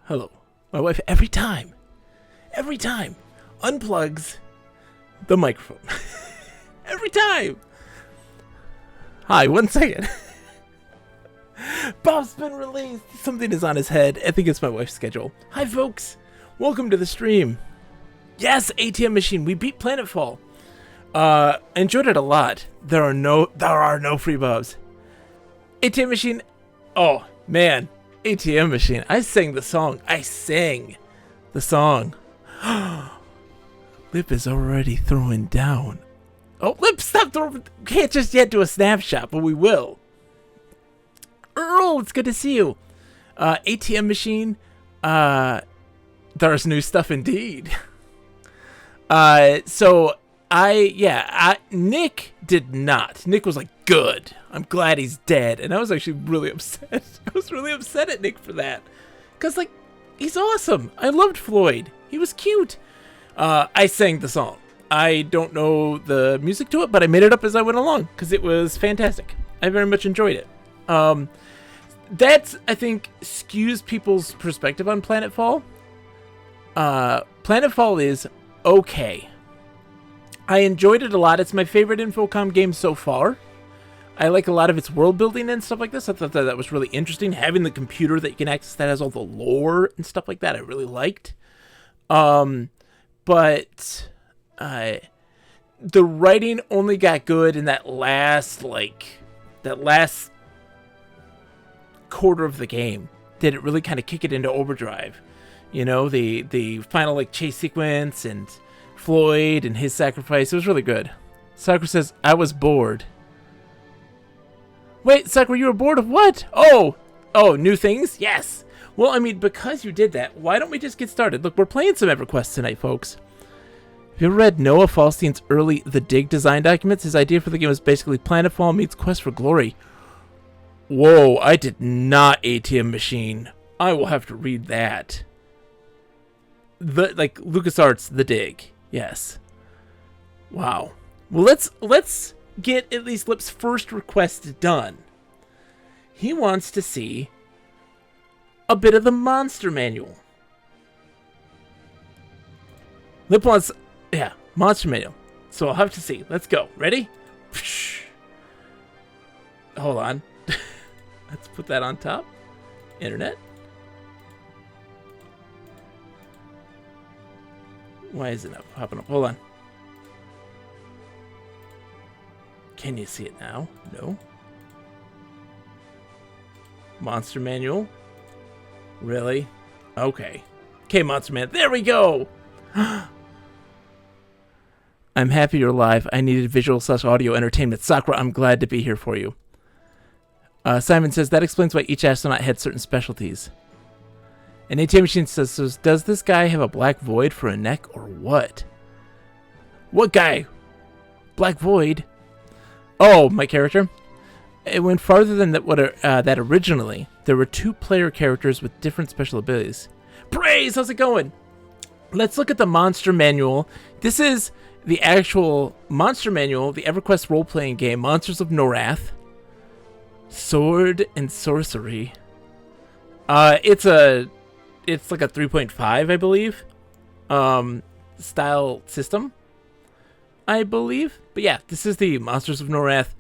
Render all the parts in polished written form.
Hello. My wife every time, unplugs the microphone. Every time. Hi, 1 second. Bob's been released. Something is on his head. I think it's my wife's schedule. Hi, folks. Welcome to the stream. Yes, ATM machine. We beat Planetfall. Enjoyed it a lot. There are no free Bobs. ATM machine. Oh man, ATM machine. I sang the song. Lip is already throwing down. Oh, Lip, stop throwing. Can't just yet do a snapshot, but we will. Earl, it's good to see you. ATM machine. There's new stuff indeed. Nick did not. Nick was like, good. I'm glad he's dead. And I was actually really upset. I was really upset at Nick for that. Because, like, he's awesome. I loved Floyd. He was cute. I sang the song. I don't know the music to it, but I made it up as I went along because it was fantastic. I very much enjoyed it. That, I think, skews people's perspective on Planetfall. Planetfall is okay. I enjoyed it a lot. It's my favorite Infocom game so far. I like a lot of its world building and stuff like this. I thought that was really interesting. Having the computer that you can access that has all the lore and stuff like that, I really liked. But the writing only got good in that last quarter of the game. Did it really kind of kick it into overdrive? You know, the final like chase sequence and Floyd and his sacrifice. It was really good. Sakura says, I was bored. Wait, Sakura, you were bored of what? Oh, new things? Yes. Well, I mean, because you did that, why don't we just get started? Look, we're playing some Everquest tonight, folks. Have you ever read Noah Falstein's early The Dig design documents? His idea for the game was basically Planetfall meets Quest for Glory. Whoa, I did not ATM machine. I will have to read that. Like LucasArts The Dig. Yes. Wow. Well, let's get at least Lip's first request done. He wants to see a bit of the monster manual. Lip wants, monster manual. So I'll have to see. Let's go. Ready? Hold on. Let's put that on top. Internet. Why is it not popping up? Hold on. Can you see it now? No. Monster manual. Really? Okay. Okay, Monster Man. There we go! I'm happy you're live. I needed visual/audio entertainment. Sakura, I'm glad to be here for you. Simon says, that explains why each astronaut had certain specialties. And ATM Machine says, so does this guy have a black void for a neck or what? What guy? Black void? Oh, my character? It went farther than that originally. There were 2 player characters with different special abilities. Praise! How's it going? Let's look at the monster manual. This is the actual monster manual, the Everquest role-playing game, Monsters of Norath. Sword and Sorcery. It's like a 3.5, I believe. Style system, I believe. But yeah, this is the Monsters of Norath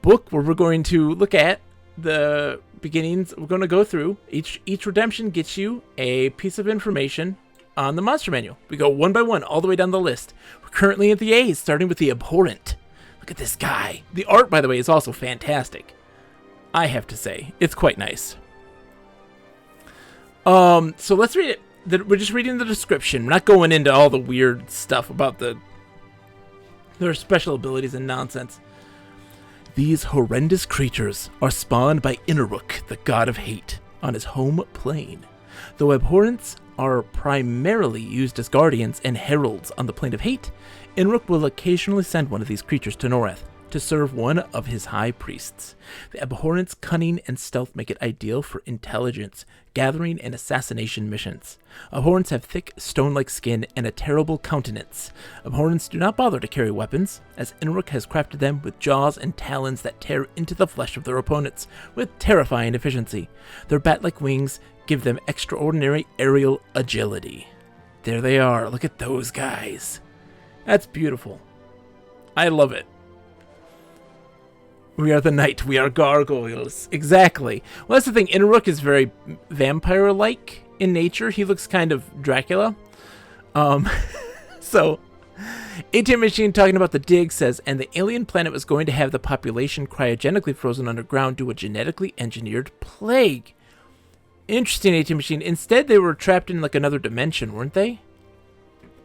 book where we're going to look at the beginnings. We're going to go through each redemption gets you a piece of information on the monster manual. We go one by one all the way down the list. We're currently at the A's, starting with the Abhorrent. Look at this guy. The art, by the way, is also fantastic. I have to say, it's quite nice. So let's read it. We're just reading the description. We're not going into all the weird stuff about their special abilities and nonsense. These horrendous creatures are spawned by Inaruk, the god of hate, on his home plane. Though abhorrents are primarily used as guardians and heralds on the plane of hate, Inaruk will occasionally send one of these creatures to Norath. to serve one of his high priests. The abhorrent's cunning and stealth make it ideal for intelligence, gathering, and assassination missions. Abhorrents have thick, stone-like skin and a terrible countenance. Abhorrents do not bother to carry weapons, as Inruk has crafted them with jaws and talons that tear into the flesh of their opponents with terrifying efficiency. Their bat-like wings give them extraordinary aerial agility. There they are. Look at those guys. That's beautiful. I love it. We are the night. We are gargoyles. Exactly. Well, that's the thing. Inruk is very vampire-like in nature. He looks kind of Dracula. So, ATM Machine talking about the dig says, and the alien planet was going to have the population cryogenically frozen underground due to a genetically engineered plague. Interesting, ATM Machine. Instead, they were trapped in like another dimension, weren't they?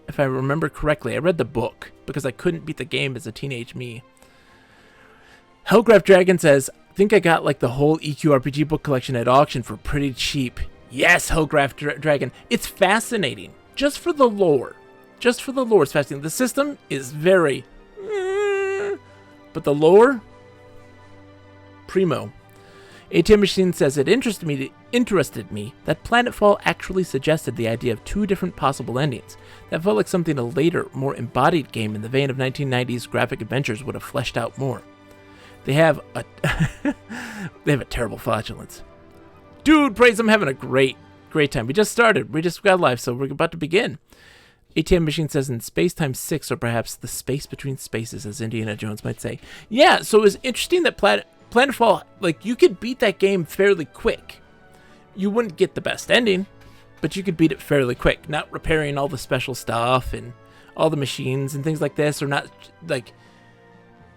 If I remember correctly. I read the book because I couldn't beat the game as a teenage me. Hellcraft Dragon says, I think I got like the whole EQRPG book collection at auction for pretty cheap. Yes, Hellcraft Dragon. It's fascinating. Just for the lore. Just for the lore, it's fascinating. The system is very... but the lore? Primo. ATM Machine says it interested me that Planetfall actually suggested the idea of two different possible endings. That felt like something a later, more embodied game in the vein of 1990s graphic adventures would have fleshed out more. They have a terrible flatulence. Dude, praise, I'm having a great time. We just started. We just got live, so we're about to begin. ATM Machine says in Space Time 6, or perhaps the space between spaces, as Indiana Jones might say. Yeah, so it was interesting that Planetfall, like, you could beat that game fairly quick. You wouldn't get the best ending, but you could beat it fairly quick. Not repairing all the special stuff and all the machines and things like this, or not, like...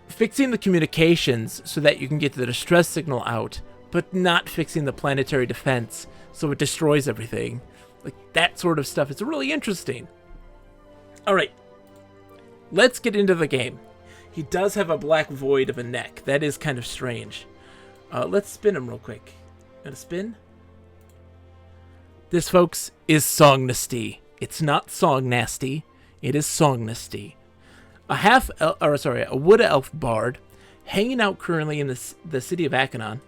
fixing the communications so that you can get the distress signal out, but not fixing the planetary defense so it destroys everything. Like, that sort of stuff. It's really interesting. Alright. Let's get into the game. He does have a black void of a neck. That is kind of strange. Let's spin him real quick. Gonna spin? This, folks, is Songnasty. It's not Song Nasty. It is Songnasty. A wood elf bard, hanging out currently in the city of Akanon.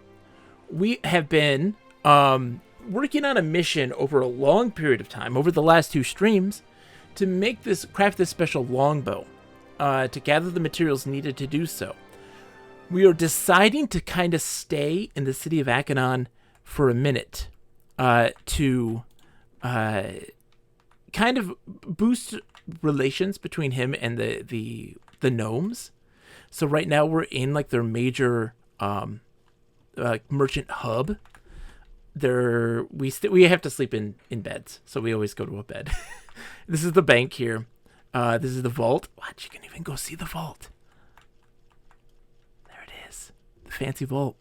We have been working on a mission over a long period of time, over the last 2 streams, to craft this special longbow, to gather the materials needed to do so. We are deciding to kind of stay in the city of Akanon for a minute, to kind of boost relations between him and the gnomes. So right now we're in like their major merchant hub. We have to sleep in beds, so we always go to a bed. This is the bank here. This is the vault. What? You can even go see the vault. There it is. The fancy vault.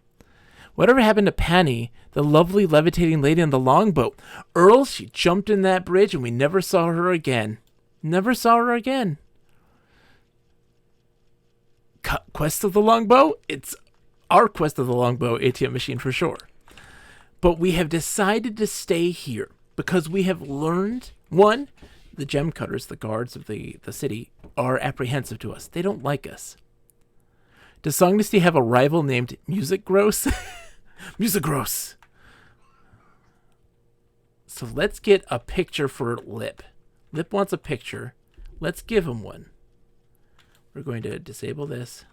Whatever happened to Penny, the lovely levitating lady on the longboat? Earl, she jumped in that bridge and we never saw her again. Never saw her again. Quest of the Longbow? It's our Quest of the Longbow ATM Machine for sure. But we have decided to stay here because we have learned, one, the gem cutters, the guards of the city, are apprehensive to us. They don't like us. Does Songnasty have a rival named Music Gross? Music Gross. So let's get a picture for Lip. Lip wants a picture. Let's give him one. We're going to disable this.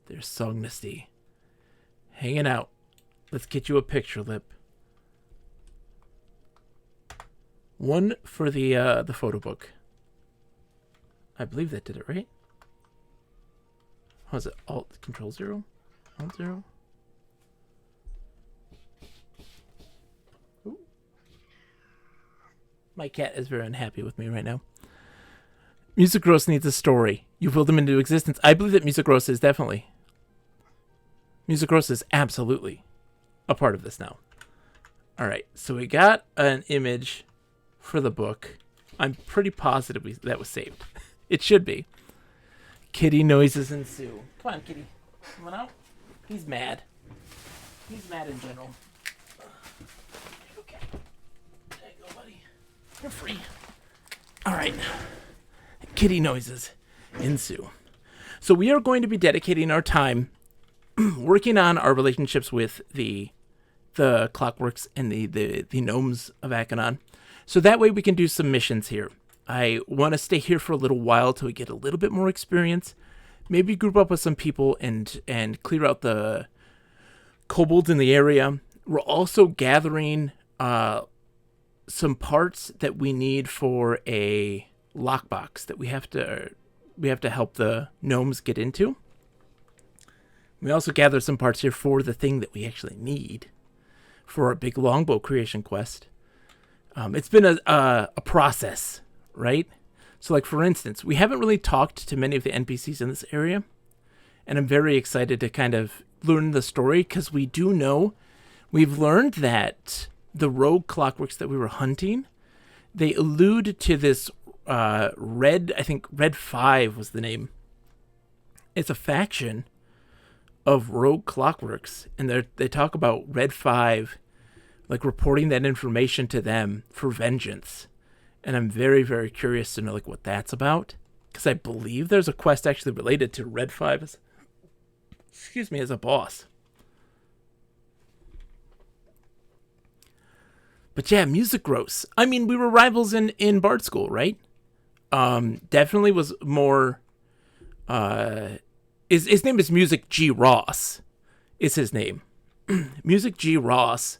There's Songnasty. Hanging out. Let's get you a picture, Lip. One for the photo book. I believe that did it, right? What was it? Alt Control 0? Alt 0? Ooh. My cat is very unhappy with me right now. Music Gross needs a story. You've willed him into existence. I believe that Music Gross is definitely. Music Gross is absolutely a part of this now. Alright, so we got an image for the book. I'm pretty positive that was saved. It should be. Kitty noises ensue. Come on, Kitty. Come on out. He's mad. He's mad in general. Okay. There you go, buddy. You're free. Alright. Kitty noises ensue. So we are going to be dedicating our time working on our relationships with the Clockworks and the gnomes of Acheron. So that way we can do some missions here. I want to stay here for a little while till we get a little bit more experience. Maybe group up with some people and clear out the kobolds in the area. We're also gathering some parts that we need for a lockbox that we have to help the gnomes get into. We also gather some parts here for the thing that we actually need for our big longbow creation quest. It's been a process, right? So, like, for instance, we haven't really talked to many of the NPCs in this area, and I'm very excited to kind of learn the story, because we do know, we've learned that the rogue clockworks that we were hunting, they allude to this Red 5 was the name. It's a faction of rogue clockworks, and they talk about Red 5, like, reporting that information to them for vengeance. And I'm very, very curious to know, like, what that's about, because I believe there's a quest actually related to Red 5 as a boss. But yeah, music gross. I mean, we were rivals in Bard School, right? Definitely was more. His name is Music G. Ross. Is his name. Music G. Ross.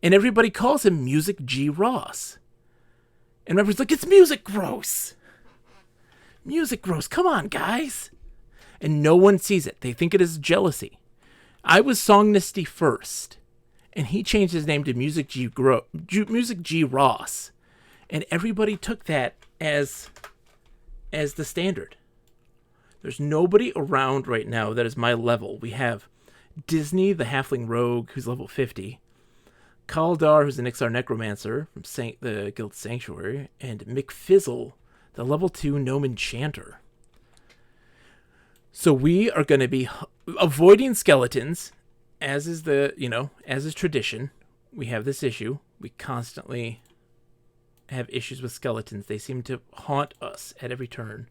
And everybody calls him Music G. Ross. And everybody's like, it's music gross. Music gross. Come on, guys. And no one sees it. They think it is jealousy. I was Songnesty first. And he changed his name to Music G. Ross. And everybody took that as the standard. There's nobody around right now that is my level. We have Disney, the halfling rogue, who's level 50. Kaldar, who's an Ixar necromancer from the Guild Sanctuary. And McFizzle, the level 2 gnome enchanter. So we are going to be avoiding skeletons, as is tradition. We have this issue. We constantly have issues with skeletons. They seem to haunt us at every turn.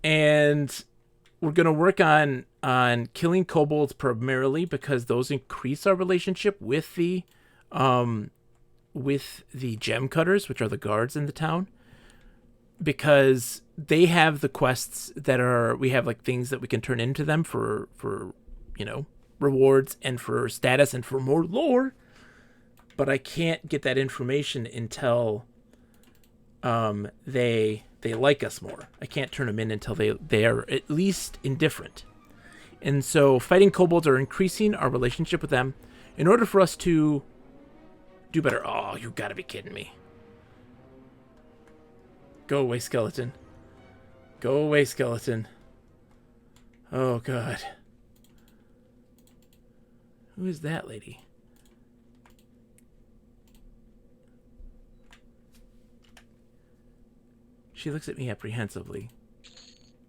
And we're going to work on killing kobolds primarily, because those increase our relationship with the gem cutters, which are the guards in the town, because they have the quests that we have, like, things that we can turn into them for rewards and for status and for more lore. But I can't get that information until they like us more. I can't turn them in until they are at least indifferent. And so fighting kobolds are increasing our relationship with them in order for us to do better. Oh, you gotta be kidding me. Go away, skeleton. Go away, skeleton. Oh, God. Who is that lady? She looks at me apprehensively.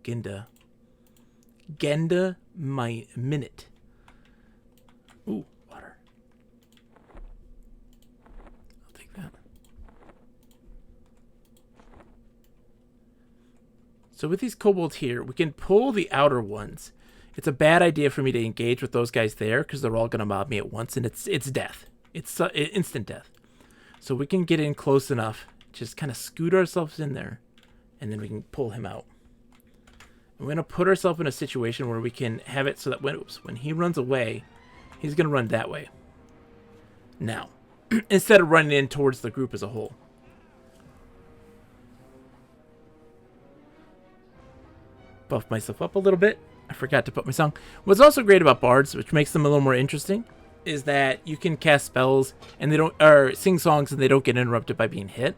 Genda, my minute. Ooh, water. I'll take that. So with these kobolds here, we can pull the outer ones. It's a bad idea for me to engage with those guys there, because they're all going to mob me at once, and it's death. It's instant death. So we can get in close enough, just kind of scoot ourselves in there, and then we can pull him out. And we're going to put ourselves in a situation where we can have it so that when he runs away, he's going to run that way. Now, instead of running in towards the group as a whole. Buff myself up a little bit. I forgot to put my song. What's also great about bards, which makes them a little more interesting, is that you can cast spells and sing songs and they don't get interrupted by being hit.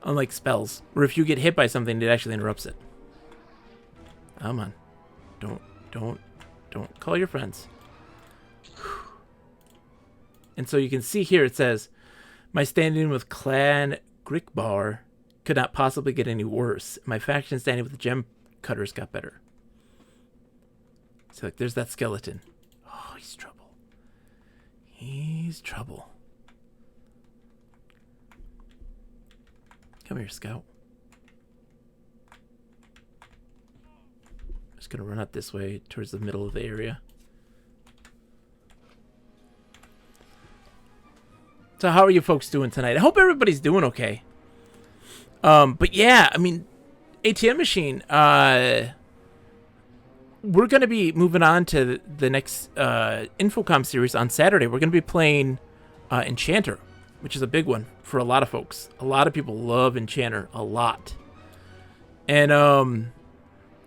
Unlike spells, where if you get hit by something, it actually interrupts it. Come on. Don't call your friends. And so you can see here it says, my standing with Clan Grickbar could not possibly get any worse. My faction standing with the gem cutters got better. So, like, there's that skeleton. Oh, he's trouble. He's trouble. Come here, Scout. Just gonna run out this way towards the middle of the area. So how are you folks doing tonight? I hope everybody's doing okay. But yeah, I mean, ATM Machine, we're going to be moving on to the next Infocom series on Saturday. We're going to be playing Enchanter, which is a big one for a lot of folks. A lot of people love Enchanter a lot. And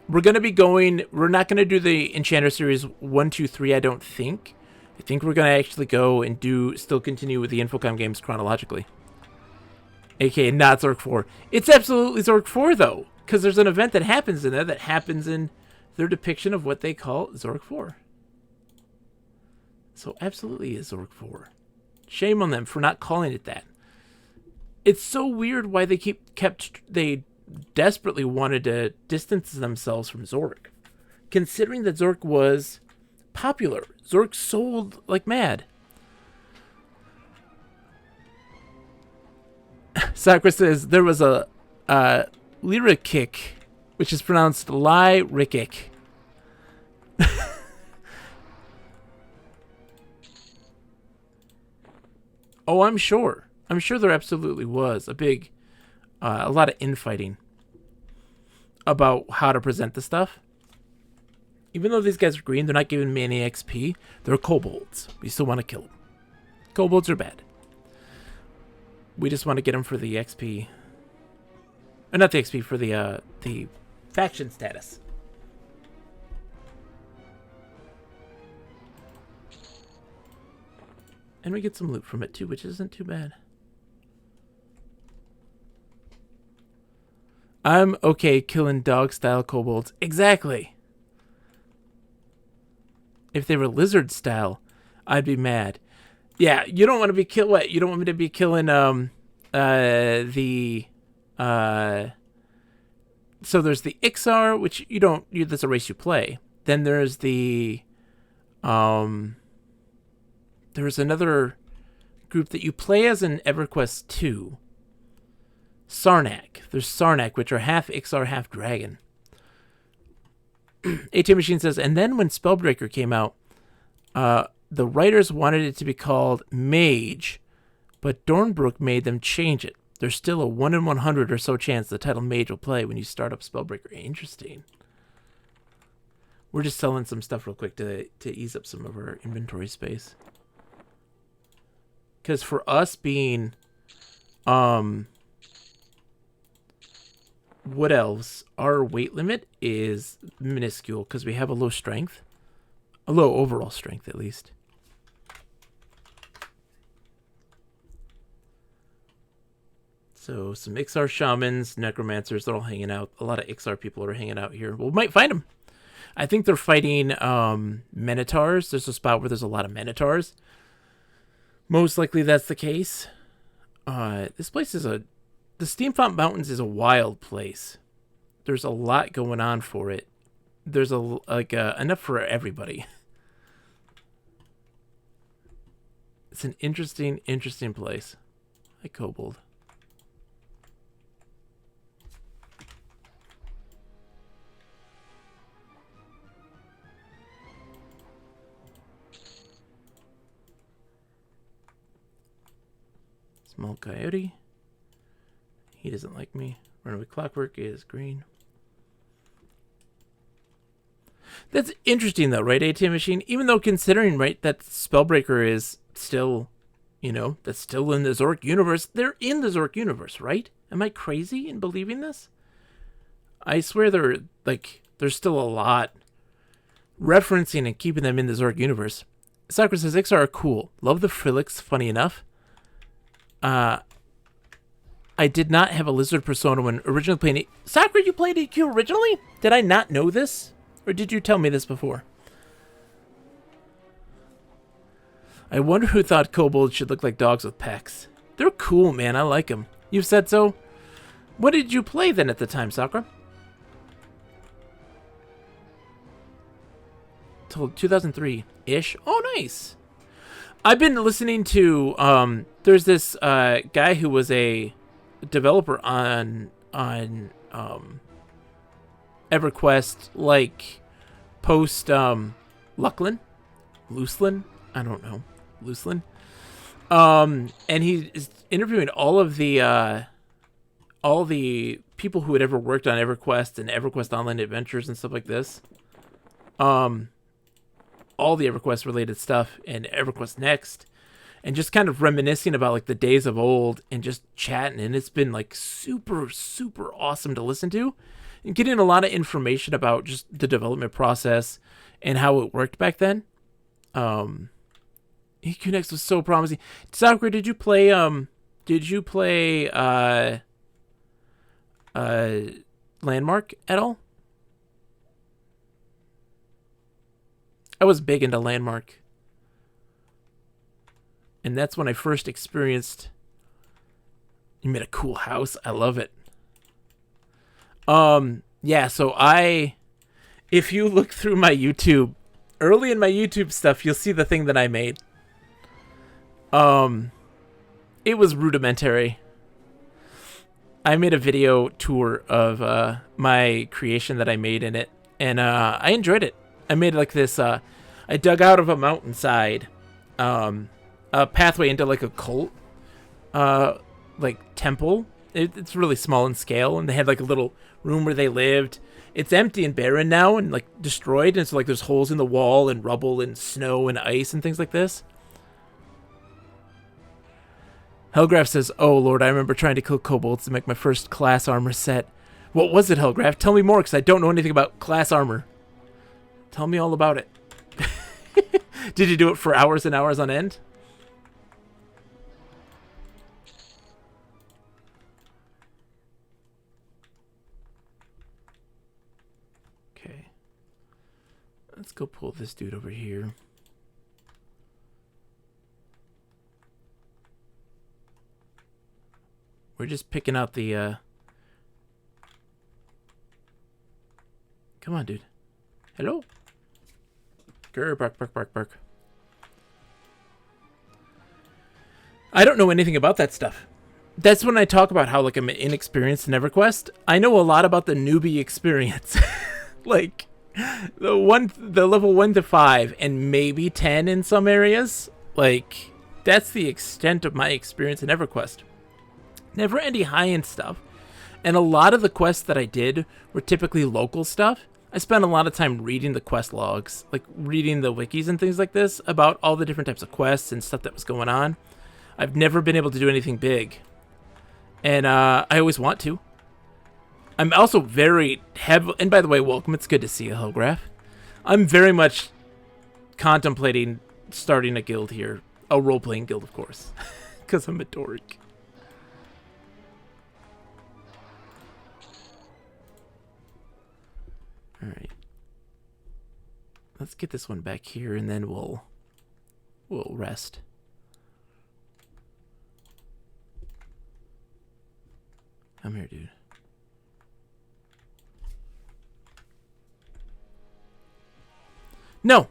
we're going to be going, we're not going to do the Enchanter series 1, 2, 3, I don't think. I think we're going to actually go and still continue with the Infocom games chronologically. AKA not Zork 4. It's absolutely Zork 4, though, because there's an event that happens in there that happens in their depiction of what they call Zork 4. So absolutely is Zork 4. Shame on them for not calling it that. It's so weird why they desperately wanted to distance themselves from Zork, considering that Zork was popular. Zork sold like mad. Sakura says there was a Lyrikic, which is pronounced Lyrikic. Oh, I'm sure. I'm sure there absolutely was a lot of infighting about how to present the stuff. Even though these guys are green, they're not giving me any XP. They're kobolds. We still want to kill them. Kobolds are bad. We just want to get them for the XP. Or not the XP, for the faction status. And we get some loot from it too, which isn't too bad. I'm okay killing dog-style kobolds. Exactly. If they were lizard-style, I'd be mad. Yeah, you don't want to be what? You don't want me to be killing so there's the Ixar, which that's a race you play. Then there's there's another group that you play as in Everquest 2. Sarnak. There's Sarnak, which are half Ixar, half dragon. ATM Machine says, and then when Spellbreaker came out, the writers wanted it to be called Mage, but Dornbrook made them change it. There's still a 1 in 100 or so chance the title Mage will play when you start up Spellbreaker. Interesting. We're just selling some stuff real quick to ease up some of our inventory space. Because for us being Wood Elves, our weight limit is minuscule because we have a low strength. A low overall strength, at least. So, some Ixar Shamans, Necromancers, they're all hanging out. A lot of Ixar people are hanging out here. We might find them. I think they're fighting Minotaurs. There's a spot where there's a lot of Minotaurs. Most likely that's the case. This place is the Steamfont Mountains is a wild place. There's a lot going on for it. There's enough for everybody. It's an interesting place. Hi, Kobold. Small Coyote. He doesn't like me. Runaway Clockwork is green. That's interesting, though, right, ATM Machine? Even though considering, right, that Spellbreaker is still, that's still in the Zork universe. They're in the Zork universe, right? Am I crazy in believing this? I swear there's still a lot referencing and keeping them in the Zork universe. Sakura says, Ixar are cool. Love the Frillix, funny enough. I did not have a lizard persona when originally playing it. Sakura, you played EQ originally? Did I not know this? Or did you tell me this before? I wonder who thought kobolds should look like dogs with pecs. They're cool, man. I like them. You've said so? What did you play then at the time, Sakura? Till 2003-ish. Oh, nice. I've been listening to, there's this guy who was a developer on EverQuest, like post Luclin, Lucelin, I don't know, Lucelin. And he is interviewing all the people who had ever worked on EverQuest and EverQuest Online Adventures and stuff like this. All the EverQuest related stuff and EverQuest Next, and just kind of reminiscing about like the days of old and just chatting. And it's been like super, super awesome to listen to and getting a lot of information about just the development process and how it worked back then. EQ Next was so promising. Sakura, did you play Landmark at all? I was big into Landmark. And that's when I first experienced... You made a cool house. I love it. Yeah, so if you look through my YouTube, early in my YouTube stuff, you'll see the thing that I made. It was rudimentary. I made a video tour of my creation that I made in it, and I enjoyed it. I made like this, I dug out of a mountainside, a pathway into like a cult, like temple. It's really small in scale, and they had like a little room where they lived. It's empty and barren now and like destroyed, and so like there's holes in the wall and rubble and snow and ice and things like this. Hellgraph says, "Oh Lord, I remember trying to kill kobolds to make my first class armor set. What was it, Hellgraph? Tell me more, because I don't know anything about class armor. Tell me all about it." Did you do it for hours and hours on end? Okay. Let's go pull this dude over here. We're just picking out the, Come on, dude. Hello? Grr, bark, bark, bark, bark. I don't know anything about that stuff. That's when I talk about how, like, I'm inexperienced in EverQuest. I know a lot about the newbie experience. Like, the level 1 to 5, and maybe 10 in some areas. Like, that's the extent of my experience in EverQuest. Never any high-end stuff. And a lot of the quests that I did were typically local stuff. I spent a lot of time reading the quest logs, like reading the wikis and things like this about all the different types of quests and stuff that was going on. I've never been able to do anything big. And I always want to. I'm also very heavy... And by the way, welcome. It's good to see you, Hellgraph. I'm very much contemplating starting a guild here. A role-playing guild, of course. Because I'm a dork. Alright. Let's get this one back here, and then we'll rest. Come here, dude. No!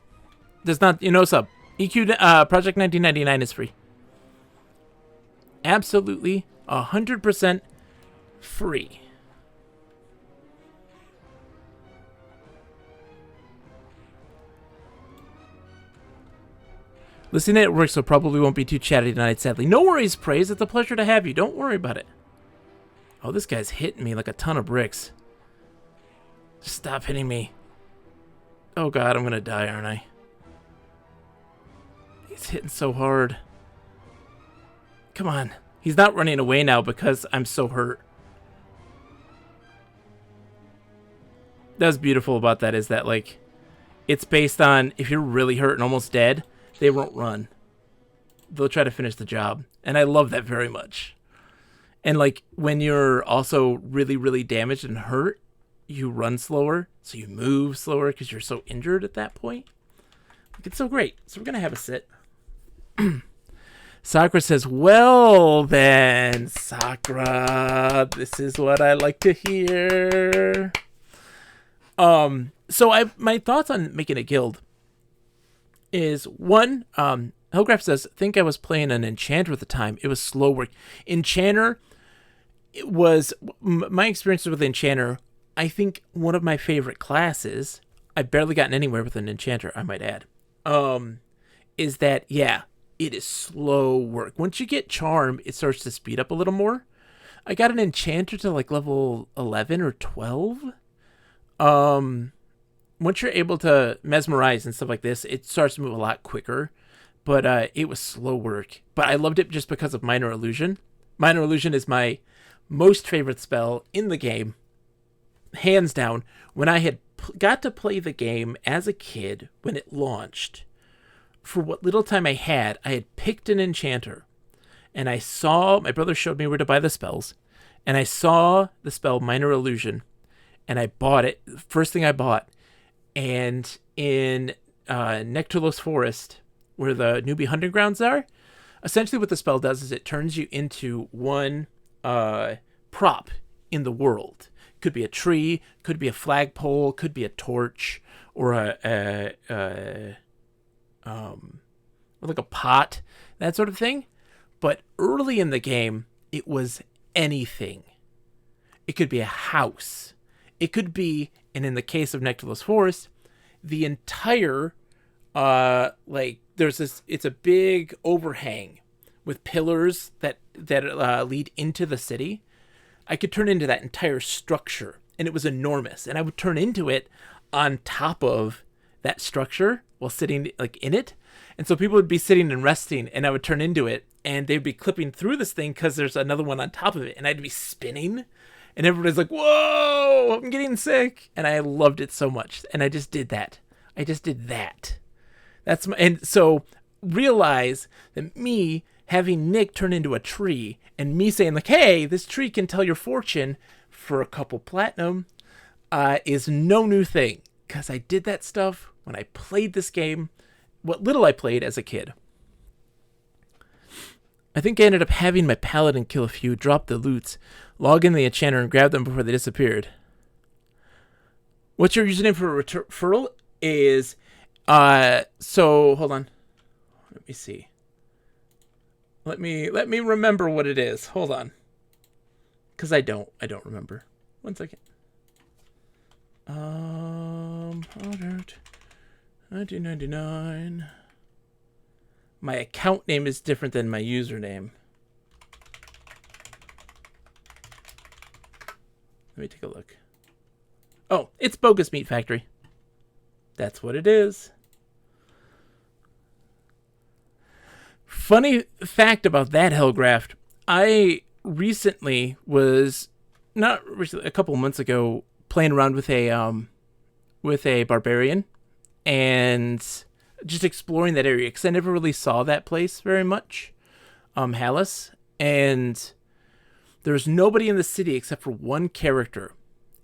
Does not, sub. EQ, Project 1999 is free. Absolutely 100% free. Listening at work, so probably won't be too chatty tonight, sadly. No worries, Praise. It's a pleasure to have you. Don't worry about it. Oh, this guy's hitting me like a ton of bricks. Just stop hitting me. Oh, God, I'm going to die, aren't I? He's hitting so hard. Come on. He's not running away now because I'm so hurt. That's beautiful about that is that, like, it's based on if you're really hurt and almost dead, they won't run. They'll try to finish the job. And I love that very much. And, like, when you're also really, really damaged and hurt, you run slower. So you move slower because you're so injured at that point. Like, it's so great. So we're going to have a sit. Sakura says, well, then, Sakura, this is what I like to hear. So my thoughts on making a guild is, one, Hellgraph says, I think I was playing an Enchanter at the time. It was slow work. Enchanter, it was my experiences with Enchanter. I think one of my favorite classes. I've barely gotten anywhere with an Enchanter, I might add. Is that it is slow work. Once you get Charm, it starts to speed up a little more. I got an Enchanter to like level 11 or 12. Once you're able to mesmerize and stuff like this, it starts to move a lot quicker. But it was slow work. But I loved it just because of Minor Illusion. Minor Illusion is my most favorite spell in the game. Hands down. When I had got to play the game as a kid, when it launched, for what little time I had picked an Enchanter. And I saw, my brother showed me where to buy the spells. And I saw the spell Minor Illusion. And I bought it. First thing I bought. And in Nectarless Forest, where the newbie hunting grounds are, essentially what the spell does is it turns you into one prop in the world. Could be a tree, could be a flagpole, could be a torch, or like a pot, that sort of thing. But early in the game, it was anything. It could be a house. It could be, and in the case of Nectarless Forest, the entire there's this. It's a big overhang with pillars that lead into the city. I could turn into that entire structure, and it was enormous. And I would turn into it on top of that structure while sitting like in it. And so people would be sitting and resting, and I would turn into it, and they'd be clipping through this thing because there's another one on top of it, and I'd be spinning, and everybody's like, "Whoa, I'm getting sick!" And I loved it so much, and I just did that. And so realize that me having Nick turn into a tree and me saying like, hey, this tree can tell your fortune for a couple platinum is no new thing, because I did that stuff when I played this game, what little I played as a kid. I think I ended up having my paladin kill a few, drop the loots, log in the enchanter, and grab them before they disappeared. What's your username for referral is... so hold on. Let me see. Let me remember what it is. Hold on. Because I don't remember. 1 second. 1999. My account name is different than my username. Let me take a look. Oh, it's Bogus Meat Factory. That's what it is. Funny fact about that Hellgraft. I recently was, not recently, a couple months ago, playing around with a barbarian and just exploring that area, because I never really saw that place very much, Hallis, and there's nobody in the city except for one character,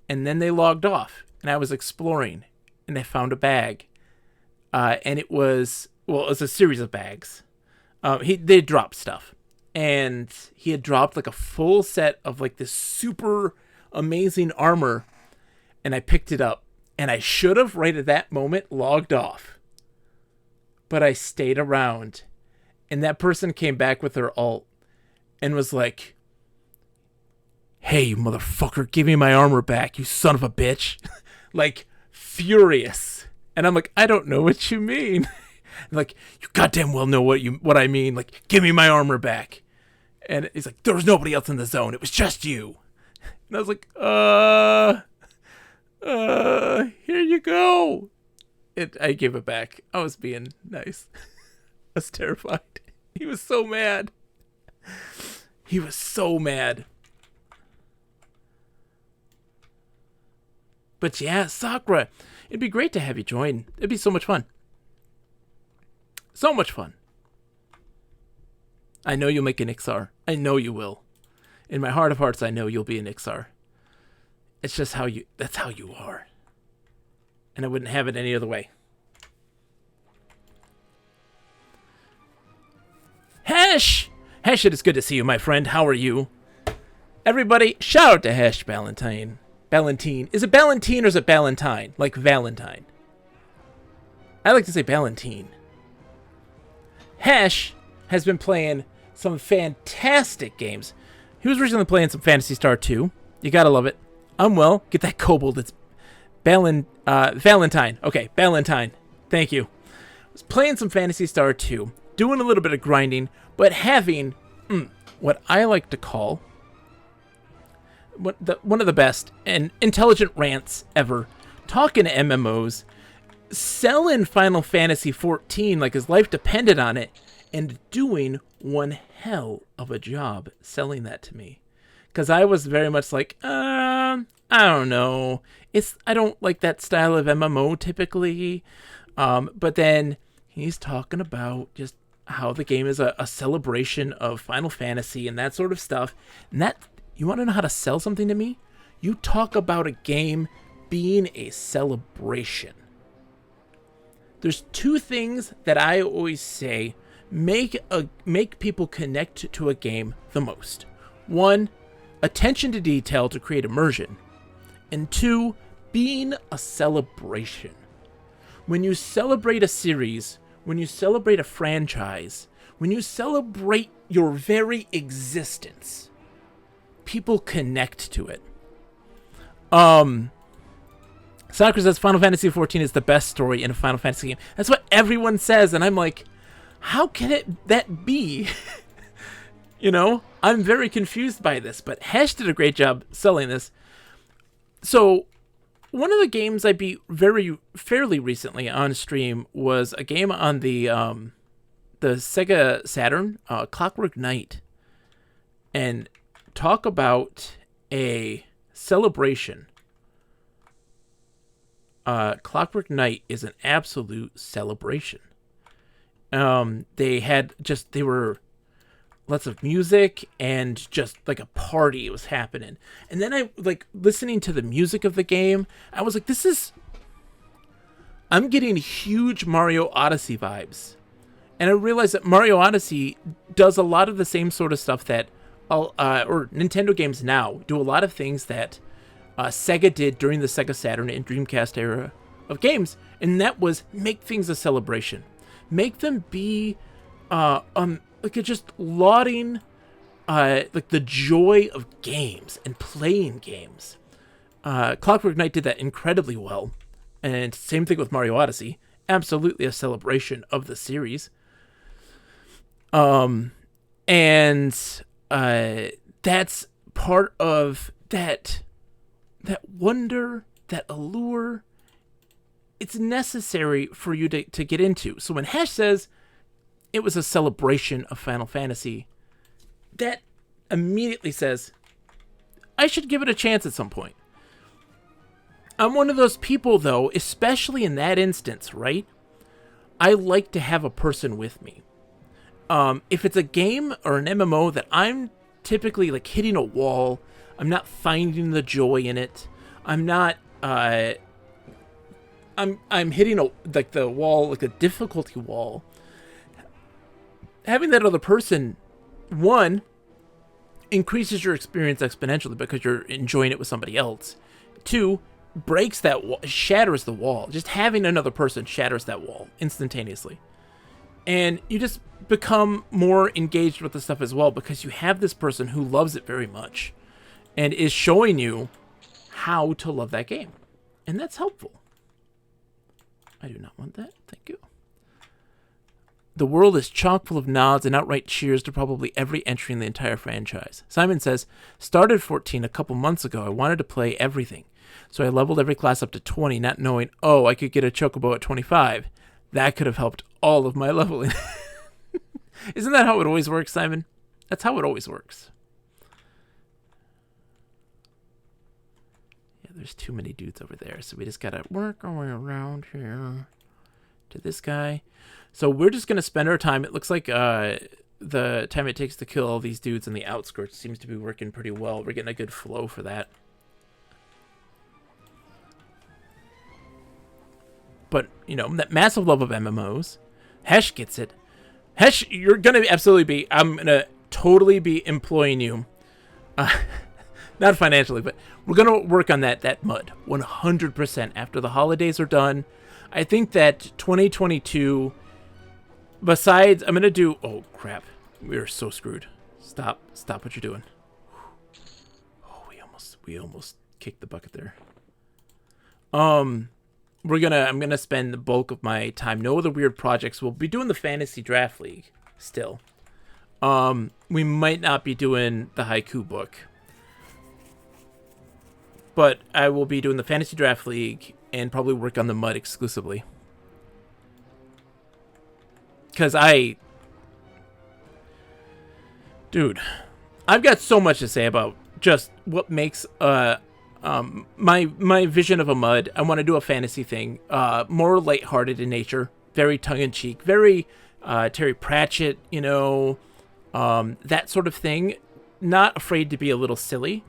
and then they logged off, and I was exploring, and I found a bag, and it was a series of bags. They dropped stuff, and he had dropped like a full set of like this super amazing armor, and I picked it up, and I should have right at that moment logged off, but I stayed around, and that person came back with their ult and was like, "Hey, you motherfucker, give me my armor back, you son of a bitch." Like, furious. And I'm like, "I don't know what you mean." Like, "You goddamn well know what I mean. Like, give me my armor back." And he's like, "There was nobody else in the zone. It was just you." And I was like, here you go. I gave it back. I was being nice. I was terrified. He was so mad. He was so mad. But yeah, Sakura, it'd be great to have you join. It'd be so much fun. So much fun. I know you'll make an Ixar. I know you will. In my heart of hearts, I know you'll be an Ixar. It's just that's how you are. And I wouldn't have it any other way. Hesh! Hesh, it is good to see you, my friend. How are you? Everybody, shout out to Hesh Ballantine. Ballantine. Is it Ballantine or is it Ballantine? Like Valentine. I like to say Ballantine. Hesh has been playing some fantastic games. He was recently playing some Phantasy Star 2. You gotta love it. I'm well. Get that kobold. It's Valentine. Okay, Valentine. Thank you. I was playing some Phantasy Star 2, doing a little bit of grinding, but having what I like to call one of the best and intelligent rants ever. Talking to MMOs, selling Final Fantasy 14 like his life depended on it, and doing one hell of a job selling that to me. Because I was very much like, I don't know. I don't like that style of MMO typically. But then he's talking about just how the game is a celebration of Final Fantasy and that sort of stuff. And that, you want to know how to sell something to me? You talk about a game being a celebration. There's two things that I always say make people connect to a game the most. One, attention to detail to create immersion. And two, being a celebration. When you celebrate a series, when you celebrate a franchise, when you celebrate your very existence, people connect to it. Sakura says Final Fantasy XIV is the best story in a Final Fantasy game. That's what everyone says, and I'm like, how can that be? You know, I'm very confused by this, but Hash did a great job selling this. So, one of the games I beat fairly recently on stream was a game on the Sega Saturn, Clockwork Knight. And talk about a celebration. Clockwork Knight is an absolute celebration. They were lots of music and just like a party was happening. And then I like listening to the music of the game. I was like, I'm getting huge Mario Odyssey vibes. And I realized that Mario Odyssey does a lot of the same sort of stuff that, or Nintendo games now do a lot of things that Sega did during the Sega Saturn and Dreamcast era of games. And that was make things a celebration. Make them be, like just lauding like the joy of games and playing games. Clockwork Knight did that incredibly well, and same thing with Mario Odyssey. Absolutely a celebration of the series. And that's part of that wonder, that allure. It's necessary for you to get into. So when Hash says it was a celebration of Final Fantasy, that immediately says, I should give it a chance at some point. I'm one of those people, though, especially in that instance, right? I like to have a person with me. If it's a game or an MMO that I'm typically like hitting a wall, I'm not finding the joy in it. I'm not, I'm hitting the wall, like a difficulty wall. Having that other person, one, increases your experience exponentially because you're enjoying it with somebody else. Two, breaks that wall, shatters the wall. Just having another person shatters that wall instantaneously. And you just become more engaged with the stuff as well because you have this person who loves it very much and is showing you how to love that game. And that's helpful. I do not want that. Thank you. The world is chock full of nods and outright cheers to probably every entry in the entire franchise. Simon says, started 14 a couple months ago. I wanted to play everything. So I leveled every class up to 20, not knowing, I could get a chocobo at 25. That could have helped all of my leveling. Isn't that how it always works, Simon? That's how it always works. Yeah, there's too many dudes over there, so we just gotta work our way around here to this guy. So we're just gonna spend our time. It looks like the time it takes to kill all these dudes in the outskirts seems to be working pretty well. We're getting a good flow for that. But, you know, that massive love of MMOs. Hesh gets it. Hesh, you're going to absolutely be... I'm going to totally be employing you. Not financially, but we're going to work on that mud. 100% after the holidays are done. I think that 2022... Besides, I'm going to do... Oh, crap. We're so screwed. Stop what you're doing. we almost kicked the bucket there. I'm gonna spend the bulk of my time. No other weird projects. We'll be doing the Fantasy Draft League still. We might not be doing the haiku book, but I will be doing the Fantasy Draft League and probably work on the MUD exclusively. Because dude, I've got so much to say about just what makes my vision of a MUD. I want to do a fantasy thing, more lighthearted in nature, very tongue-in-cheek, very Terry Pratchett, that sort of thing. Not afraid to be a little silly,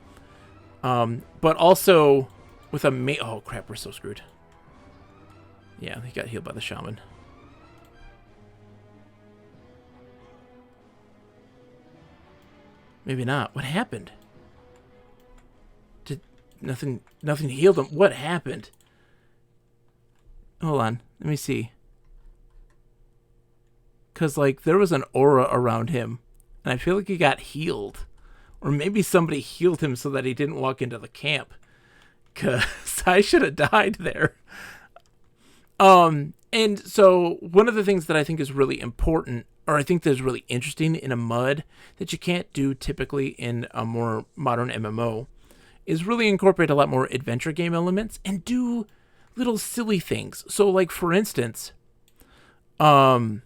but also with a oh crap, we're so screwed. Yeah, he got healed by the shaman. Maybe not. What happened? Did nothing healed him? What happened? Hold on. Let me see. Because, like, there was an aura around him, and I feel like he got healed. Or maybe somebody healed him so that he didn't walk into the camp. Because I should have died there. And so one of the things that I think is really important, or I think that's really interesting in a MUD that you can't do typically in a more modern MMO, is really incorporate a lot more adventure game elements and do little silly things. So, like, for instance, one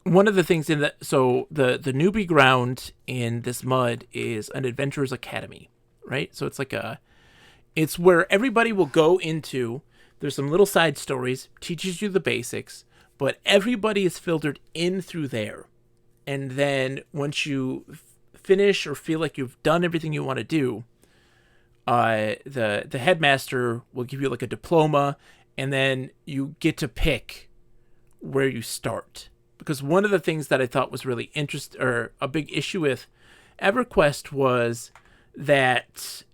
of the things in that, so the newbie ground in this MUD is an adventurer's academy, right? So it's like it's where everybody will go into. There's some little side stories, teaches you the basics, but everybody is filtered in through there. And then once you finish or feel like you've done everything you want to do, the headmaster will give you like a diploma, and then you get to pick where you start. Because one of the things that I thought was really interesting, or a big issue with Everquest, was that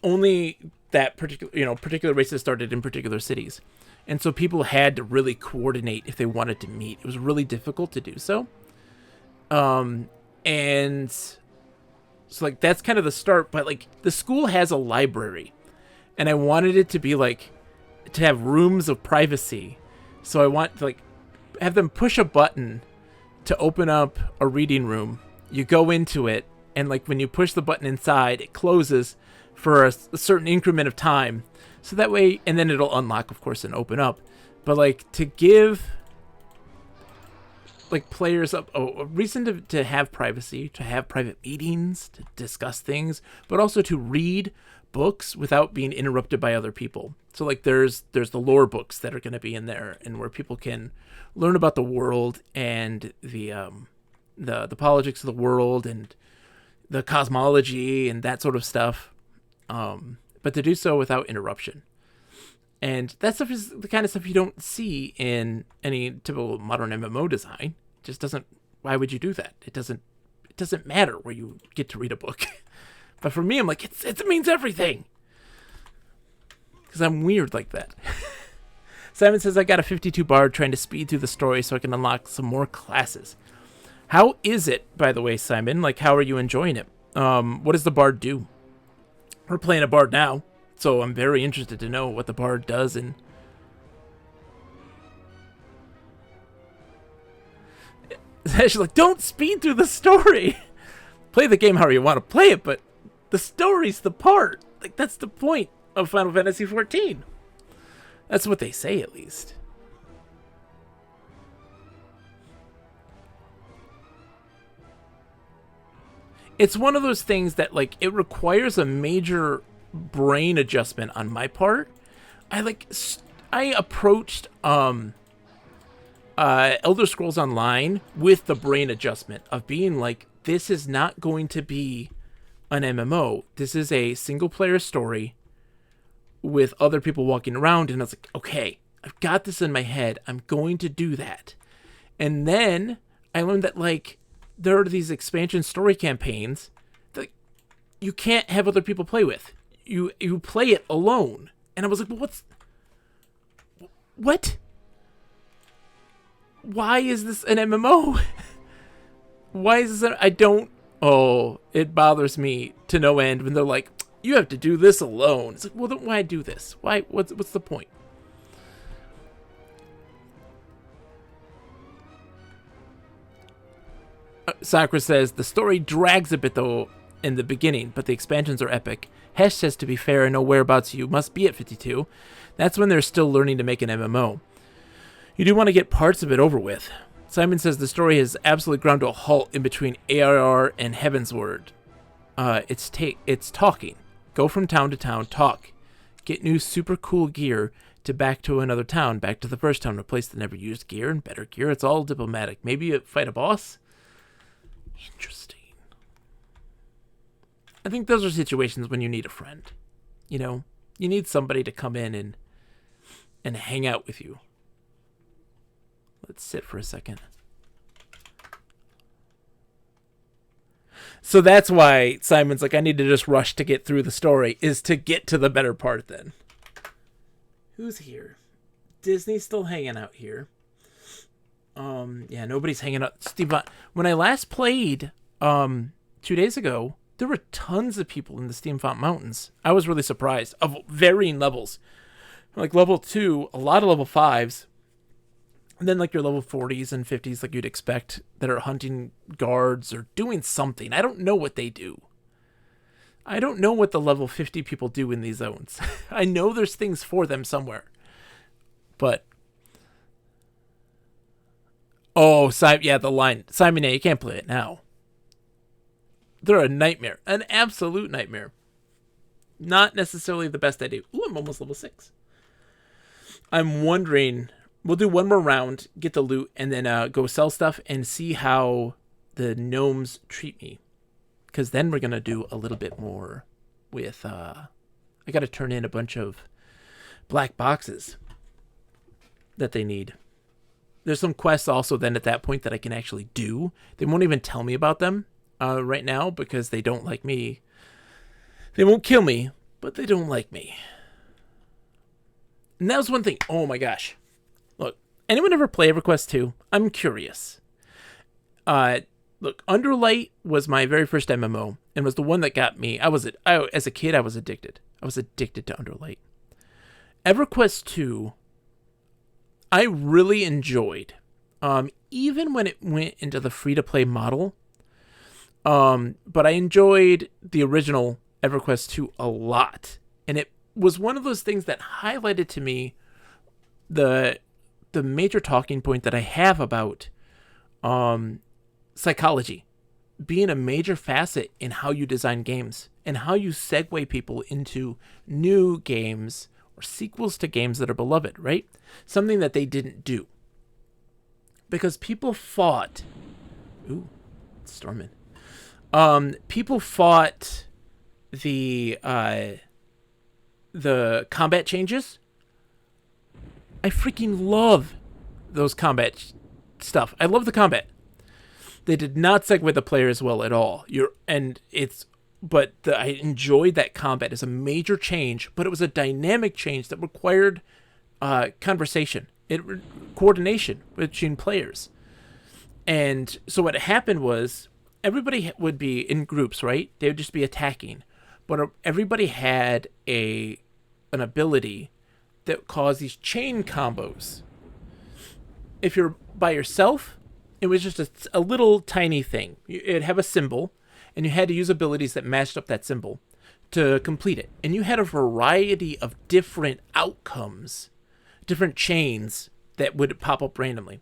only that particular races started in particular cities. And so people had to really coordinate if they wanted to meet. It was really difficult to do so. And so, like, that's kind of the start. But, like, the school has a library. And I wanted it to be, like, to have rooms of privacy. So I want to, like, have them push a button to open up a reading room. You go into it, and, like, when you push the button inside, it closes for a certain increment of time. So that way, and then it'll unlock, of course, and open up. But, like, to give, like, players a reason to have privacy, to have private meetings, to discuss things, but also to read books without being interrupted by other people. So, like, there's the lore books that are going to be in there, and where people can learn about the world and the politics of the world and the cosmology and that sort of stuff. But to do so without interruption. And that stuff is the kind of stuff you don't see in any typical modern MMO design. It just doesn't. Why would you do that? It doesn't matter where you get to read a book. But for me, I'm like, it means everything. Because I'm weird like that. Simon says, I got a 52 bard trying to speed through the story so I can unlock some more classes. How is it, by the way, Simon? Like, how are you enjoying it? What does the bard do? We're playing a bard now, so I'm very interested to know what the bard does. And she's like, don't speed through the story. Play the game however you want to play it, but the story's the part. Like, that's the point of Final Fantasy XIV. That's what they say, at least. It's one of those things that, like, it requires a major brain adjustment on my part. I approached Elder Scrolls Online with the brain adjustment of being like, this is not going to be an MMO. This is a single player story with other people walking around. And I was like, okay, I've got this in my head. I'm going to do that. And then I learned that, like, there are these expansion story campaigns that you can't have other people play with. You play it alone. And I was like, well, what? Why is this an MMO? Why is this it bothers me to no end when they're like, You have to do this alone. It's like, well, then why do this? Why? What's the point? Sakura says, the story drags a bit, though, in the beginning, but the expansions are epic. Hesh says, to be fair, I know whereabouts you must be at 52. That's when they're still learning to make an MMO. You do want to get parts of it over with. Simon says, the story has absolutely ground to a halt in between ARR and Heavensward. It's talking. Go from town to town, talk. Get new super cool gear to back to another town, back to the first town, replace the never used gear and better gear. It's all diplomatic. Maybe you fight a boss? Interesting. I think those are situations when you need a friend. You know, you need somebody to come in and hang out with you. Let's sit for a second. So that's why Simon's like, I need to just rush to get through the story, is to get to the better part then. Who's here? Disney's still hanging out here. Yeah, nobody's hanging out. Steve, when I last played 2 days ago, there were tons of people in the Steamfont Mountains. I was really surprised, of varying levels. Like level 2, a lot of level 5s. And then like your level 40s and 50s like you'd expect that are hunting guards or doing something. I don't know what they do. I don't know what the level 50 people do in these zones. I know there's things for them somewhere. But... oh, yeah, the line. Simon, you can't play it now. They're a nightmare. An absolute nightmare. Not necessarily the best idea. Ooh, I'm almost level 6. I'm wondering... we'll do one more round, get the loot, and then go sell stuff and see how the gnomes treat me. Because then we're going to do a little bit more with... I got to turn in a bunch of black boxes that they need. There's some quests also then at that point that I can actually do. They won't even tell me about them right now because they don't like me. They won't kill me, but they don't like me. And that was one thing. Oh my gosh. Look, anyone ever play Everquest 2? I'm curious. Look, Underlight was my very first MMO and was the one that got me. As a kid, I was addicted. I was addicted to Underlight. Everquest 2, I really enjoyed. Even when it went into the free-to-play model. But I enjoyed the original Everquest 2 a lot. And it was one of those things that highlighted to me the major talking point that I have about psychology being a major facet in how you design games and how you segue people into new games or sequels to games that are beloved, right? Something that they didn't do. Because people fought... ooh, it's storming. People fought the combat changes. I freaking love those combat stuff. I love the combat. They did not segue the players well at all. I enjoyed that combat as a major change, but it was a dynamic change that required conversation, coordination between players. And so what happened was everybody would be in groups, right? They would just be attacking, but everybody had an ability that caused these chain combos. If you're by yourself, it was just a little tiny thing. It'd have a symbol, and you had to use abilities that matched up that symbol to complete it. And you had a variety of different outcomes, different chains that would pop up randomly.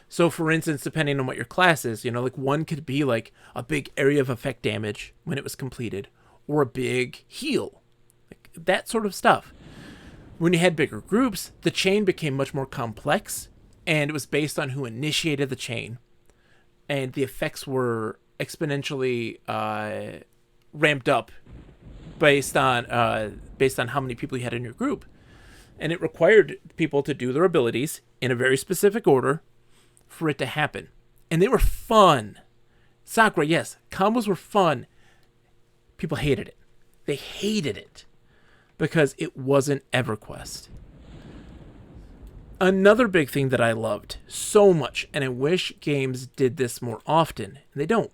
So, for instance, depending on what your class is, like one could be like a big area of effect damage when it was completed, or a big heal, like that sort of stuff. When you had bigger groups, the chain became much more complex, and it was based on who initiated the chain, and the effects were exponentially ramped up based on how many people you had in your group. And it required people to do their abilities in a very specific order for it to happen. And they were fun. Sakura, yes, combos were fun. People hated it. They hated it because it wasn't Everquest. Another big thing that I loved so much, and I wish games did this more often, and they don't.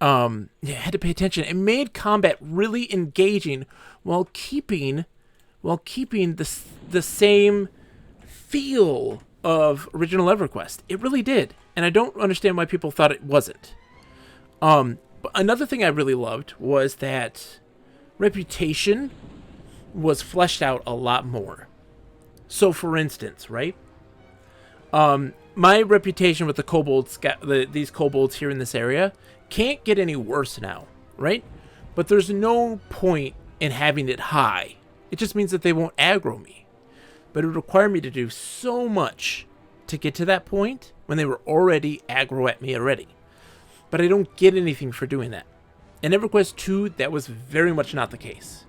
had to pay attention. It made combat really engaging while keeping the same feel of original EverQuest. It really did, and I don't understand why people thought it wasn't. But another thing I really loved was that reputation was fleshed out a lot more. So, for instance, right? My reputation with the kobolds, these kobolds here in this area, can't get any worse now, right? But there's no point in having it high. It just means that they won't aggro me. But it would require me to do so much to get to that point when they were already aggro at me already. But I don't get anything for doing that. In EverQuest 2, that was very much not the case.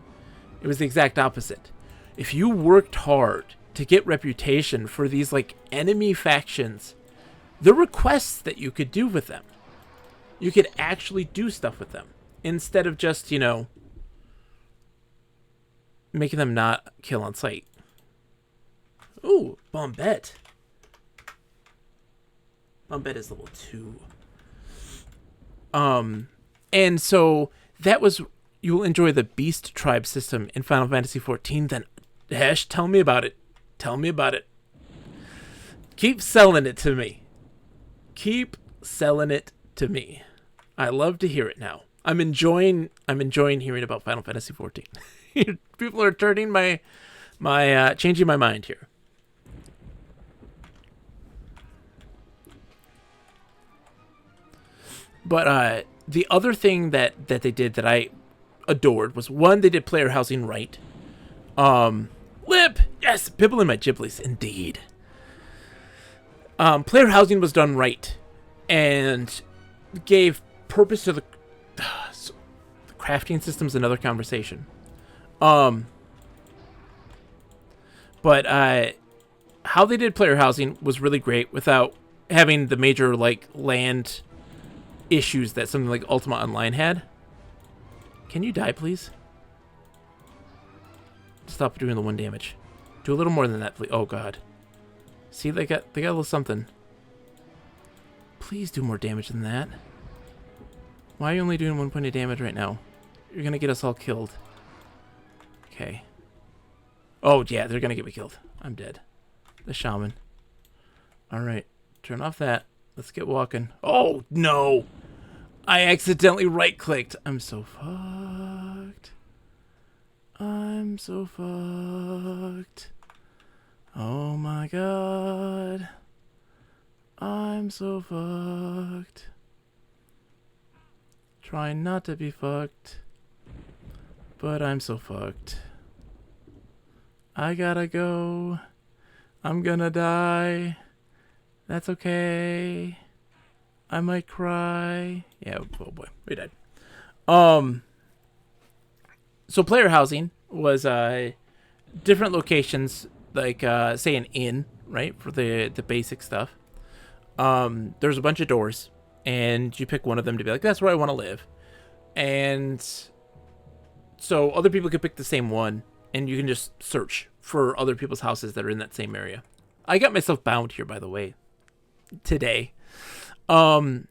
It was the exact opposite. If you worked hard to get reputation for these like enemy factions, there were quests that you could do with them. You could actually do stuff with them instead of just, you know, making them not kill on sight. Ooh, Bombette. Bombette is level 2. And so that was, you'll enjoy the Beast Tribe system in Final Fantasy XIV. Then, Hesh, tell me about it. Tell me about it. Keep selling it to me. Keep selling it to me. I love to hear it now. I'm enjoying hearing about Final Fantasy XIV. People are turning changing my mind here. But the other thing that they did that I adored was, one, they did player housing right. Lip! Yes! Pibble in my giblies, indeed. Player housing was done right. And gave purpose to the crafting system's another conversation. But how they did player housing was really great without having the major like land issues that something like Ultima Online had. Can you die, please? Stop doing the 1 damage. Do a little more than that, please. Oh god. See, they got a little something. Please do more damage than that. Why are you only doing 1 point of damage right now? You're gonna get us all killed. Okay. Oh yeah, they're gonna get me killed. I'm dead. The shaman. Alright. Turn off that. Let's get walking. Oh no! I accidentally right-clicked. I'm so fucked. I'm so fucked. Oh my god. I'm so fucked. Trying not to be fucked. But I'm so fucked. I gotta go. I'm gonna die. That's okay. I might cry. Yeah, oh boy, we died. So player housing was different locations, like say an inn, right, for the basic stuff. There's a bunch of doors, and you pick one of them to be like, that's where I want to live. And so other people could pick the same one, and you can just search for other people's houses that are in that same area. I got myself bound here, by the way, today. And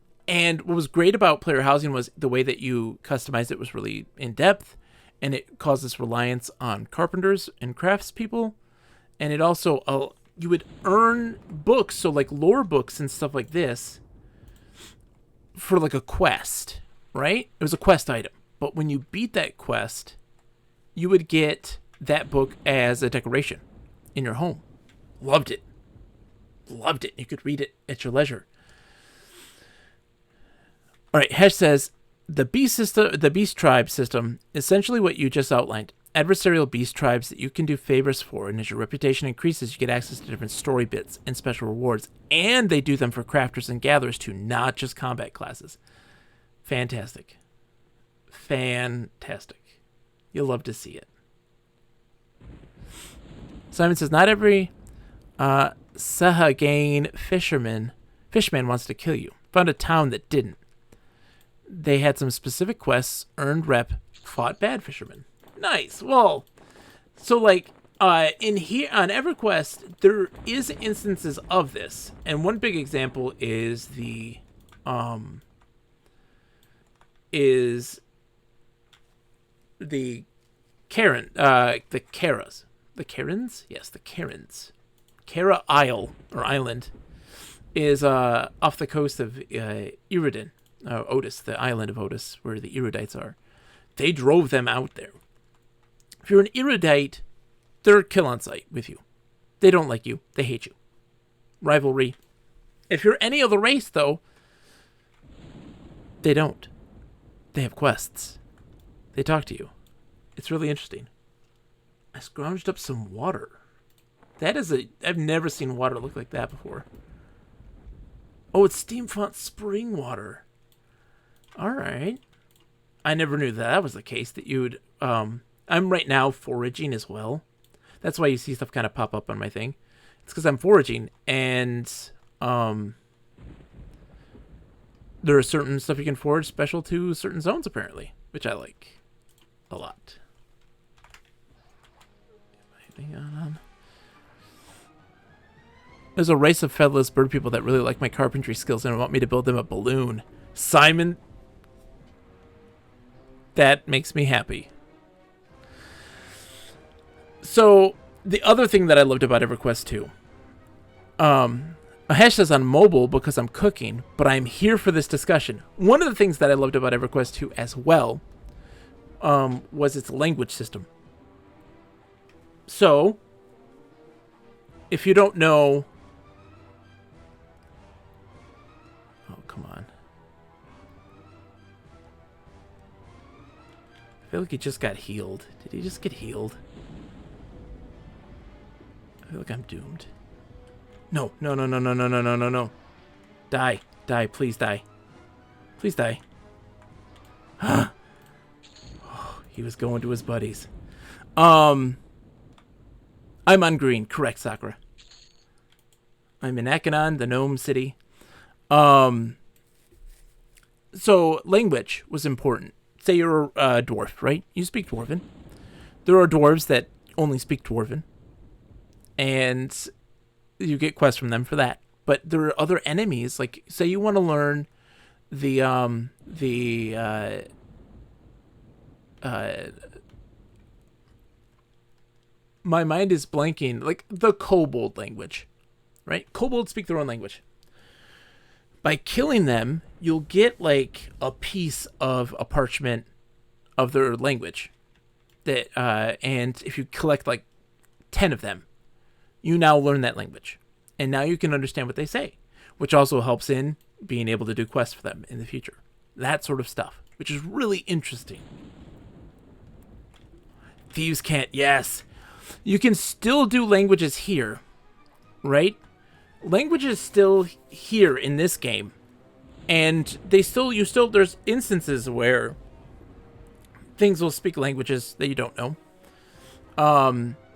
what was great about player housing was the way that you customized it was really in depth, and it caused this reliance on carpenters and craftspeople. And it also, you would earn books, so like lore books and stuff like this, for like a quest, right? It was a quest item. But when you beat that quest, you would get that book as a decoration in your home. Loved it. Loved it. You could read it at your leisure. All right, Hesh says, the beast tribe system, essentially what you just outlined. Adversarial beast tribes that you can do favors for, and as your reputation increases, you get access to different story bits and special rewards. And they do them for crafters and gatherers too, not just combat classes. Fantastic. Fantastic. You'll love to see it. Simon says, not every Sahagane fishman wants to kill you. Found a town that didn't. They had some specific quests, earned rep, fought bad fishermen. Nice. Well, so like in here on EverQuest, there is instances of this, and one big example is the is the Karen, the Karas. The Karens? Yes, the Karens. Kara Isle, or Island, is off the coast of Iridan, Otis, the island of Otis, where the Iridites are. They drove them out there. If you're an Iridite, they're kill on sight with you. They don't like you. They hate you. Rivalry. If you're any other race, though, they don't. They have quests. They talk to you. It's really interesting. I scrounged up some water. I've never seen water look like that before. Oh, it's steampunk spring water. Alright. I never knew that was the case, that you would, I'm right now foraging as well. That's why you see stuff kind of pop up on my thing. It's because I'm foraging, and, there are certain stuff you can forage special to certain zones, apparently, which I like a lot. Hang on. There's a race of featherless bird people that really like my carpentry skills and want me to build them a balloon. Simon, that makes me happy. So, the other thing that I loved about Everquest 2, Mahesh says on mobile because I'm cooking, but I'm here for this discussion. One of the things that I loved about Everquest 2 as well was its language system. So, if you don't know... Oh, come on. I feel like he just got healed. Did he just get healed? I feel like I'm doomed. No, no, no, no, no, no, no, no, no, no. Die. Die, please die. Please die. Oh, he was going to his buddies. I'm on green. Correct, Sakura. I'm in Akanon, the gnome city. So, language was important. Say you're a dwarf, right? You speak Dwarven. There are dwarves that only speak Dwarven. And you get quests from them for that. But there are other enemies, like, say you want to learn my mind is blanking, like the kobold language, right? Kobolds speak their own language. By killing them, you'll get like a piece of a parchment of their language. That and if you collect like 10 of them, you now learn that language. And now you can understand what they say, which also helps in being able to do quests for them in the future. That sort of stuff, which is really interesting. Thieves can't, yes. You can still do languages here, right? Languages still here in this game. And there's instances where things will speak languages that you don't know.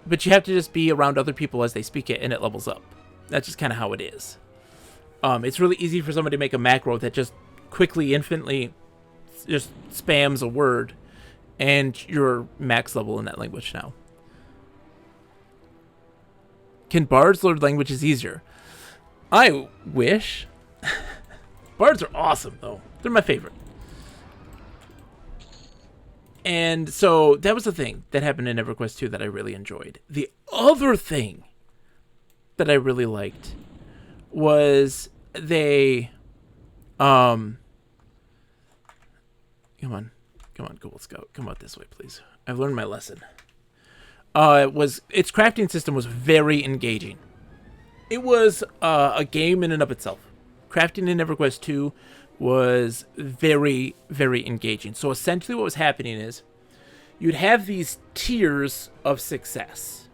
But you have to just be around other people as they speak it, and it levels up. That's just kind of how it is. It's really easy for somebody to make a macro that just quickly, infinitely just spams a word, and you're max level in that language now. Can bards learn languages easier? I wish. Bards are awesome, though. They're my favorite. And so that was the thing that happened in Everquest 2 that I really enjoyed. The other thing that I really liked was they... Come on, Gold Scout. Come out this way, please. I've learned my lesson. Its crafting system was very engaging. It was a game in and of itself. Crafting in Everquest 2 was very, very engaging. So essentially what was happening is you'd have these tiers of success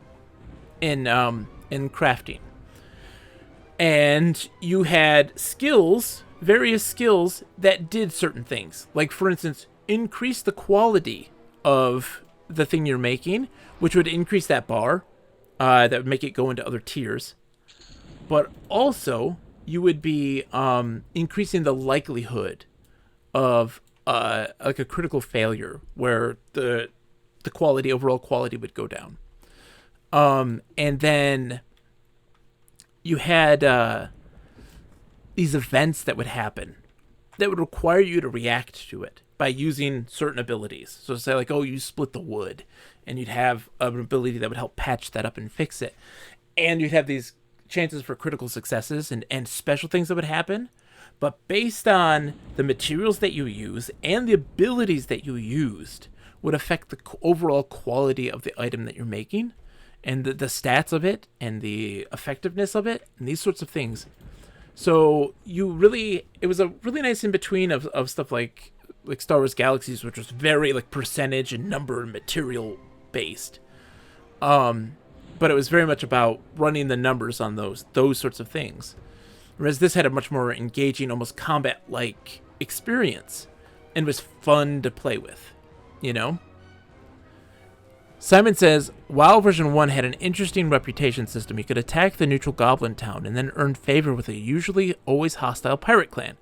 in crafting. And you had skills, various skills that did certain things. Like, for instance, increase the quality of the thing you're making, which would increase that bar. That would make it go into other tiers. But also, you would be increasing the likelihood of like a critical failure, where the quality, overall quality, would go down. And then you had these events that would happen that would require you to react to it. by using certain abilities. So say like, oh, you split the wood, and you'd have an ability that would help patch that up and fix it. And you'd have these chances for critical successes and special things that would happen. But based on the materials that you use and the abilities that you used would affect the overall quality of the item that you're making and the stats of it and the effectiveness of it and these sorts of things. So it was a really nice in between of stuff like Star Wars Galaxies, which was very like percentage and number and material based. But it was very much about running the numbers on those sorts of things. Whereas this had a much more engaging, almost combat-like experience and was fun to play with, you know? Simon says, WoW version 1 had an interesting reputation system. You could attack the neutral goblin town and then earn favor with a usually always hostile pirate clan.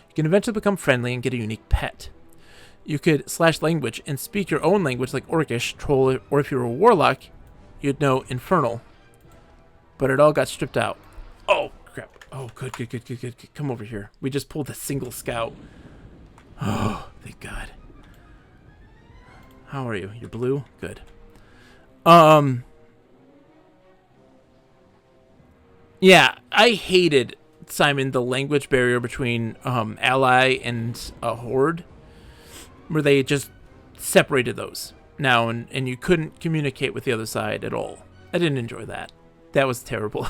You can eventually become friendly and get a unique pet. You could / language and speak your own language like Orcish, Troll, or if you were a warlock, you'd know Infernal. But it all got stripped out. Oh, crap. Oh, good. Come over here. We just pulled a single scout. Oh, thank God. How are you? You're blue? Good. Yeah, I hated, Simon, the language barrier between Ally and Horde, where they just separated those now, and you couldn't communicate with the other side at all. I didn't enjoy that. That was terrible.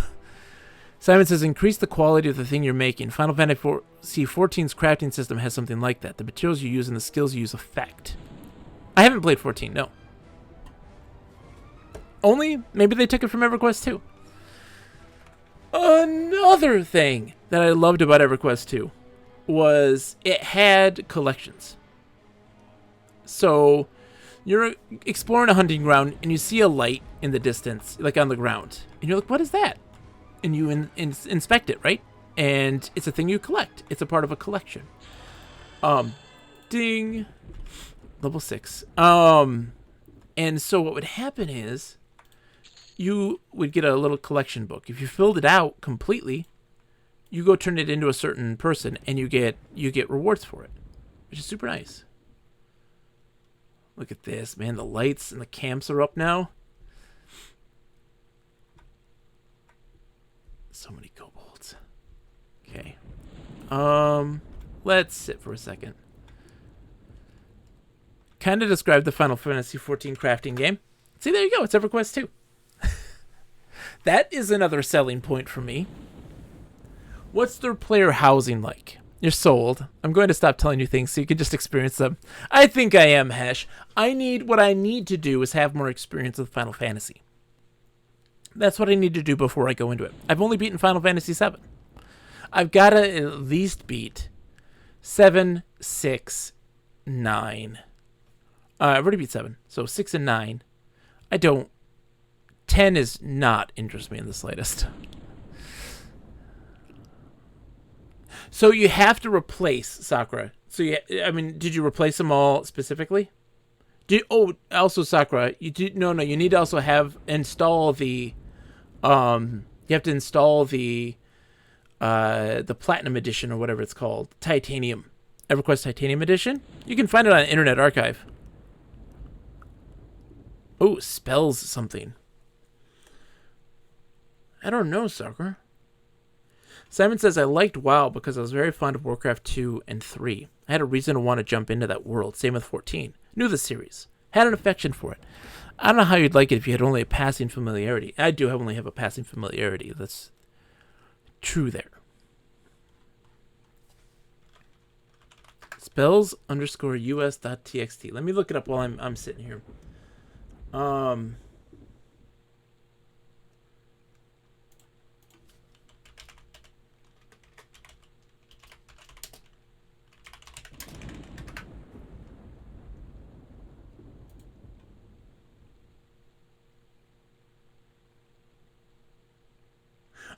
Simon says, increase the quality of the thing you're making. Final Fantasy XIV's crafting system has something like that. The materials you use and the skills you use affect. I haven't played 14, no. Maybe they took it from EverQuest 2. Another thing that I loved about EverQuest 2 was it had collections. So you're exploring a hunting ground and you see a light in the distance, like on the ground. And you're like, what is that? And you inspect it, right? And it's a thing you collect. It's a part of a collection. Ding. Level 6. And so what would happen is you would get a little collection book. If you filled it out completely, you go turn it into a certain person and you get rewards for it, which is super nice. Look at this, man. The lights and the camps are up now. So many kobolds. Okay. Let's sit for a second. Kind of describe the Final Fantasy XIV crafting game. See, there you go. It's EverQuest 2. That is another selling point for me. What's their player housing like? You're sold. I'm going to stop telling you things so you can just experience them. I think I am, Hesh. What I need to do is have more experience with Final Fantasy. That's what I need to do before I go into it. I've only beaten Final Fantasy VII. I've got to at least beat 7, 6, 9. I've already beat 7, so 6 and 9. 10 is not interest me in the slightest. So you have to replace Sakura. So did you replace them all specifically? Also Sakura, you need to also install the you have to install the Platinum Edition or whatever it's called, Titanium, EverQuest Titanium Edition. You can find it on Internet Archive. Oh, spells something. I don't know, Sakura. Simon says, I liked WoW because I was very fond of Warcraft 2 and 3. I had a reason to want to jump into that world. Same with 14. Knew the series. Had an affection for it. I don't know how you'd like it if you had only a passing familiarity. I do only have a passing familiarity. That's true there. Spells_us.txt. Let me look it up while I'm sitting here.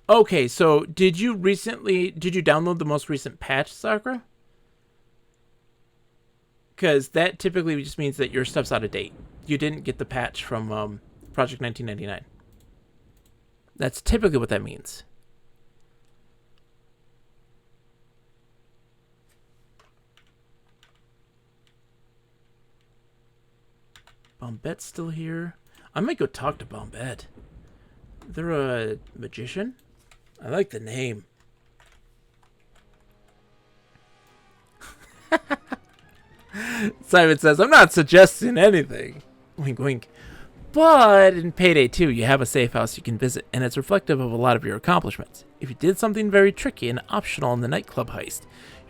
Okay, so did you download the most recent patch, Sakura? Because that typically just means that your stuff's out of date. You didn't get the patch from Project 1999. That's typically what that means. Bombette's still here. I might go talk to Bombette. They're a magician? I like the name. Simon says, I'm not suggesting anything. Wink, wink. But in Payday 2, you have a safe house you can visit, and it's reflective of a lot of your accomplishments. If you did something very tricky and optional in the nightclub heist,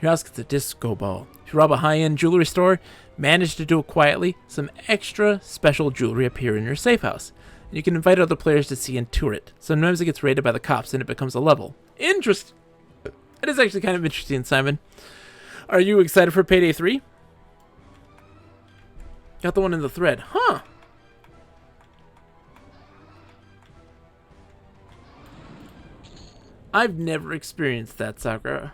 your house gets a disco ball. If you rob a high-end jewelry store, manage to do it quietly, some extra special jewelry appear in your safe house. And you can invite other players to see and tour it. Sometimes it gets raided by the cops and it becomes a level. Interesting. It is actually kind of interesting, Simon. Are you excited for Payday 3? Got the one in the thread. Huh. I've never experienced that, Sakura.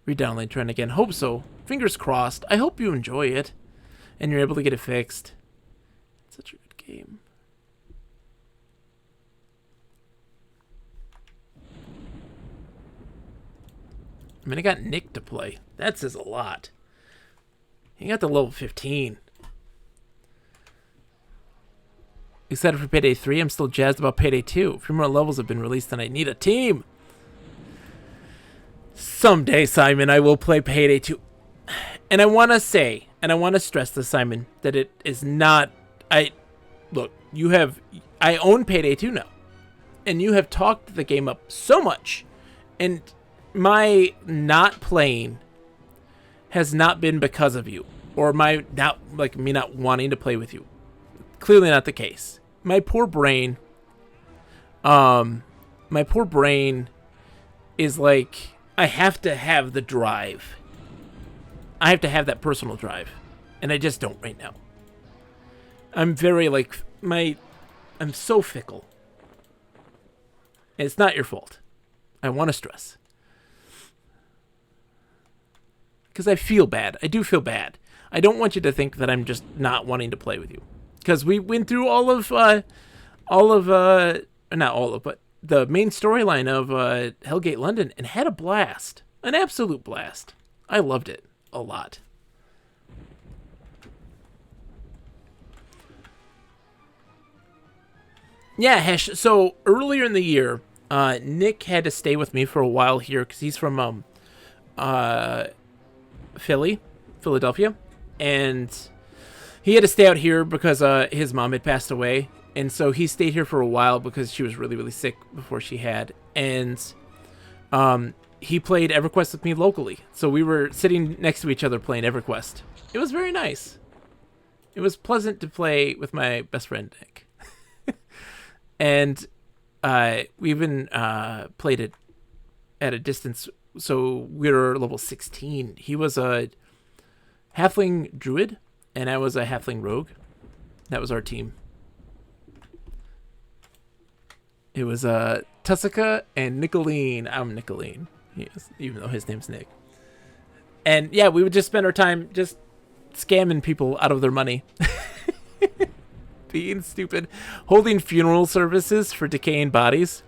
Redownload trend again. Hope so. Fingers crossed. I hope you enjoy it. And you're able to get it fixed. It's such a good game. I mean, I got Nick to play. That says a lot. He got to level 15. Excited for Payday 3? I'm still jazzed about Payday 2. A few more levels have been released and I need a team. Someday, Simon, I will play Payday 2. And I want to say, and I want to stress this, Simon, that it is not... Look, I own Payday 2 now. And you have talked the game up so much. And my not playing has not been because of you. Or me not wanting to play with you. Clearly not the case. My poor brain is like, I have to have the drive. I have to have that personal drive. And I just don't right now. I'm very I'm so fickle. And it's not your fault. I want to stress. Because I feel bad. I do feel bad. I don't want you to think that I'm just not wanting to play with you. Because we went through not all of, but the main storyline of Hellgate London and had a blast. An absolute blast. I loved it a lot. Yeah, Hesh. So earlier in the year, Nick had to stay with me for a while here because he's from Philadelphia, and he had to stay out here because his mom had passed away, and so he stayed here for a while because she was really, really sick before she had, and he played Everquest with me locally. So we were sitting next to each other playing Everquest. It was very nice. It was pleasant to play with my best friend, Nick. And we even played it at a distance. So we were level 16. He was a halfling druid, and I was a halfling rogue. That was our team. It was Tussica and Nicolene. I'm Nicolene, yes, even though his name's Nick. And yeah, we would just spend our time just scamming people out of their money. Being stupid. Holding funeral services for decaying bodies.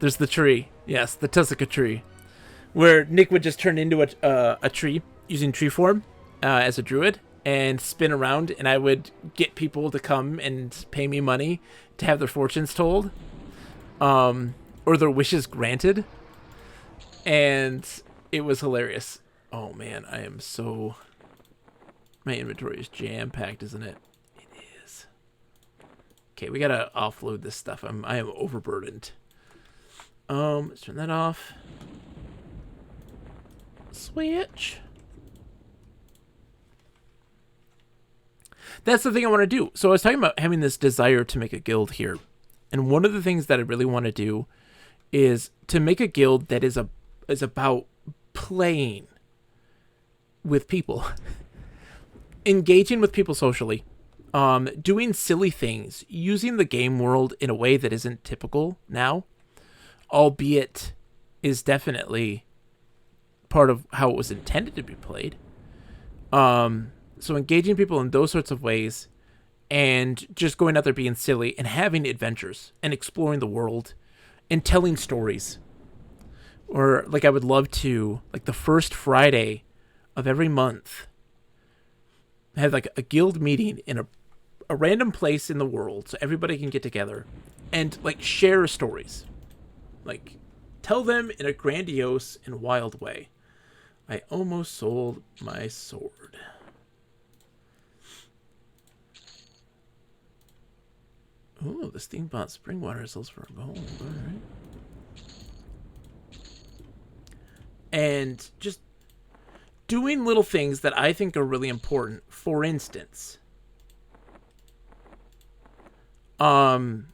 There's the tree. Yes, the Tussica tree. Where Nick would just turn into a tree using tree form as a druid and spin around, and I would get people to come and pay me money to have their fortunes told. Or their wishes granted. And it was hilarious. Oh man, I am so... My inventory is jam-packed, isn't it? It is. Okay, we gotta offload this stuff. I am overburdened. Let's turn that off. Switch. That's the thing I want to do. So I was talking about having this desire to make a guild here. And one of the things that I really want to do is to make a guild that is about playing with people. Engaging with people socially. Doing silly things. Using the game world in a way that isn't typical now. Albeit is definitely part of how it was intended to be played. So engaging people in those sorts of ways, and just going out there being silly and having adventures and exploring the world and telling stories. Or like I would love to, like the first Friday of every month, have like a guild meeting in a random place in the world so everybody can get together and like share stories. Like tell them in a grandiose and wild way. I almost sold my sword. Ooh, the steampot spring water sells for gold. All right. And just doing little things that I think are really important. For instance, like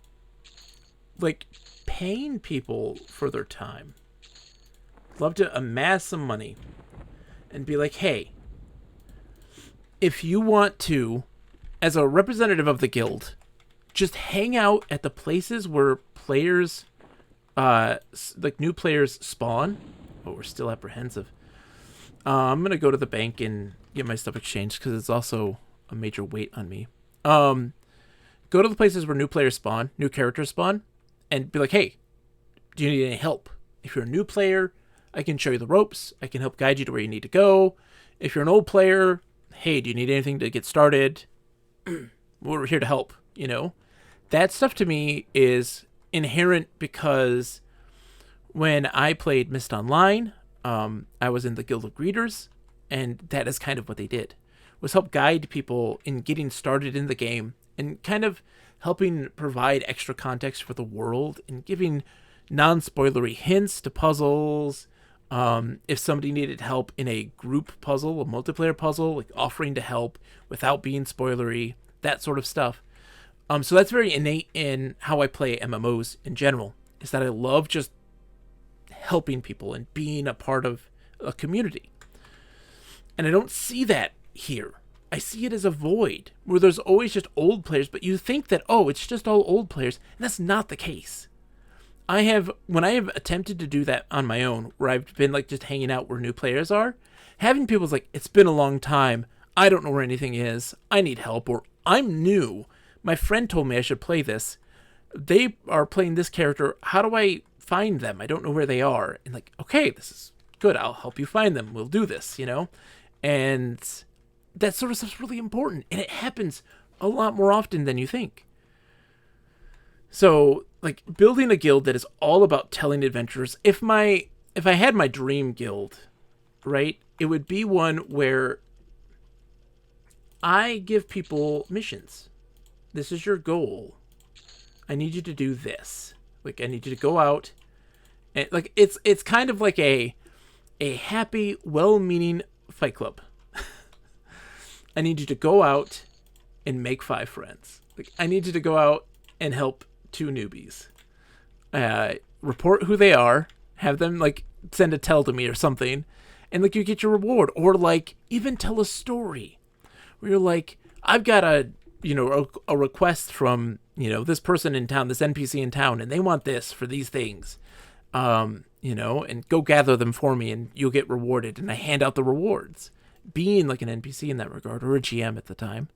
paying people for their time. Love to amass some money and be like, hey, if you want to, as a representative of the guild, just hang out at the places where players, like new players spawn. But we're still apprehensive. I'm going to go to the bank and get my stuff exchanged because it's also a major weight on me. Go to the places where new players spawn, new characters spawn, and be like, hey, do you need any help? If you're a new player, I can show you the ropes. I can help guide you to where you need to go. If you're an old player, hey, do you need anything to get started? We're here to help, you know? That stuff to me is inherent because when I played Mist Online, I was in the Guild of Greeters, and that is kind of what they did, was help guide people in getting started in the game and kind of helping provide extra context for the world and giving non-spoilery hints to puzzles. If somebody needed help in a group puzzle, a multiplayer puzzle, like offering to help without being spoilery, that sort of stuff. So that's very innate in how I play MMOs in general, is that I love just helping people and being a part of a community. And I don't see that here. I see it as a void where there's always just old players, but you think that, oh, it's just all old players, and that's not the case. When I have attempted to do that on my own, where I've been like just hanging out where new players are, having people's like, it's been a long time, I don't know where anything is, I need help, or I'm new, my friend told me I should play this, they are playing this character, how do I find them? I don't know where they are. And like, okay, this is good. I'll help you find them. We'll do this, you know? And that sort of stuff's really important. And it happens a lot more often than you think. So, like, building a guild that is all about telling adventures. If I had my dream guild, right, it would be one where I give people missions. This is your goal. I need you to do this. Like, I need you to go out and like it's kind of like a happy, well-meaning Fight Club. I need you to go out and make 5 friends. Like, I need you to go out and help 2 newbies. Report who they are, have them like send a tell to me or something, and like you get your reward. Or like even tell a story where you're like, I've got a request from, this person in town, this NPC in town, and they want this for these things, and go gather them for me and you'll get rewarded. And I hand out the rewards, being like an NPC in that regard, or a GM at the time.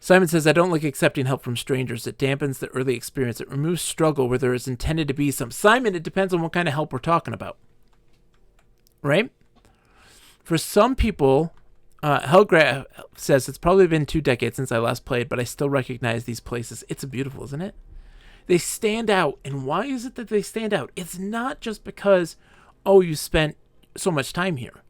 Simon says, I don't like accepting help from strangers. It dampens the early experience. It removes struggle where there is intended to be some. Simon, it depends on what kind of help we're talking about. Right? For some people, Helgraf says, it's probably been 2 decades since I last played, but I still recognize these places. It's beautiful, isn't it? They stand out. And why is it that they stand out? It's not just because, oh, you spent so much time here.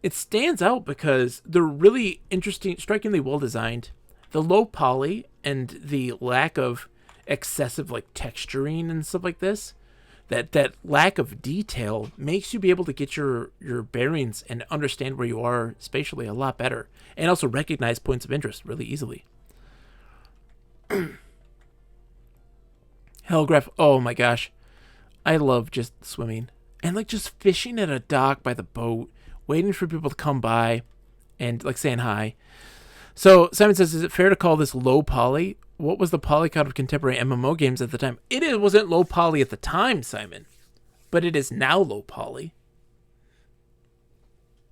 It stands out because they're really interesting, strikingly well designed. The low poly and the lack of excessive like texturing and stuff like this, that lack of detail makes you be able to get your bearings and understand where you are spatially a lot better, and also recognize points of interest really easily. Hellgraph, oh my gosh, I love just swimming and like just fishing at a dock by the boat, waiting for people to come by and like saying hi. So Simon says, is it fair to call this low poly? What was the poly count of contemporary MMO games at the time? It wasn't low poly at the time, Simon, but it is now low poly.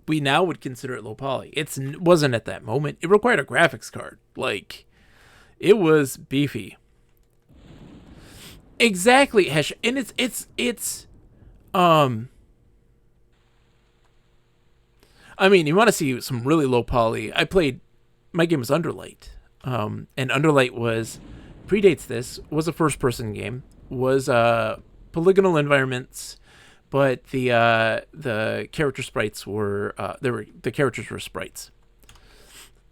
We now would consider it low poly. It wasn't at that moment. It required a graphics card. Like, it was beefy. Exactly, Hesh. And um I mean, you want to see some really low poly. My game was Underlight. And Underlight predates this, was a first person game, was polygonal environments, but the character sprites the characters were sprites.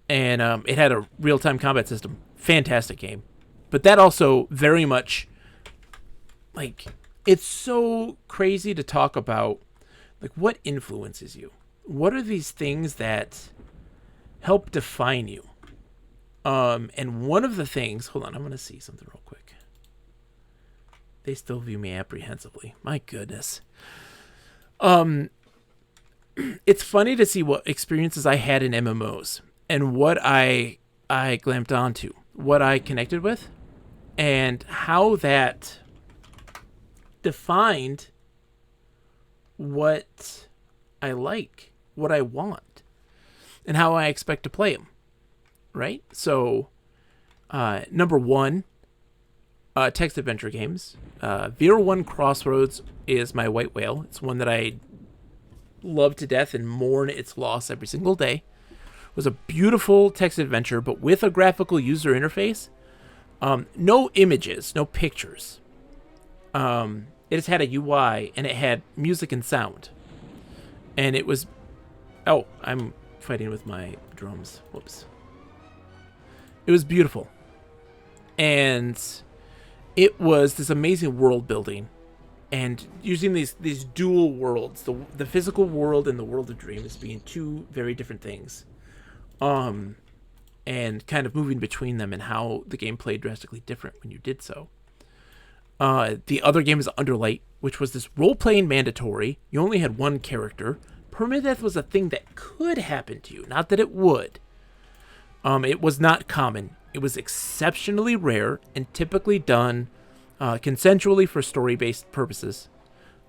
And it had a real-time combat system. Fantastic game. But that also very much, like, it's so crazy to talk about, like, what influences you. What are these things that help define you? And one of the things, hold on, I'm going to see something real quick. They still view me apprehensively. My goodness. It's funny to see what experiences I had in MMOs and what I glamped onto, what I connected with, and how that defined what I like, what I want, and how I expect to play them. Right? So, number one, text adventure games. Vir 1 Crossroads is my white whale. It's one that I love to death and mourn its loss every single day. It was a beautiful text adventure, but with a graphical user interface. No images, no pictures. It just had a UI, and it had music and sound. And it was... Oh, I'm fighting with my drums. Whoops. It was beautiful. And it was this amazing world building. And using these dual worlds, the physical world and the world of dreams being two very different things. And kind of moving between them and how the game played drastically different when you did so. The other game is Underlight, which was this role-playing mandatory. You only had one character. Permadeath was a thing that could happen to you, not that it would. It was not common. It was exceptionally rare and typically done consensually for story-based purposes.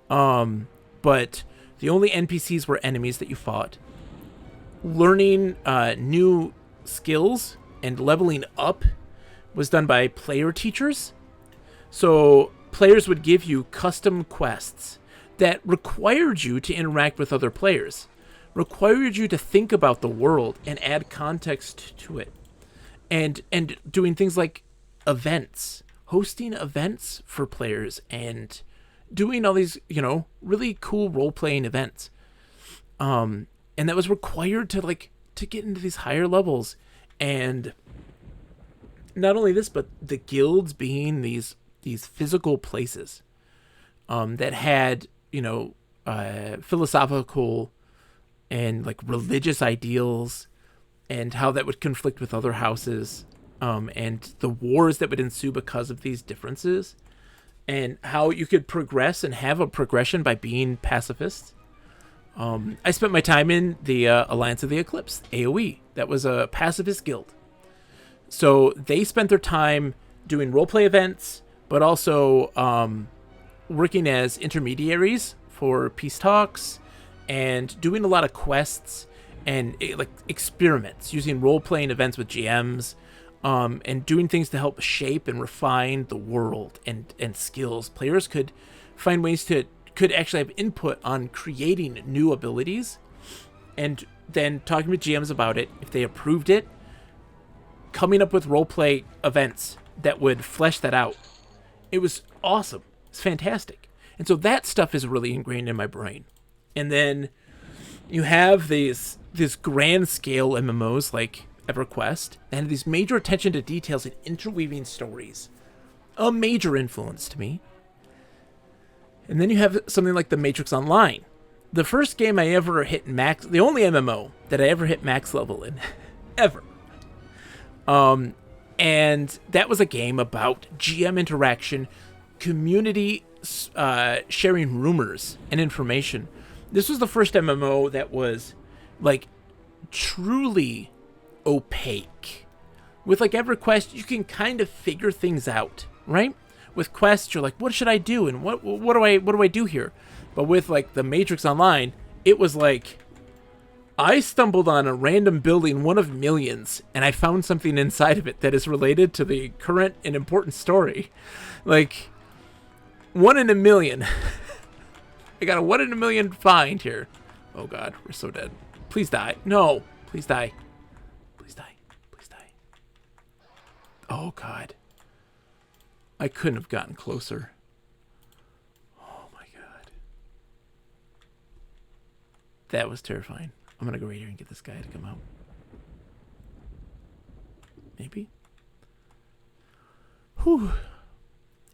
But the only NPCs were enemies that you fought. Learning new skills and leveling up was done by player teachers. So players would give you custom quests that required you to interact with other players, required you to think about the world and add context to it, and doing things like events, hosting events for players, and doing all these, really cool role-playing events. And that was required to get into these higher levels. And not only this, but the guilds being these physical places that had, philosophical and like religious ideals, and how that would conflict with other houses, and the wars that would ensue because of these differences, and how you could progress and have a progression by being pacifist. I spent my time in the Alliance of the Eclipse, AoE. That was a pacifist guild. So they spent their time doing roleplay events, but also working as intermediaries for peace talks, and doing a lot of quests and experiments, using role-playing events with GMs, and doing things to help shape and refine the world and skills. Players could find ways could actually have input on creating new abilities, and then talking with GMs about it. If they approved it, coming up with roleplay events that would flesh that out. It was awesome. It's fantastic. And so that stuff is really ingrained in my brain. And then you have this grand scale MMOs like EverQuest that have these major attention to details and interweaving stories. A major influence to me. And then you have something like The Matrix Online. The first game I ever hit max, the only MMO that I ever hit max level in, ever. And that was a game about GM interaction, community sharing rumors and information. This was the first MMO that was truly opaque. With EverQuest, you can kind of figure things out, right? With quests, you're like, what should I do, and what do I do here? But with The Matrix Online, it was I stumbled on a random building, one of millions, and I found something inside of it that is related to the current and important story. 1 in a million. I got a 1 in a million find here. Oh god, we're so dead. Please die. No. Please die. Please die. Please die. Oh god. I couldn't have gotten closer. Oh my god. That was terrifying. I'm gonna go right here and get this guy to come out. Maybe? Whew.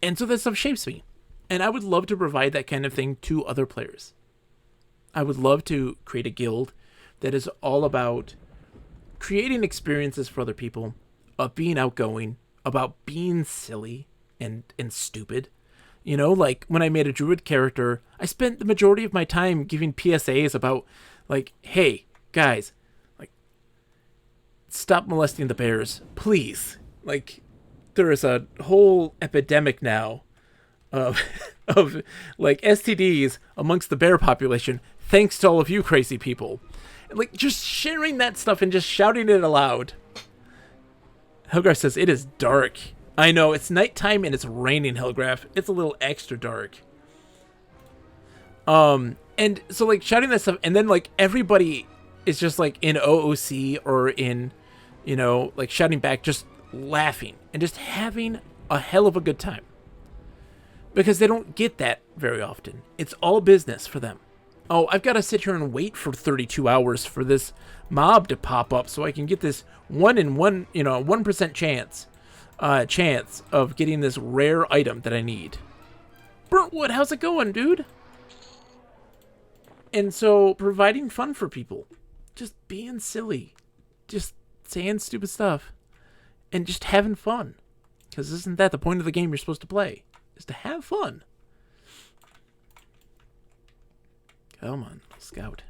And so that stuff shapes me. And I would love to provide that kind of thing to other players. I would love to create a guild that is all about creating experiences for other people, of being outgoing, about being silly and stupid. You know, like when I made a druid character, I spent the majority of my time giving PSAs about, like, hey, guys, like, stop molesting the bears, please. Like, there is a whole epidemic now of like STDs amongst the bear population, thanks to all of you crazy people. And like just sharing that stuff and just shouting it aloud. Hellgraph says it is dark. I know, it's nighttime and it's raining, Hellgraph. It's a little extra dark. And so like shouting that stuff, and then like everybody is just like in OOC or in, you know, like shouting back, just laughing and just having a hell of a good time. Because they don't get that very often. It's all business for them. Oh, I've got to sit here and wait for 32 hours for this mob to pop up so I can get this 1% chance of getting this rare item that I need. Burntwood, how's it going, dude? And so providing fun for people, just being silly, just saying stupid stuff, and just having fun. Because isn't that the point of the game you're supposed to play? Is to have fun. Come on, scout.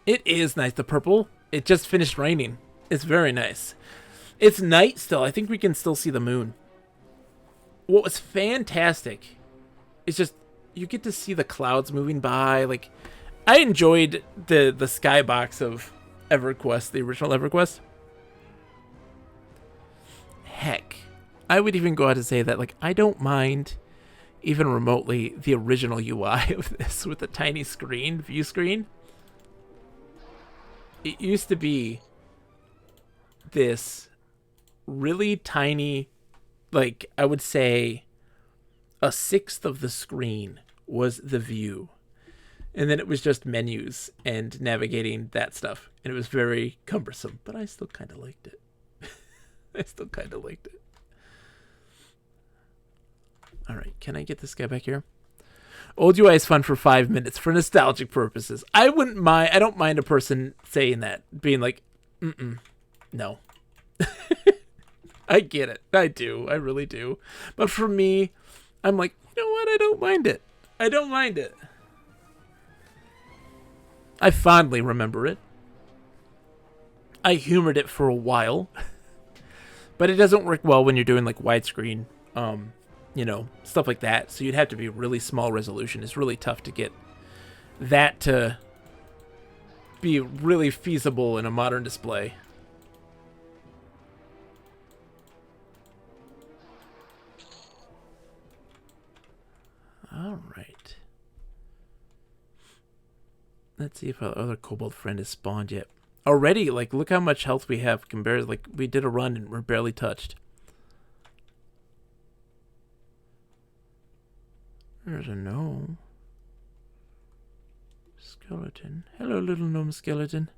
It is nice, the purple. It just finished raining. It's very nice. It's night still. I think we can still see the moon. What was fantastic is just you get to see the clouds moving by. Like, I enjoyed the skybox of Everquest, the original Everquest. Heck, I would even go out to say that, like, I don't mind even remotely the original UI of this with a tiny screen, view screen. It used to be this really tiny, like, I would say a sixth of the screen was the view. And then it was just menus and navigating that stuff. And it was very cumbersome, but I still kind of liked it. I still kind of liked it. All right, can I get this guy back here? Old UI is fun for 5 minutes for nostalgic purposes. I wouldn't mind. I don't mind a person saying that, being like, no. I get it. I do. I really do. But for me, I'm like, you know what? I don't mind it. I don't mind it. I fondly remember it. I humored it for a while. But it doesn't work well when you're doing like widescreen, you know, stuff like that. So you'd have to be really small resolution. It's really tough to get that to be really feasible in a modern display. All right. Let's see if our other kobold friend has spawned yet. Already, like, look how much health we have compared. Like, we did a run and we're barely touched. There's a gnome. Skeleton. Hello, little gnome skeleton.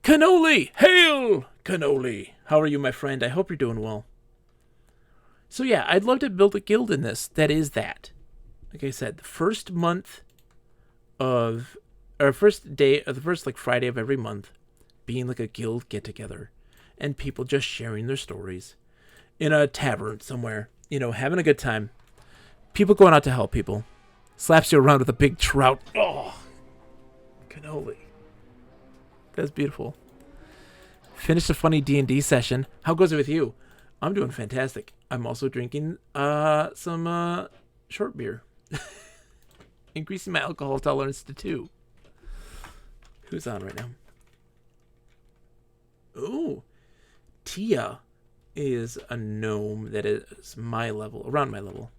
Cannoli! Hail! Cannoli! How are you, my friend? I hope you're doing well. So yeah, I'd love to build a guild in this that is that. Like I said, the first month of, or first day, or the first like Friday of every month, being like a guild get-together, and people just sharing their stories in a tavern somewhere, you know, having a good time. People going out to help people. Slaps you around with a big trout. Oh, cannoli. That's beautiful. Finished a funny D&D session. How goes it with you? I'm doing fantastic. I'm also drinking some short beer. Increasing my alcohol tolerance to 2. Who's on right now? Ooh, Tia is a gnome that is my level, around my level.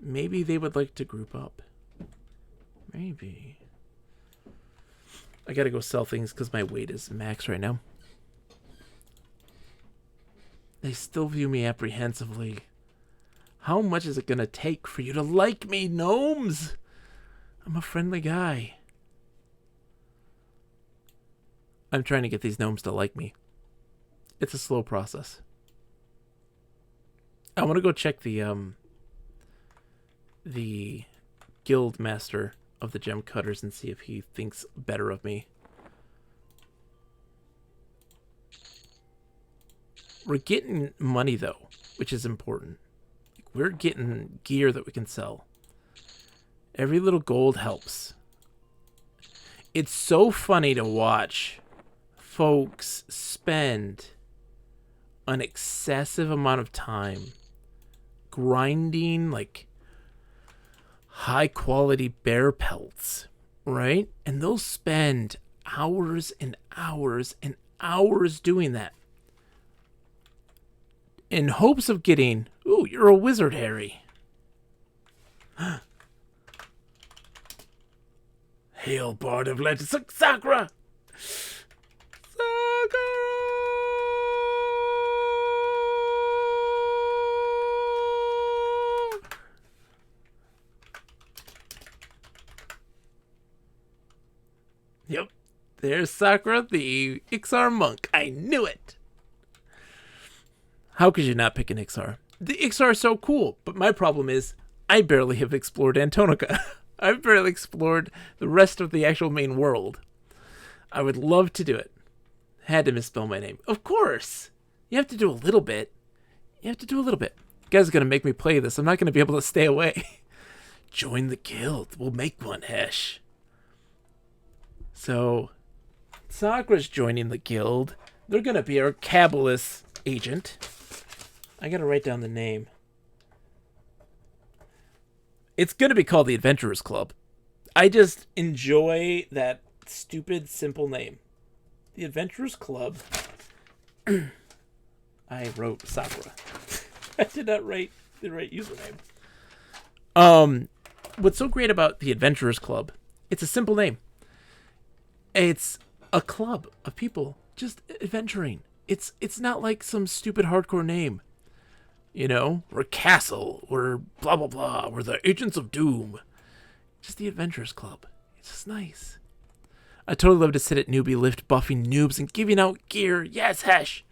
Maybe they would like to group up. Maybe. I gotta go sell things because my weight is max right now. They still view me apprehensively. How much is it gonna take for you to like me, gnomes? I'm a friendly guy. I'm trying to get these gnomes to like me. It's a slow process. I want to go check the guild master of the gem cutters and see if he thinks better of me. We're getting money though, which is important. We're getting gear that we can sell. Every little gold helps. It's so funny to watch folks spend an excessive amount of time grinding like high quality bear pelts, right? And they'll spend hours and hours and hours doing that in hopes of getting, ooh, you're a wizard, Harry. Hail, Bard of Legends, Sakura! Sakura! Yep, there's Sakura, the Ixar monk. I knew it! How could you not pick an Ixar? The Ixar are so cool, but my problem is I barely have explored Antonica. I've barely explored the rest of the actual main world. I would love to do it. Had to misspell my name. Of course! You have to do a little bit. You have to do a little bit. You guys are going to make me play this. I'm not going to be able to stay away. Join the guild. We'll make one, Hesh. So, Sakura's joining the guild. They're going to be our Kabbalist agent. I got to write down the name. It's going to be called the Adventurers Club. I just enjoy that stupid, simple name. The Adventurers Club. I wrote Sakura. I did not write the right username. What's so great about the Adventurers Club, it's a simple name. It's a club of people just adventuring. It's not like some stupid hardcore name. You know, we're Castle, we're blah, blah, blah, we're the Agents of Doom. Just the Adventurers Club. It's just nice. I totally love to sit at newbie lift, buffing noobs and giving out gear. Yes, Hesh.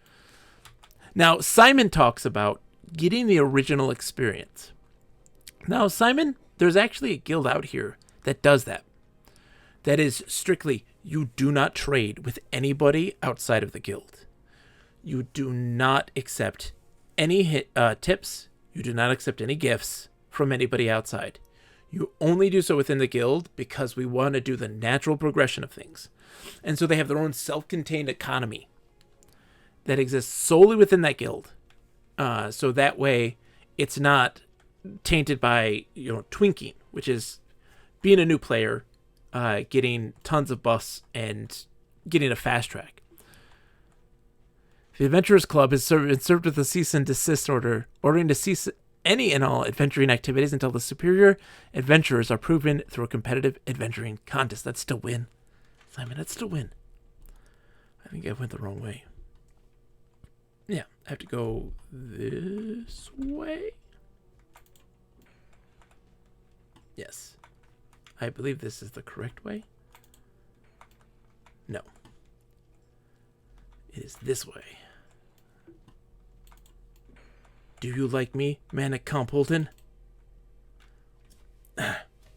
Now, Simon talks about getting the original experience. Now, Simon, there's actually a guild out here that does that. That is strictly, you do not trade with anybody outside of the guild. You do not accept any tips. You do not accept any gifts from anybody outside. You only do so within the guild because we want to do the natural progression of things. And so they have their own self-contained economy that exists solely within that guild. So that way it's not tainted by, twinking, which is being a new player, getting tons of buffs and getting a fast track. The Adventurers Club is served with a cease and desist order, ordering to cease any and all adventuring activities until the superior adventurers are proven through a competitive adventuring contest. That's still win. Simon, that's still win. I think I went the wrong way. Yeah, I have to go this way. Yes. I believe this is the correct way. No. It is this way. Do you like me, Manic Compolton?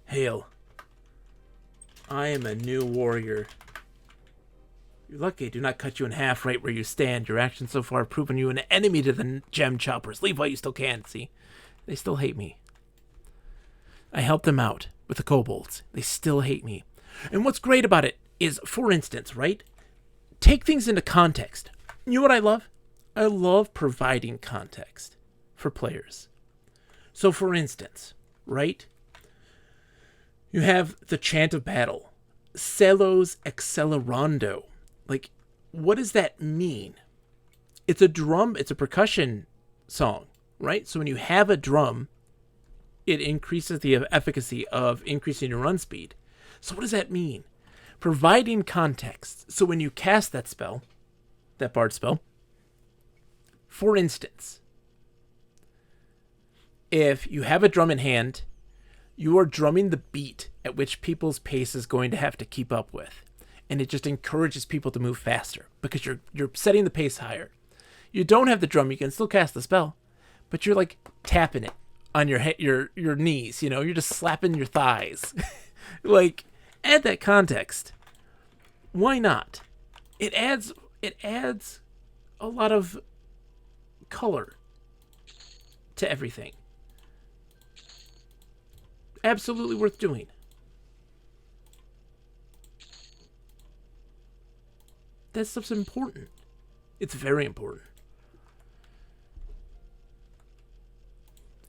Hail. I am a new warrior. You're lucky I do not cut you in half right where you stand. Your actions so far have proven you an enemy to the gem choppers. Leave while you still can, see? They still hate me. I helped them out with the kobolds. They still hate me. And what's great about it is, for instance, right? Take things into context. You know what I love? I love providing context for players. So, for instance, right? You have the chant of battle. Celos accelerando. Like, what does that mean? It's a drum, it's a percussion song, right? So when you have a drum, it increases the efficacy of increasing your run speed. So what does that mean? Providing context. So when you cast that spell, that bard spell, for instance, if you have a drum in hand, you are drumming the beat at which people's pace is going to have to keep up with. And it just encourages people to move faster because you're setting the pace higher. You don't have the drum, you can still cast the spell, but you're like tapping it on your knees, you know, you're just slapping your thighs. Like, add that context. Why not? It adds a lot of color to everything. Absolutely worth doing. That stuff's important. It's very important.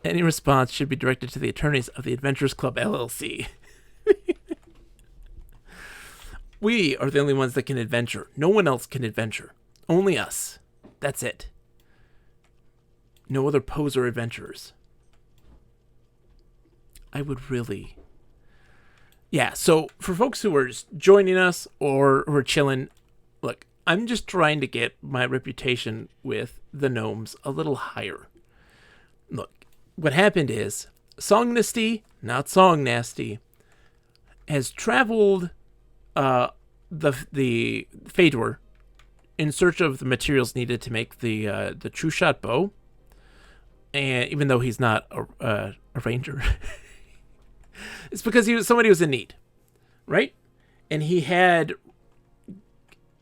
Any response should be directed to the attorneys of the Adventurers Club LLC. We are the only ones that can adventure. No one else can adventure. Only us. That's it. No other poser adventurers. I would really... Yeah, so for folks who are just joining us or who are chilling, look, I'm just trying to get my reputation with the gnomes a little higher. Look, what happened is Songnasty, not Song Nasty, has traveled the Fedor in search of the materials needed to make the true shot bow. And even though he's not a ranger, it's because somebody was in need, right? And he had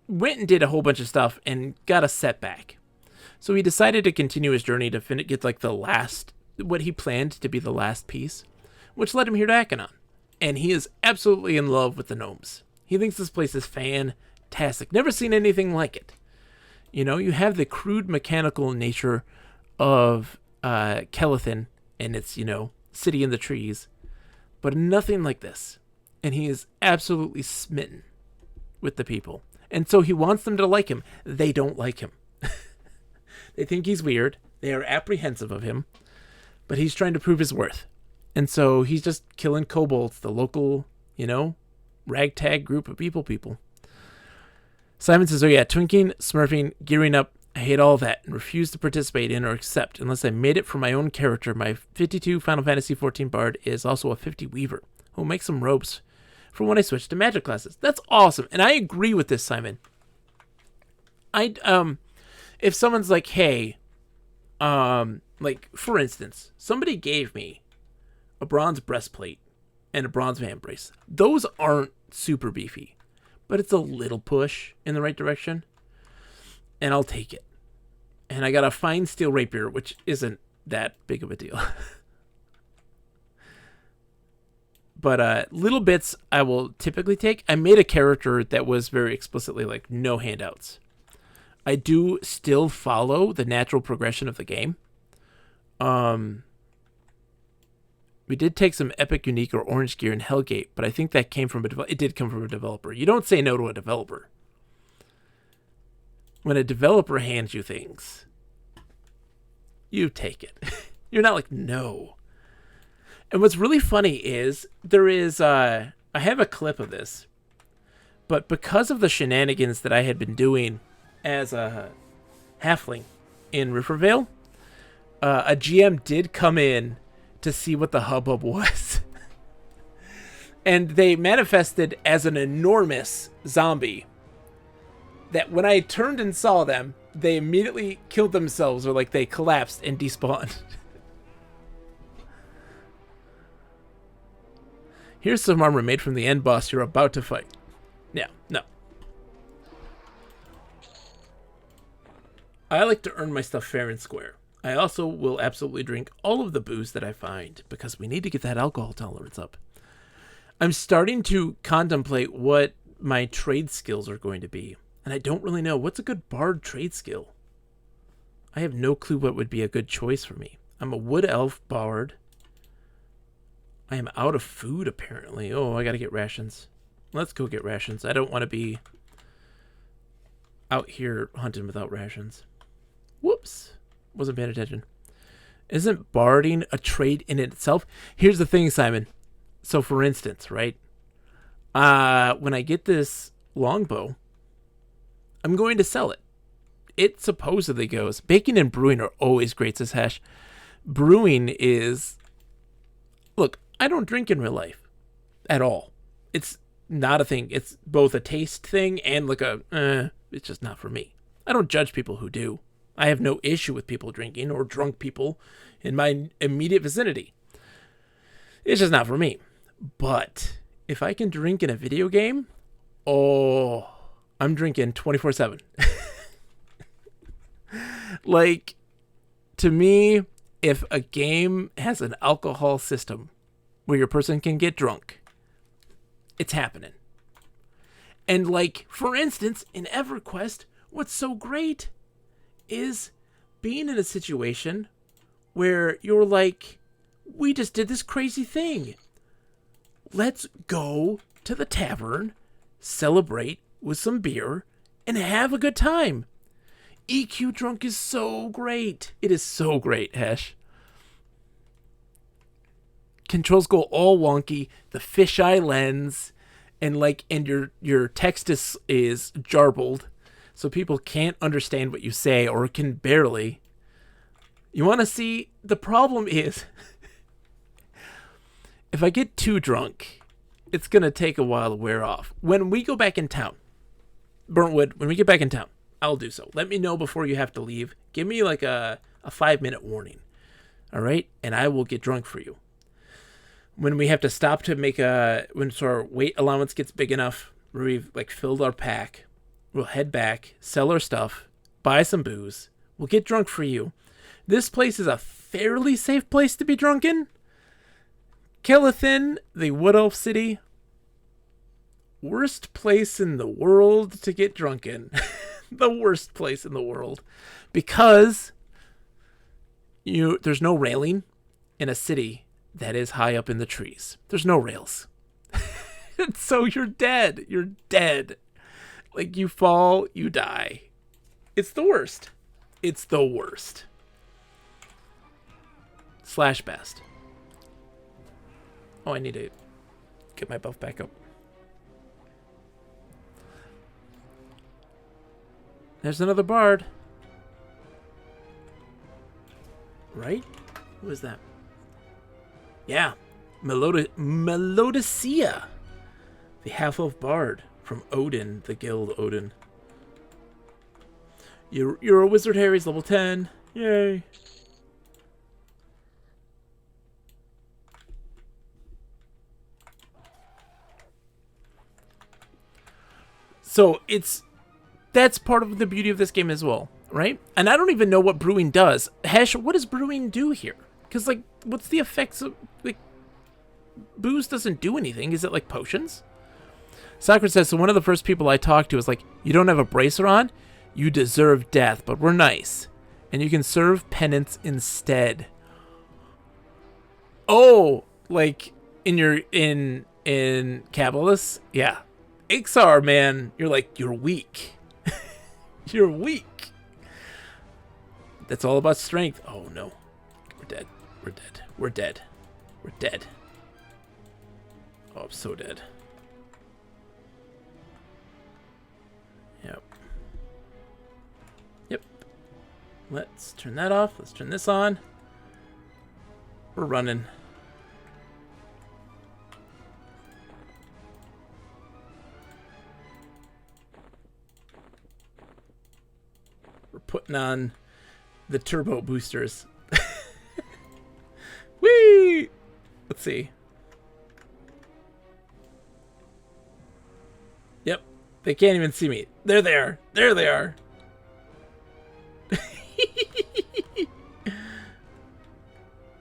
went and did a whole bunch of stuff and got a setback. So he decided to continue his journey to get like the last, what he planned to be the last piece, which led him here to Akanon. And he is absolutely in love with the gnomes. He thinks this place is fantastic. Never seen anything like it. You know, you have the crude mechanical nature of Kelethin and its, you know, city in the trees, but nothing like this. And he is absolutely smitten with the people. And so he wants them to like him. They don't like him. They think he's weird. They are apprehensive of him, but he's trying to prove his worth. And so he's just killing kobolds, the local, you know, ragtag group of people. Simon says, oh yeah, twinking, smurfing, gearing up, I hate all that and refuse to participate in or accept unless I made it for my own character. My 52 Final Fantasy XIV bard is also a 50 weaver who will make some ropes for when I switch to magic classes. That's awesome. And I agree with this, Simon. If someone's like, hey, like for instance, somebody gave me a bronze breastplate and a bronze hand brace. Those aren't super beefy, but it's a little push in the right direction, and I'll take it. And I got a fine steel rapier, which isn't that big of a deal. But little bits I will typically take. I made a character that was very explicitly like no handouts. I do still follow the natural progression of the game. We did take some Epic Unique or Orange Gear in Hellgate, but I think that came from it did come from a developer. You don't say no to a developer. When a developer hands you things, you take it. You're not like, no. And what's really funny is there is, I have a clip of this, but because of the shenanigans that I had been doing as a halfling in Rivervale, a GM did come in to see what the hubbub was. And they manifested as an enormous zombie that when I turned and saw them, they immediately killed themselves, or like they collapsed and despawned. Here's some armor made from the end boss you're about to fight. Yeah, no. I like to earn my stuff fair and square. I also will absolutely drink all of the booze that I find, because we need to get that alcohol tolerance up. I'm starting to contemplate what my trade skills are going to be, and I don't really know. What's a good bard trade skill? I have no clue what would be a good choice for me. I'm a wood elf bard. I am out of food, apparently. Oh, I gotta get rations. Let's go get rations. I don't want to be out here hunting without rations. Whoops. Wasn't paying attention. Isn't barding a trade in itself? Here's the thing, Simon. So, for instance, right? When I get this longbow, I'm going to sell it. It supposedly goes. Baking and brewing are always great, says Hash. Brewing is... Look, I don't drink in real life. At all. It's not a thing. It's both a taste thing and like it's just not for me. I don't judge people who do. I have no issue with people drinking or drunk people in my immediate vicinity. It's just not for me. But if I can drink in a video game, oh, I'm drinking 24/7. Like, to me, if a game has an alcohol system where your person can get drunk, it's happening. And like, for instance, in EverQuest, what's so great is being in a situation where you're like, we just did this crazy thing. Let's go to the tavern, celebrate with some beer, and have a good time. EQ drunk is so great. It is so great, Hesh. Controls go all wonky, the fisheye lens, and your text is jarbled, so people can't understand what you say or can barely. You want to see? The problem is, if I get too drunk, it's going to take a while to wear off. When we go back in town, Burntwood, when we get back in town, I'll do so. Let me know before you have to leave. Give me like a 5-minute warning. All right? And I will get drunk for you. When we have to stop to make when our weight allowance gets big enough, where we've like filled our pack, we'll head back, sell our stuff, buy some booze. We'll get drunk for you. This place is a fairly safe place to be drunk in. Kelathin, the Wood Elf City, worst place in the world to get drunk in. The worst place in the world. Because there's no railing in a city that is high up in the trees. There's no rails. So you're dead. You're dead. Like, you fall, you die. It's the worst. It's the worst. Slash best. Oh, I need to get my buff back up. There's another bard. Right? Who is that? Yeah. Melodicea. The half-elf bard from Odin, the guild Odin. You're a wizard, Harry's level 10. Yay. So that's part of the beauty of this game as well, right? And I don't even know what brewing does. Hesh, what does brewing do here? Because, like, what's the effects of, like, booze doesn't do anything. Is it like potions? Sakura says, so one of the first people I talked to was like, you don't have a bracer on? You deserve death, but we're nice. And you can serve penance instead. Oh, like, in Kabbalist? Yeah. Ixar, man, you're like, you're weak. You're weak. That's all about strength. Oh, no. We're dead. We're dead. We're dead. We're dead. Oh, I'm so dead. Yep. Yep. Let's turn that off. Let's turn this on. We're running. Putting on the turbo boosters. Whee! Let's see. Yep. They can't even see me. They're there. There they are.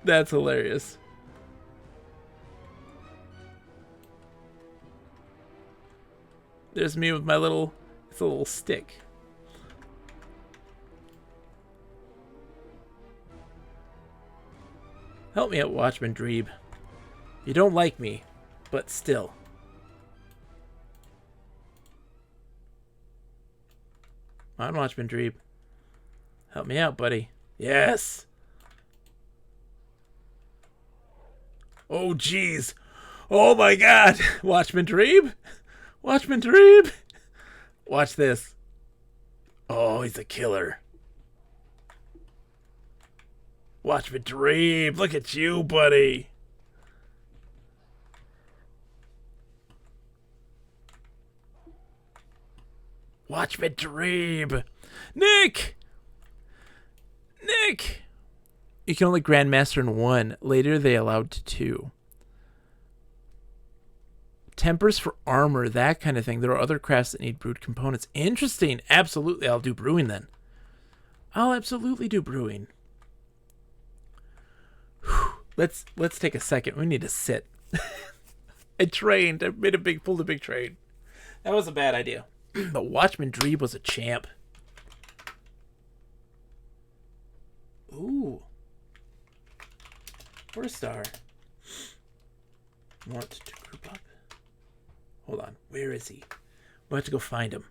That's hilarious. There's me with my little, it's a little stick. Help me out, Watchman Dreeb. You don't like me, but still. Come on, Watchman Dreeb. Help me out, buddy. Yes. Oh, jeez. Oh, my God. Watchman Dreeb. Watchman Dreeb. Watch this. Oh, he's a killer. Watchman Dreeb. Look at you, buddy. Watchman Dreeb. Nick! Nick! You can only Grandmaster in one. Later, they allowed two. Tempers for armor, that kind of thing. There are other crafts that need brewed components. Interesting. Absolutely. I'll do brewing then. I'll absolutely do brewing. Whew. Let's take a second. We need to sit. I trained. I pulled a big train. That was a bad idea. But Watchman Dreeb was a champ. Ooh. 4-star. Want to group up. Hold on. Where is he? We'll have to go find him.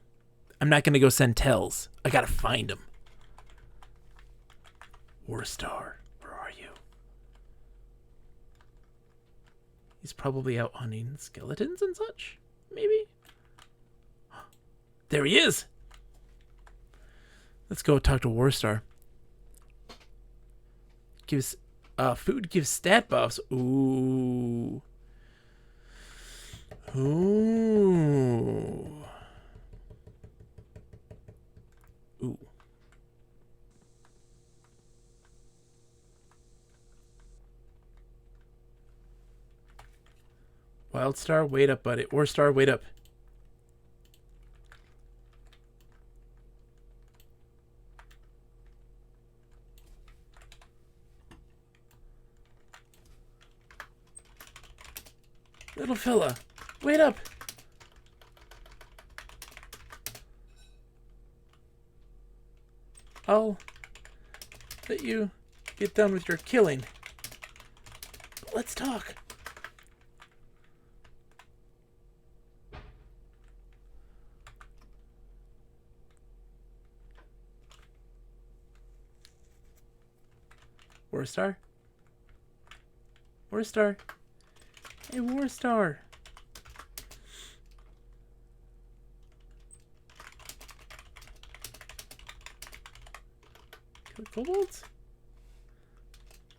I'm not going to go send tells. I got to find him. 4-star. Where are you? He's probably out hunting skeletons and such. Maybe? There he is. Let's go talk to Warstar. Gives food gives stat buffs. Ooh. Ooh. Ooh. Wildstar, wait up, buddy. Warstar, wait up. Little fella, wait up. I'll let you get done with your killing. But let's talk. Warstar? Warstar? Hey, Warstar. Kill kobolds?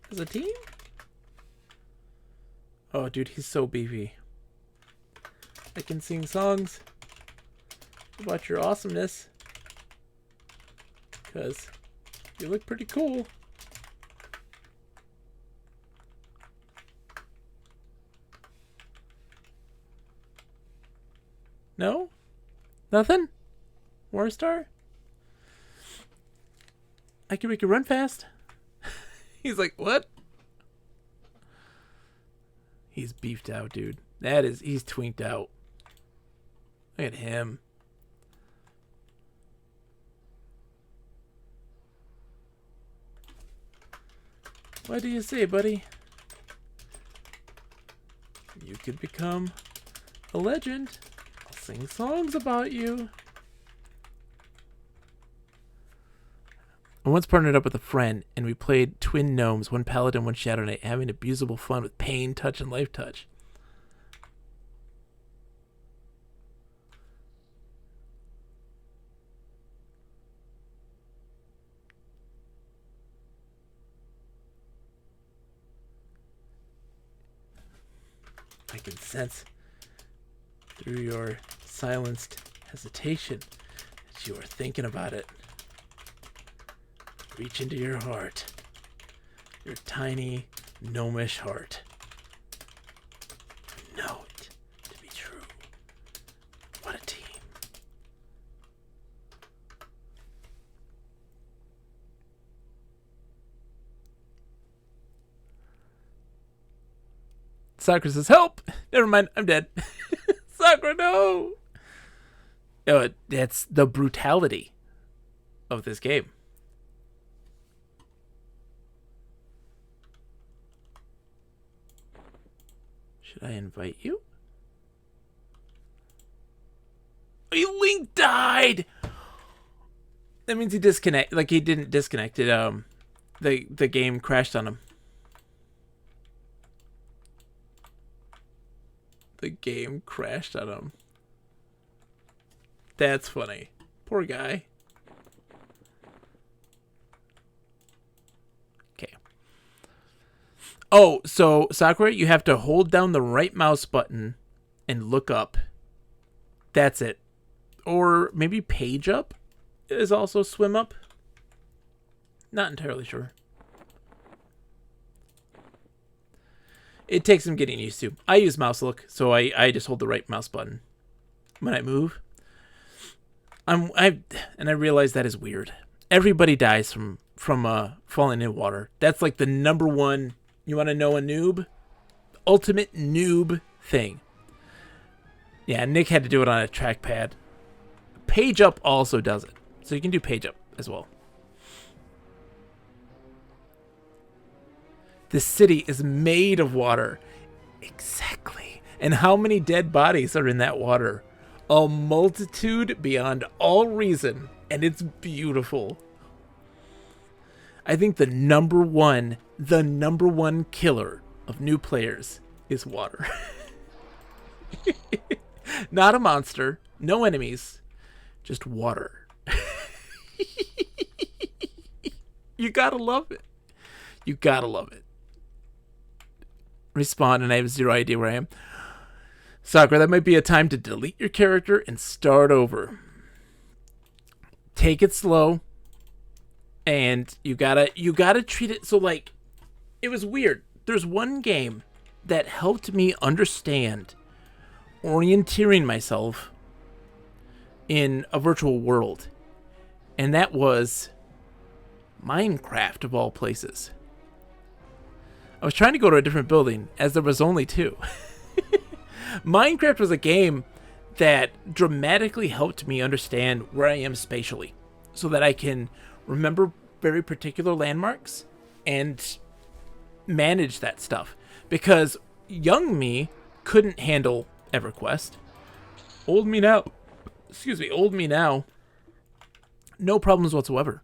As a team? Oh, dude, he's so beefy. I can sing songs about your awesomeness. 'Cause you look pretty cool. No? Nothing? Warstar? I can make you run fast. He's like, what? He's beefed out, dude. He's twinked out. Look at him. What do you say, buddy? You could become a legend. I'll sing songs about you. I once partnered up with a friend, and we played twin gnomes, one paladin, one shadow knight, having abusable fun with pain, touch, and life touch. I can sense through your silenced hesitation that you are thinking about it. Reach into your heart. Your tiny, gnomish heart. Know it to be true. What a team. Sakura says, help! Never mind, I'm dead. Sakura, no! Oh, that's the brutality of this game. Should I invite you? Oh, Link died! That means he disconnect. Like he didn't disconnect it. The game crashed on him. The game crashed on him. That's funny. Poor guy. Okay. Oh, so Sakura, you have to hold down the right mouse button and look up. That's it. Or maybe page up is also swim up. Not entirely sure. It takes some getting used to. I use mouse look, so I just hold the right mouse button when I move. And I realize that is weird. Everybody dies from falling in water. That's like the number one. You want to know a noob? Ultimate noob thing. Yeah, Nick had to do it on a trackpad. Page up also does it, so you can do page up as well. The city is made of water. Exactly. And how many dead bodies are in that water? A multitude beyond all reason. And it's beautiful. I think the number one killer of new players is water. Not a monster. No enemies. Just water. You gotta love it. You gotta love it. Respawn, and I have zero idea where I am. Sakura, that might be a time to delete your character and start over. Take it slow, and you gotta treat it so like it was weird. There's one game that helped me understand orienteering myself in a virtual world, and that was Minecraft of all places. I was trying to go to a different building, as there was only two. Minecraft was a game that dramatically helped me understand where I am spatially, so that I can remember very particular landmarks and manage that stuff. Because young me couldn't handle EverQuest. Old me now, no problems whatsoever.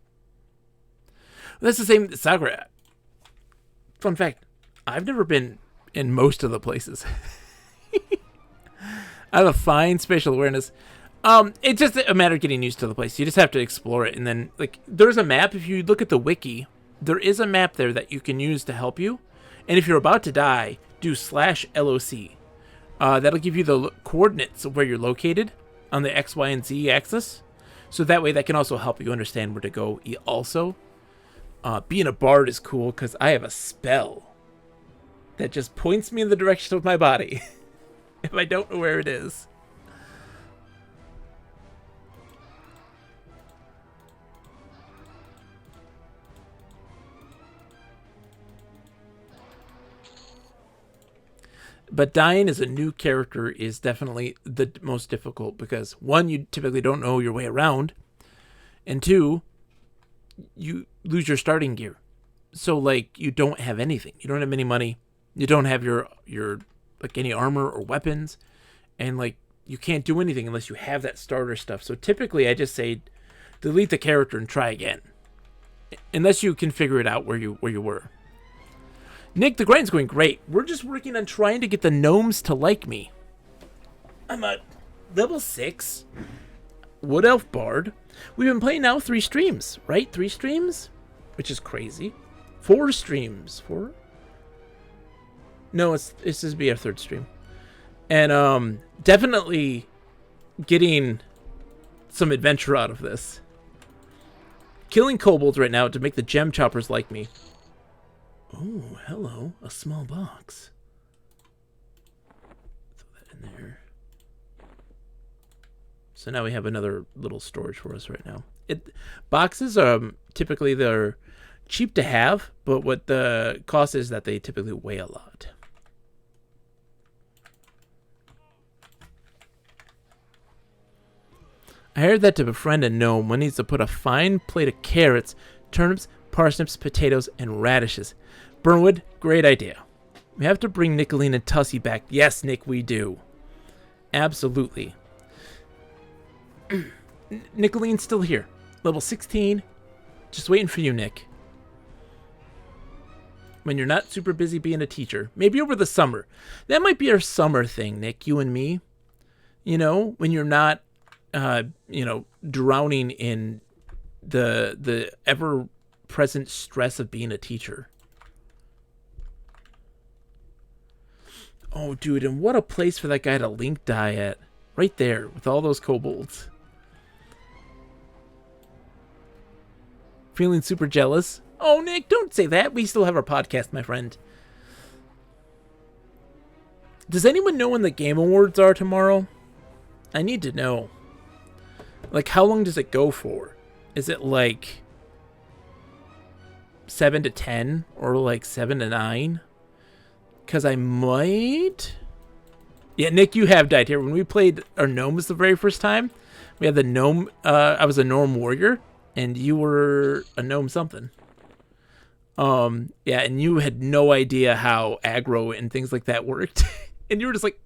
That's the same Sakura. Fun fact, I've never been in most of the places. I have a fine spatial awareness. It's just a matter of getting used to the place. You just have to explore it. And then, like, there's a map. If you look at the wiki, there is a map there that you can use to help you. And if you're about to die, do /LOC. That'll give you the coordinates of where you're located on the X, Y, and Z axis. So that way that can also help you understand where to go also. Being a bard is cool because I have a spell that just points me in the direction of my body if I don't know where it is. But dying as a new character is definitely the most difficult because, one, you typically don't know your way around, and two, you lose your starting gear. So, like, you don't have anything. You don't have any money. You don't have your like, any armor or weapons. And, like, you can't do anything unless you have that starter stuff. So, typically, I just say delete the character and try again. Unless you can figure it out where you were. Nick, the grind's going great. We're just working on trying to get the gnomes to like me. I'm at level 6. Wood Elf Bard. We've been playing now 3 streams, right? 3 streams? Which is crazy. 4 streams. 4? No, this is be our 3rd stream. And definitely getting some adventure out of this. Killing kobolds right now to make the gem choppers like me. Oh, hello. A small box. Throw that in there. So now we have another little storage for us right now. Boxes typically they're cheap to have, but what the cost is that they typically weigh a lot. I heard that to befriend a gnome, one needs to put a fine plate of carrots, turnips, parsnips, potatoes, and radishes. Burnwood, great idea. We have to bring Nicolene and Tussie back. Yes, Nick, we do. Absolutely. Nicolene's still here. Level 16. Just waiting for you, Nick. When you're not super busy being a teacher. Maybe over the summer. That might be our summer thing, Nick, you and me. You know, when you're not, drowning in the ever-present stress of being a teacher. Oh, dude, and what a place for that guy to link die at. Right there, with all those kobolds. Feeling super jealous? Oh, Nick, don't say that. We still have our podcast, my friend. Does anyone know when the Game Awards are tomorrow? I need to know. Like, how long does it go for? Is it like 7 to 10 or like 7 to 9? Because I might... Yeah, Nick, you have died here. When we played our gnomes the very first time, we had the gnome... I was a gnome warrior, and you were a gnome something. Yeah, and you had no idea how aggro and things like that worked. And you were just like,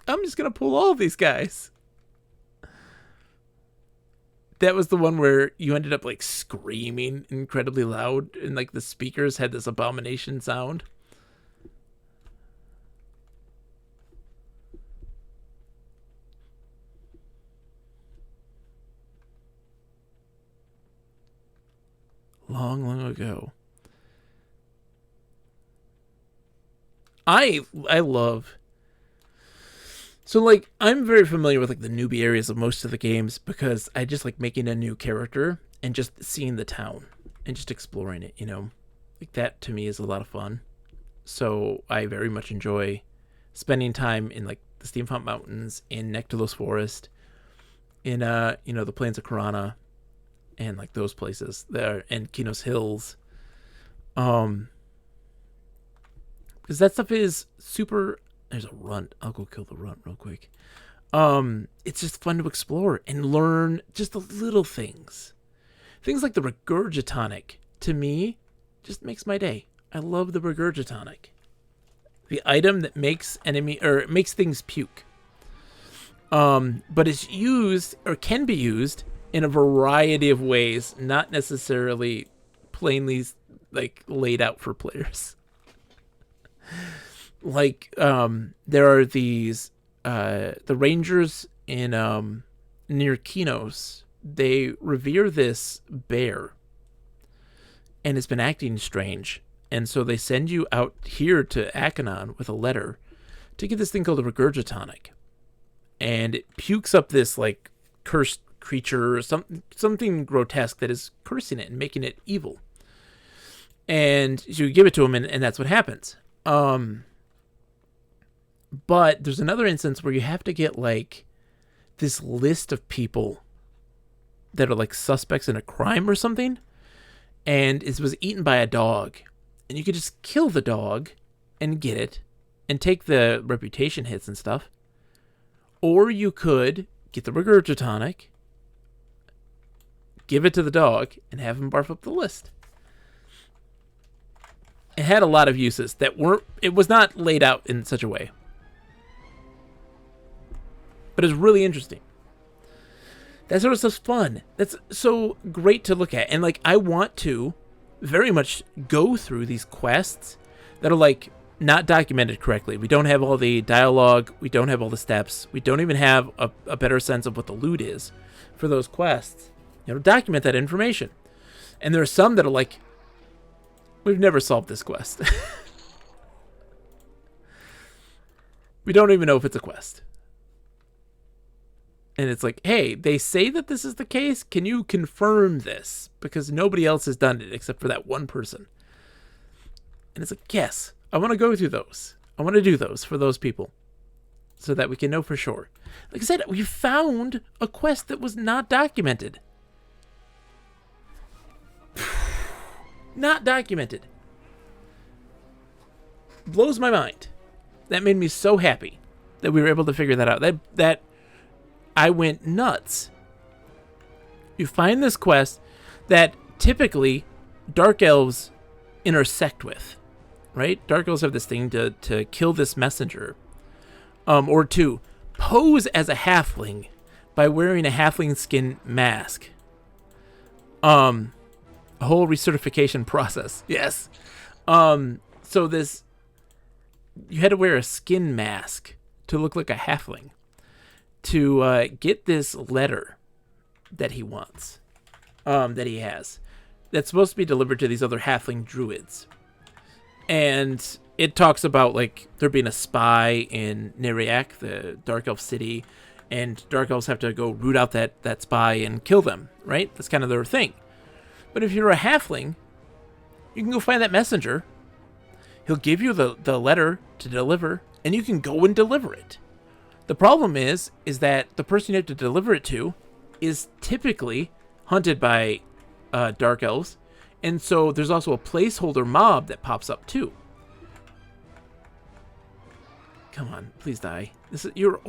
I'm just going to pull all of these guys. That was the one where you ended up like screaming incredibly loud, and like the speakers had this abomination sound. Long, long ago. I love... So, like, I'm very familiar with, like, the newbie areas of most of the games because I just like making a new character and just seeing the town and just exploring it, you know? Like, that, to me, is a lot of fun. So, I very much enjoy spending time in, like, the Steamfont Mountains, in Nectalos Forest, in, the Plains of Karana, and, like, those places there, and Kinos Hills. Because that stuff is super... There's a runt. I'll go kill the runt real quick. It's just fun to explore and learn just the little things. Things like the Regurgitonic, to me, just makes my day. I love the Regurgitonic. The item that makes makes things puke. But it's used, or can be used, in a variety of ways, not necessarily plainly, like, laid out for players. Like, there are these, the rangers in, near Kinos, they revere this bear, and it's been acting strange, and so they send you out here to Akanon with a letter to get this thing called a Regurgitonic, and it pukes up this, like, cursed creature, or something grotesque that is cursing it and making it evil, and so you give it to him, and that's what happens. But there's another instance where you have to get, like, this list of people that are, like, suspects in a crime or something. And it was eaten by a dog. And you could just kill the dog and get it and take the reputation hits and stuff. Or you could get the Regurgitonic, give it to the dog, and have him barf up the list. It had a lot of uses that weren't... It was not laid out in such a way. But it's really interesting. That sort of stuff's fun. That's so great to look at. And, like, I want to very much go through these quests that are, like, not documented correctly. We don't have all the dialogue. We don't have all the steps. We don't even have a better sense of what the loot is for those quests. You know, document that information. And there are some that are like, we've never solved this quest. We don't even know if it's a quest. And it's like, hey, they say that this is the case. Can you confirm this? Because nobody else has done it except for that one person. And it's like, yes, I want to go through those. I want to do those for those people so that we can know for sure. Like I said, we found a quest that was not documented. Not documented. Blows my mind. That made me so happy that we were able to figure that out. That I went nuts. You find this quest that typically dark elves intersect with, right? Dark elves have this thing to kill this messenger, or to pose as a halfling by wearing a halfling skin mask. A whole recertification process. Yes. So this, you had to wear a skin mask to look like a halfling to get this letter that he wants, that he has, that's supposed to be delivered to these other halfling druids. And it talks about, like, there being a spy in Neriak, the Dark Elf city, and Dark Elves have to go root out that spy and kill them, right? That's kind of their thing. But if you're a halfling, you can go find that messenger. He'll give you the letter to deliver, and you can go and deliver it. The problem is that the person you have to deliver it to is typically hunted by Dark Elves, and so there's also a placeholder mob that pops up too. Come on, please die. You're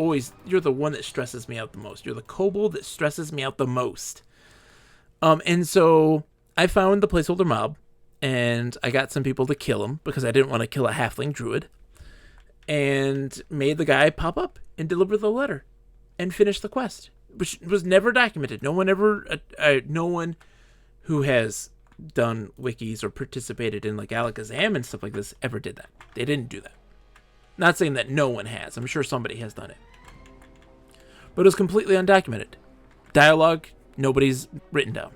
the one that stresses me out the most. You're the kobold that stresses me out the most. And so I found the placeholder mob, and I got some people to kill him because I didn't want to kill a halfling druid, and made the guy pop up and deliver the letter and finish the quest, which was never documented. No one who has done wikis or participated in like Alakazam and stuff like this ever did that. They didn't do that. Not saying that no one has. I'm sure somebody has done it. But it was completely undocumented. Dialogue, nobody's written down.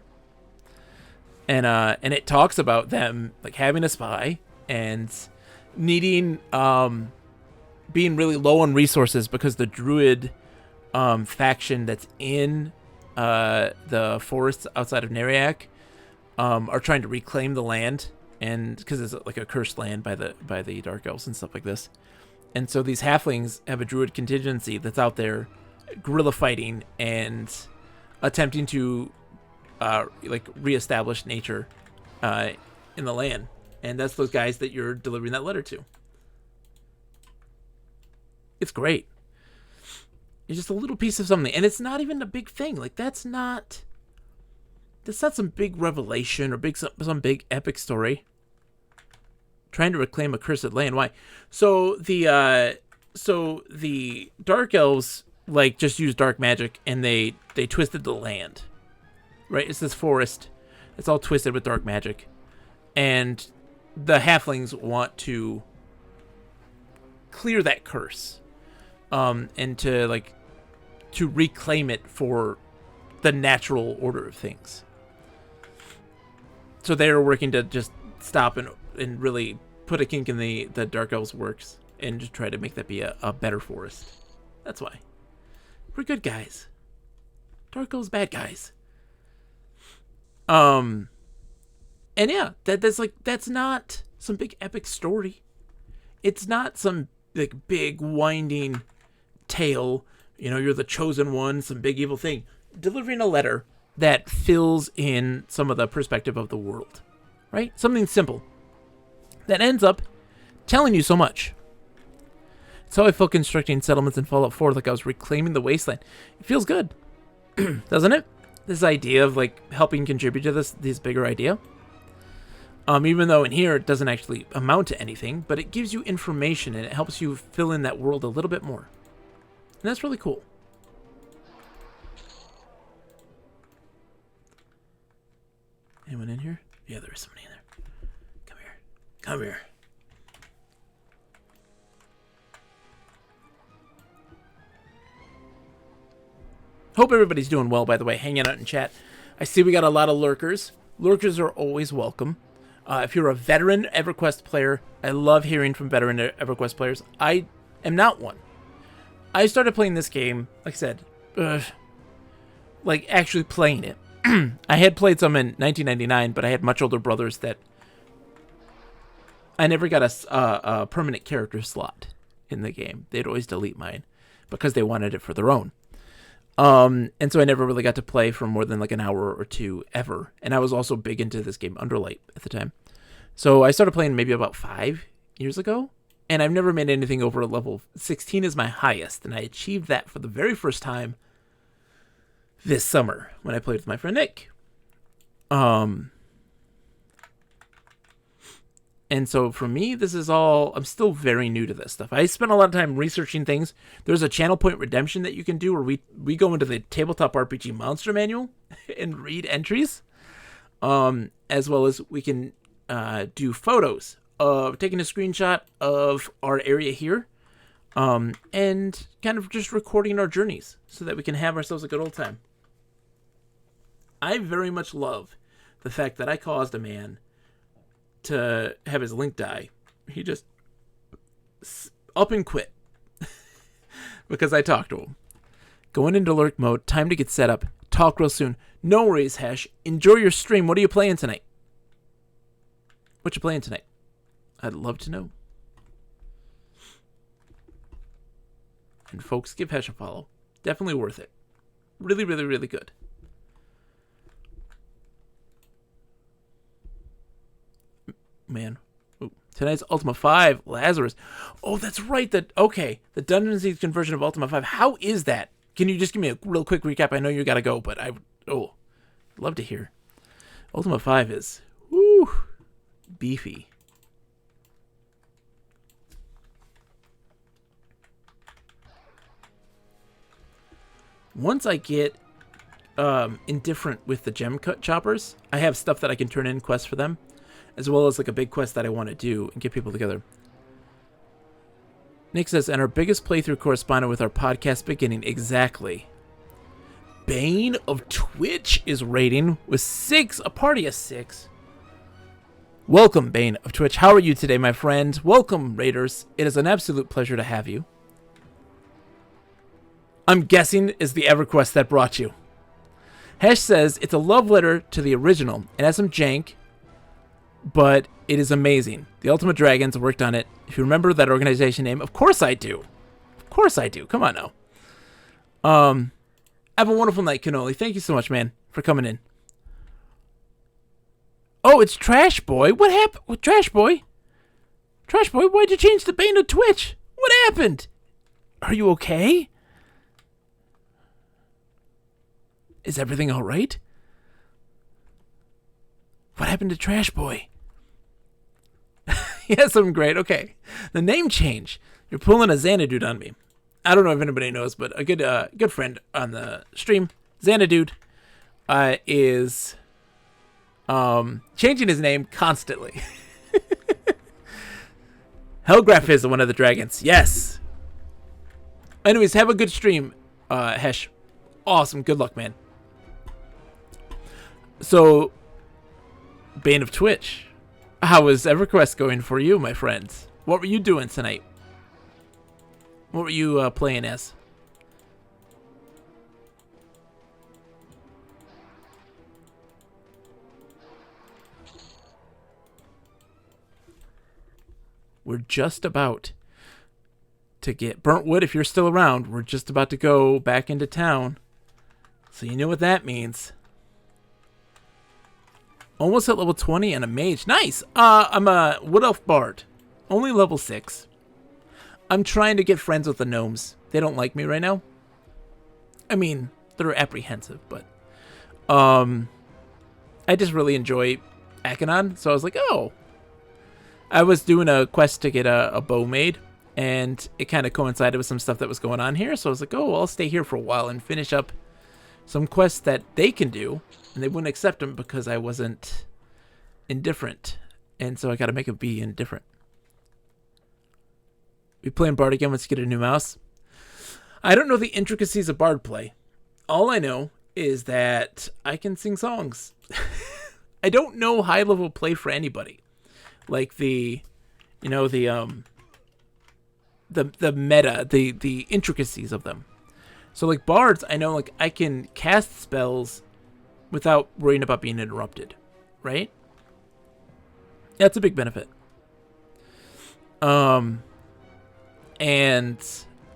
And it talks about them like having a spy and needing being really low on resources because the druid faction that's in the forests outside of Neriak are trying to reclaim the land, and because it's like a cursed land by the Dark Elves and stuff like this. And so these halflings have a druid contingency that's out there guerrilla fighting and attempting to like reestablish nature in the land. And that's those guys that you're delivering that letter to. It's great. It's just a little piece of something, and it's not even a big thing. Like that's not some big revelation or some big epic story. Trying to reclaim a cursed land. Why? So the Dark Elves like just use dark magic, and they twisted the land. Right? It's this forest. It's all twisted with dark magic, and the halflings want to clear that curse, and to reclaim it for the natural order of things. So they're working to just stop and really put a kink in the Dark Elves' works and just try to make that be a better forest. That's why. We're good guys. Dark Elves bad guys. And yeah, that's not some big epic story. It's not some like big winding tale. You know, you're the chosen one, some big evil thing. Delivering a letter that fills in some of the perspective of the world, right? Something simple that ends up telling you so much. It's how I felt constructing settlements in Fallout 4, like I was reclaiming the wasteland. It feels good, doesn't it? This idea of like helping contribute to this bigger idea. Even though in here it doesn't actually amount to anything, but it gives you information and it helps you fill in that world a little bit more. And that's really cool. Anyone in here? Yeah, there is somebody in there. Come here. Come here. Hope everybody's doing well, by the way, hanging out in chat. I see we got a lot of lurkers. Lurkers are always welcome. If you're a veteran EverQuest player, I love hearing from veteran EverQuest players. I am not one. I started playing this game, like I said, like actually playing it. I had played some in 1999, but I had much older brothers that I never got a permanent character slot in the game. They'd always delete mine because they wanted it for their own. And so I never really got to play for more than like an hour or two ever. And I was also big into this game, Underlight, at the time. So I started playing maybe about 5 years ago, and I've never made anything over a level 16 is my highest. And I achieved that for the very first time this summer when I played with my friend Nick. And so for me, this is all, I'm still very new to this stuff. I spent a lot of time researching things. There's a channel point redemption that you can do where we go into the Tabletop RPG Monster Manual and read entries. as well as we can do photos of taking a screenshot of our area here, and kind of just recording our journeys so that we can have ourselves a good old time. I very much love the fact that I caused a man to have his link die. He just up and quit because I talked to him. Going into lurk mode, time to get set up. Talk real soon. No worries, Hesh. Enjoy your stream. What are you playing tonight? What you playing tonight? I'd love to know. And folks, give Hesh a follow. Definitely worth it. Really, really, really good. Man. Ooh. Tonight's Ultima 5, Lazarus. Oh, that's right. Okay. The Dungeon Siege conversion of Ultima 5. How is that? Can you just give me a real quick recap? I know you gotta go, but love to hear. Ultima 5 is beefy. Once I get indifferent with the gem cut choppers, I have stuff that I can turn in quests for them, as well as like a big quest that I want to do and get people together. Nick says, and our biggest playthrough corresponded with our podcast beginning. Exactly. Bane of Twitch is raiding with a party of 6. Welcome, Bane of Twitch. How are you today, my friend? Welcome, raiders. It is an absolute pleasure to have you. I'm guessing it's the Everquest that brought you. Hesh says, it's a love letter to the original. It has some jank, but it is amazing. The Ultimate Dragons worked on it. If you remember that organization name, of course I do. Of course I do. Come on now. Have a wonderful night, Cannoli. Thank you so much, man, for coming in. Oh, it's Trash Boy. What happened with Trash Boy? Trash Boy, why'd you change the Bane of Twitch? What happened? Are you okay? Is everything all right? What happened to Trash Boy? Yes, I'm great. Okay. The name change. You're pulling a Xanadude on me. I don't know if anybody knows, but a good friend on the stream, Xanadude, is changing his name constantly. Hellgraph is one of the dragons. Yes. Anyways, have a good stream, Hesh. Awesome. Good luck, man. So, Bane of Twitch. How is Everquest going for you, my friends? What were you doing tonight? What were you playing as? We're just about to get Burntwood. If you're still around, we're just about to go back into town. So you know what that means. Almost at level 20 and a mage. Nice! I'm a Wood Elf Bard. Only level 6. I'm trying to get friends with the gnomes. They don't like me right now. I mean, they're apprehensive, but... I just really enjoy Akanon, so I was like, oh. I was doing a quest to get a bow made, and it kind of coincided with some stuff that was going on here, so I was like, oh, I'll stay here for a while and finish up some quests that they can do. And they wouldn't accept him because I wasn't indifferent. And so I got to make him be indifferent. We playing Bard again once you get a new mouse. I don't know the intricacies of Bard play. All I know is that I can sing songs. I don't know high level play for anybody. Like the meta, the intricacies of them. So like Bards, I know like I can cast spells without worrying about being interrupted, right? That's a big benefit. And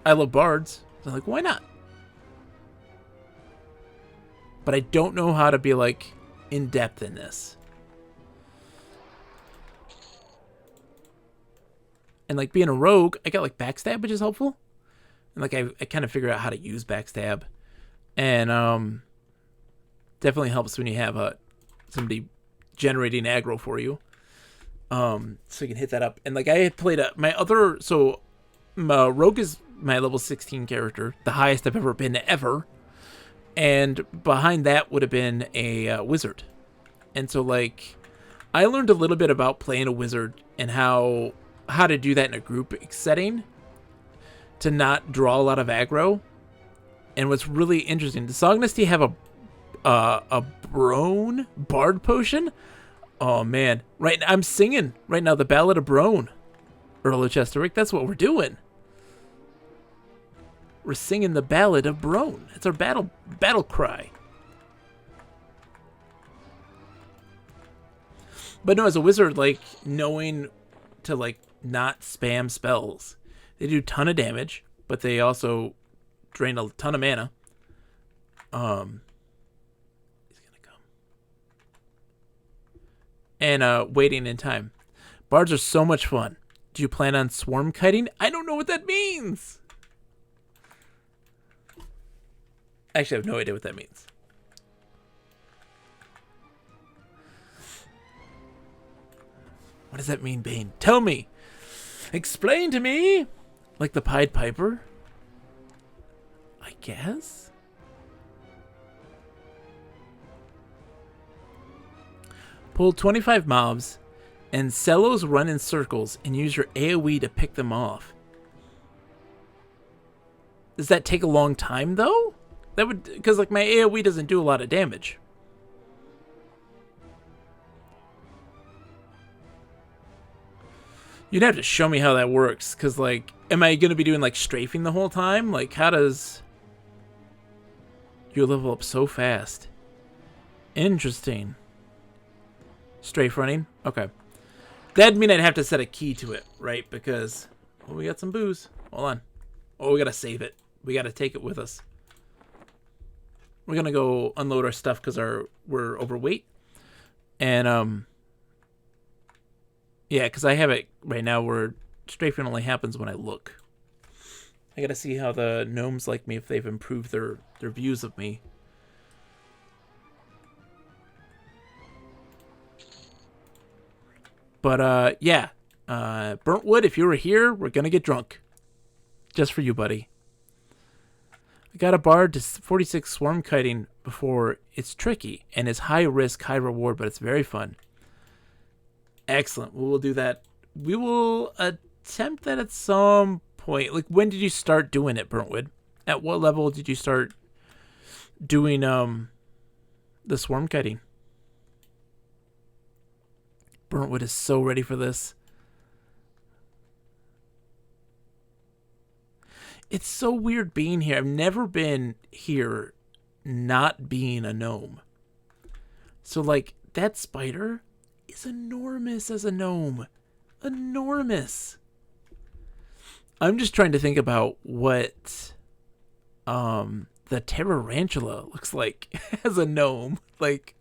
I love bards, so I'm like, why not? But I don't know how to be like in depth in this. And like being a rogue, I got like backstab, which is helpful. And like I kind of figure out how to use backstab. And definitely helps when you have somebody generating aggro for you. So you can hit that up. And like I had played Rogue is my level 16 character, the highest I've ever been ever. And behind that would have been a wizard. And so, like, I learned a little bit about playing a wizard and how to do that in a group setting to not draw a lot of aggro. And what's really interesting, does Sognesty have a Brone Bard potion? Oh man, I'm singing right now the Ballad of Brone, Earl of Chesterwick. That's what we're doing. We're singing the Ballad of Brone. It's our battle cry. But no, as a wizard, like, knowing to, like, not spam spells. They do a ton of damage, but they also drain a ton of mana. He's gonna come. And waiting in time. Bards are so much fun. Do you plan on swarm kiting? I don't know what that means. Actually, I have no idea what that means. What does that mean, Bane? Tell me. Explain to me. Like the Pied Piper? I guess? Pull 25 mobs, and Cellos run in circles, and use your AoE to pick them off. Does that take a long time, though? That would, because, like, my AoE doesn't do a lot of damage. You'd have to show me how that works, because, like, am I going to be doing, like, strafing the whole time? Like, how does you level up so fast? Interesting. Strafe running? Okay. That'd mean I'd have to set a key to it, right? Because, well, we got some booze. Hold on. Oh, we got to save it. We got to take it with us. We're going to go unload our stuff because we're overweight. And, yeah, because I have it right now where strafing only happens when I look. I gotta see how the gnomes like me, if they've improved their views of me. But, yeah. Burntwood, if you were here, we're gonna get drunk. Just for you, buddy. I got a bard to 46 swarm kiting before. It's tricky and is high risk, high reward, but it's very fun. Excellent. We will do that. We will attempt that at some point. Like, when did you start doing it, Burntwood? At what level did you start doing the swarm kiting? Burntwood is so ready for this. It's so weird being here. I've never been here not being a gnome. So, like, that spider is enormous as a gnome. Enormous. I'm just trying to think about what the Tarantula looks like as a gnome. Like,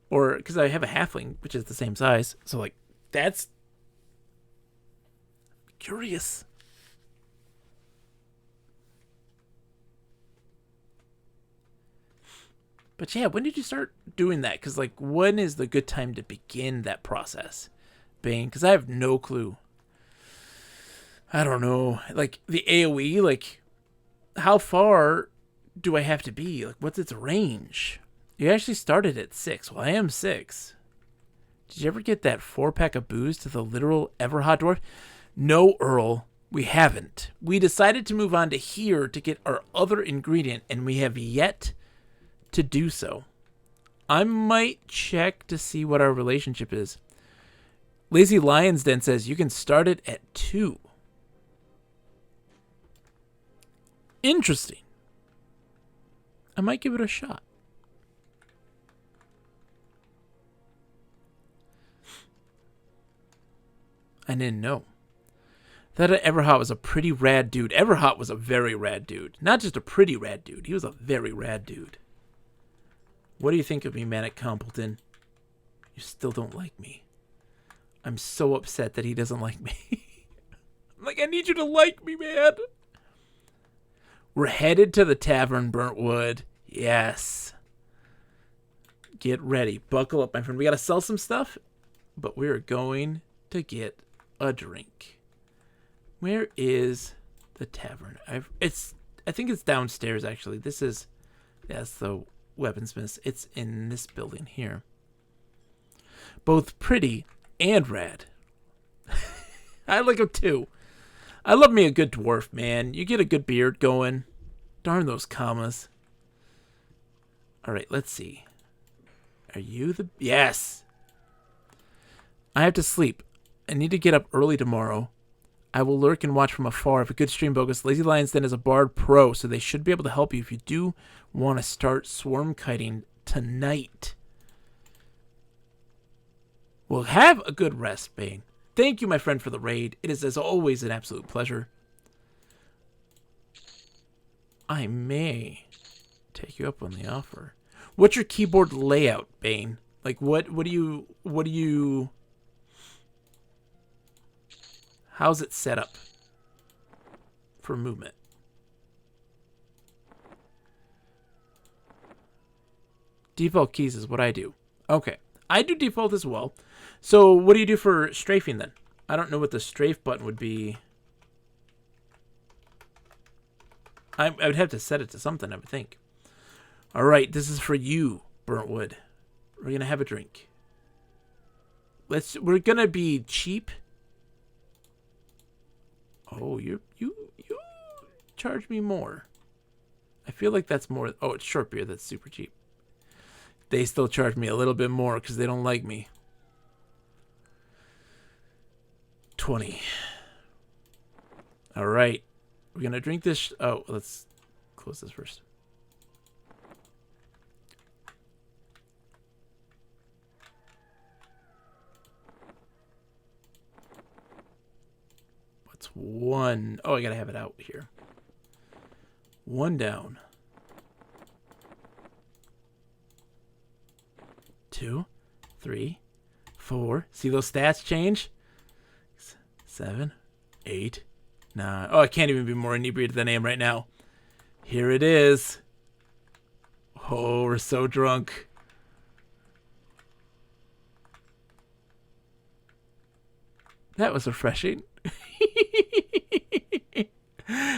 or because I have a halfling, which is the same size. So, like, that's curious. But yeah, when did you start doing that? Because, like, when is the good time to begin that process? Bane, because I have no clue. I don't know. Like, the AoE, like, how far do I have to be? Like, what's its range? You actually started at 6. Well, I am 6. Did you ever get that 4-pack of booze to the literal Everhot Dwarf? No, Earl, we haven't. We decided to move on to here to get our other ingredient, and we have yet to do so. I might check to see what our relationship is. Lazy Lions Den says you can start it at 2. Interesting. I might give it a shot. I didn't know. That Everhot was a pretty rad dude. Everhot was a very rad dude. Not just a pretty rad dude. He was a very rad dude. What do you think of me, Manic Completon? You still don't like me. I'm so upset that he doesn't like me. I'm like, I need you to like me, man. We're headed to the tavern, Burntwood. Yes. Get ready. Buckle up, my friend. We got to sell some stuff, but we're going to get a drink. Where is the tavern? I think it's downstairs, actually. This is, yes, the weaponsmith. It's in this building here. Both pretty and rad. I like them too. I love me a good dwarf, man. You get a good beard going. Darn those commas. Alright, let's see. Are you the... Yes! I have to sleep. I need to get up early tomorrow. I will lurk and watch from afar. If a good stream bogus, Lazy Lions Den is a Bard Pro, so they should be able to help you if you do want to start swarm kiting tonight. Well, have a good rest, Bane. Thank you, my friend, for the raid. It is, as always, an absolute pleasure. I may take you up on the offer. What's your keyboard layout, Bane? Like, what do you... How's it set up for movement? Default keys is what I do. Okay. I do default as well. So what do you do for strafing then? I don't know what the strafe button would be. I would have to set it to something, I would think. All right, this is for you, Burntwood. We're going to have a drink. We're going to be cheap. Oh, you charge me more. I feel like that's more. Oh, it's short beer. That's super cheap. They still charge me a little bit more because they don't like me. 20. All right. We're going to drink this. Oh, let's close this first. What's one? Oh, I got to have it out here. One down. 2, 3, 4. See those stats change? 7, 8, 9. Oh, I can't even be more inebriated than I am right now. Here it is. Oh, we're so drunk. That was refreshing.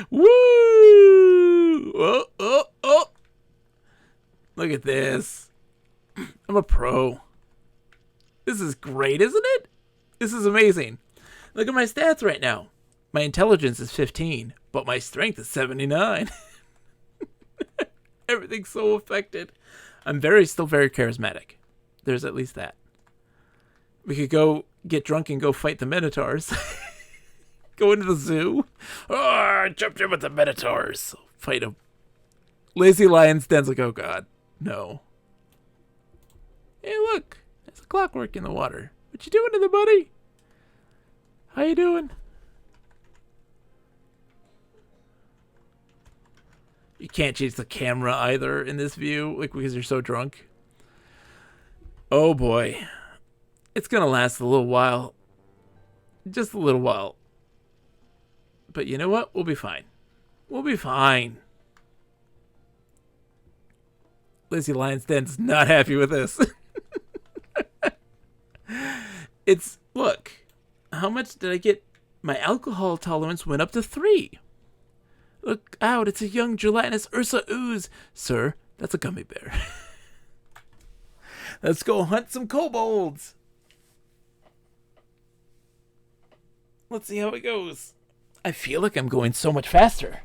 Woo! Oh, oh, oh. Look at this. I'm a pro. This is great, isn't it? This is amazing. Look at my stats right now. My intelligence is 15, but my strength is 79. Everything's so affected. I'm still very charismatic. There's at least that. We could go get drunk and go fight the Minotaurs. Go into the zoo. Oh, I jumped in with the Minotaurs. Fight them. Lazy Lions Den's like, oh god, no. Hey, look. There's a clockwork in the water. What you doing to the buddy? How you doing? You can't change the camera either in this view, like because you're so drunk. Oh boy. It's gonna last a little while. Just a little while. But you know what? We'll be fine. We'll be fine. Lazy Lions Den's not happy with this. Look, how much did I get? My alcohol tolerance went up to 3. Look out, it's a young gelatinous Ursa ooze. Sir, that's a gummy bear. Let's go hunt some kobolds. Let's see how it goes. I feel like I'm going so much faster.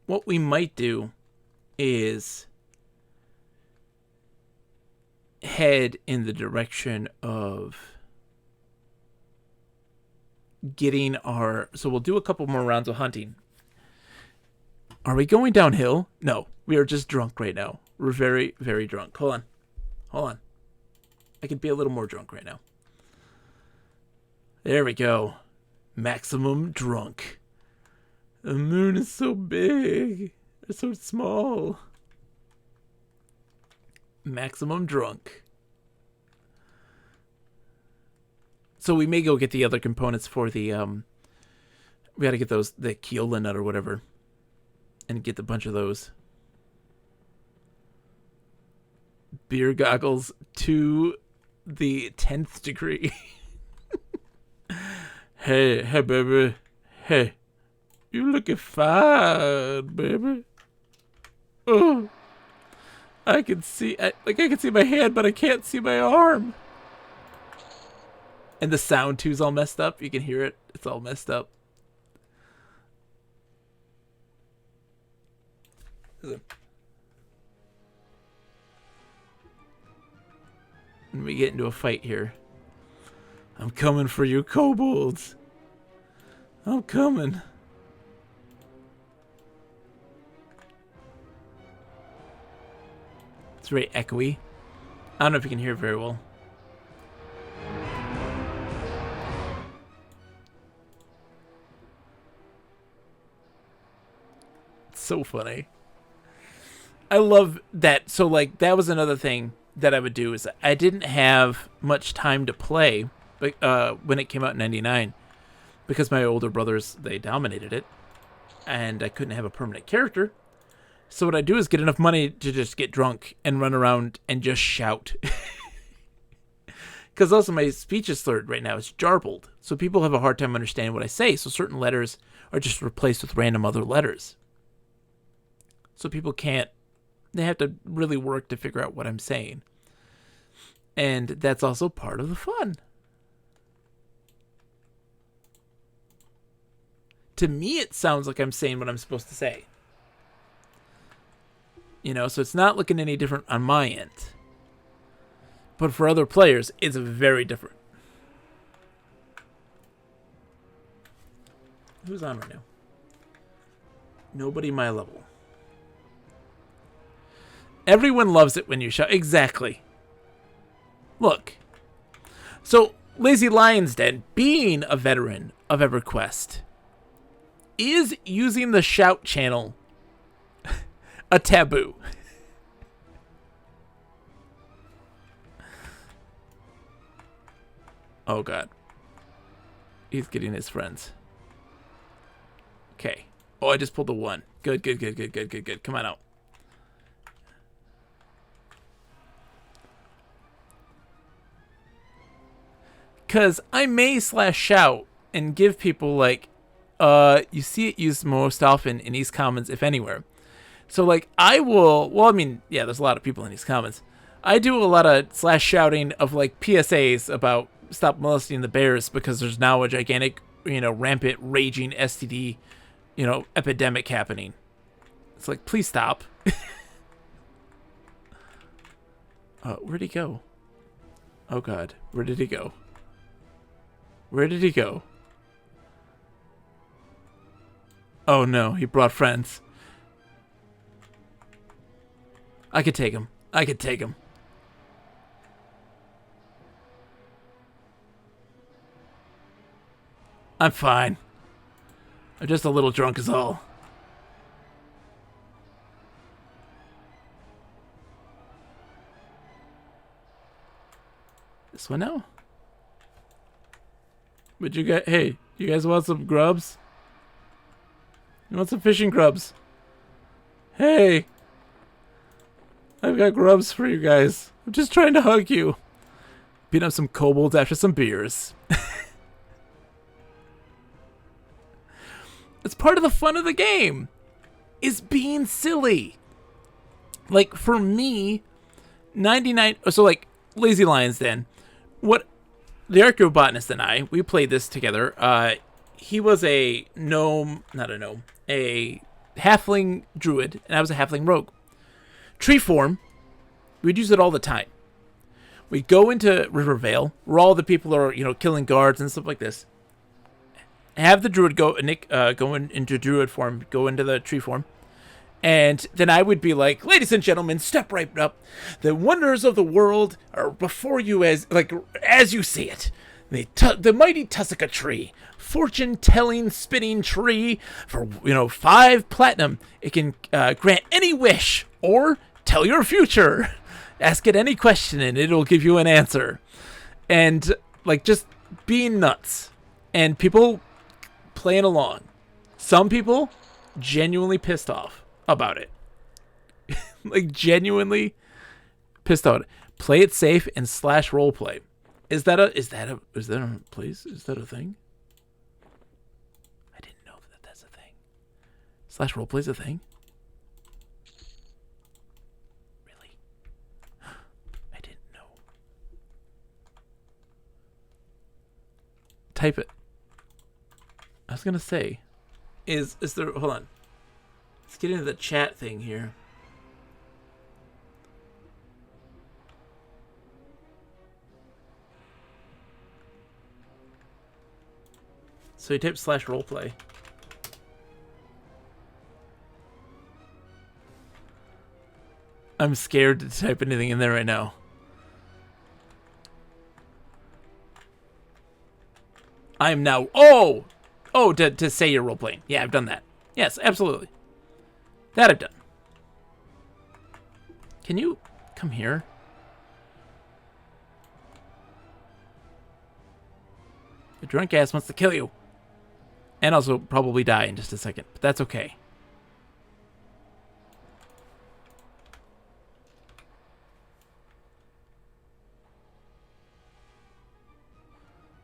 What we might do is head in the direction of getting our... So we'll do a couple more rounds of hunting. Are we going downhill? No, we are just drunk right now. We're very, very drunk. Hold on. Hold on. I could be a little more drunk right now. There we go. Maximum drunk. The moon is so big. It's so small. Maximum drunk. So we may go get the other components for the we gotta get those, the Keola nut or whatever, and get a bunch of those. Beer goggles to the 10th degree. Hey baby, hey, you looking fine, baby. Oh, I can see, I can see my hand, but I can't see my arm. And the sound too's all messed up. You can hear it. It's all messed up. And we get into a fight here. I'm coming for you, kobolds. I'm coming. It's very echoey. I don't know if you can hear it very well. It's so funny. I love that. So, like, that was another thing that I would do is I didn't have much time to play when it came out in 99 because my older brothers, they dominated it and I couldn't have a permanent character. So what I do is get enough money to just get drunk and run around and just shout. Because also my speech is slurred right now. It's jarbled. So people have a hard time understanding what I say. So certain letters are just replaced with random other letters. So people can't, they have to really work to figure out what I'm saying. And that's also part of the fun. To me, it sounds like I'm saying what I'm supposed to say. You know, so it's not looking any different on my end. But for other players, it's very different. Who's on right now? Nobody my level. Everyone loves it when you shout. Exactly. Look. So, Lazy Lion's Den, being a veteran of Everquest, is using the shout channel a taboo. Oh god. He's getting his friends. Okay. Oh, I just pulled the one. Good, good, good, good, good, good, good. Come on out. Because I may /shout and give people, like, you see it used most often in East Commons, if anywhere. So, like, I will, well, I mean, yeah, there's a lot of people in East Commons. I do a lot of /shouting of, like, PSAs about stop molesting the bears because there's now a gigantic, you know, rampant, raging STD, you know, epidemic happening. It's like, please stop. Where'd he go? Oh, God. Where did he go? Where did he go? Oh, no. He brought friends. I could take him. I could take him. I'm fine. I'm just a little drunk is all. This one now? But you guys, hey, you guys want some grubs? You want some fishing grubs? Hey! I've got grubs for you guys. I'm just trying to hug you. Beat up some kobolds after some beers. It's part of the fun of the game. Is being silly. Like, for me, 99... So, like, Lazy Lion's Den. What... The Archaeobotanist and I, we played this together. He was a gnome... Not a gnome. A halfling druid, and I was a halfling rogue. Tree form, we'd use it all the time. We'd go into Rivervale, where all the people are, you know, killing guards and stuff like this. Have the druid go into druid form, go into the tree form. And then I would be like, ladies and gentlemen, step right up. The wonders of the world are before you as you see it. The mighty Tussock tree, fortune-telling spinning tree for, you know, 5 platinum. It can grant any wish or tell your future. Ask it any question and it'll give you an answer. And, like, just being nuts. And people playing along. Some people genuinely pissed off about it. Like, genuinely pissed off. Play it safe and /roleplay. Is that a place? Is that a thing? I didn't know that that's a thing. /roleplay's a thing? Really? type it. I was gonna say, is there? Hold on. Let's get into the chat thing here. So you type /roleplay. I'm scared to type anything in there right now. I'm now... Oh! Oh, to say you're role-playing. Yeah, I've done that. Yes, absolutely. That I've done. Can you come here? The drunk ass wants to kill you. And also probably die in just a second. But that's okay.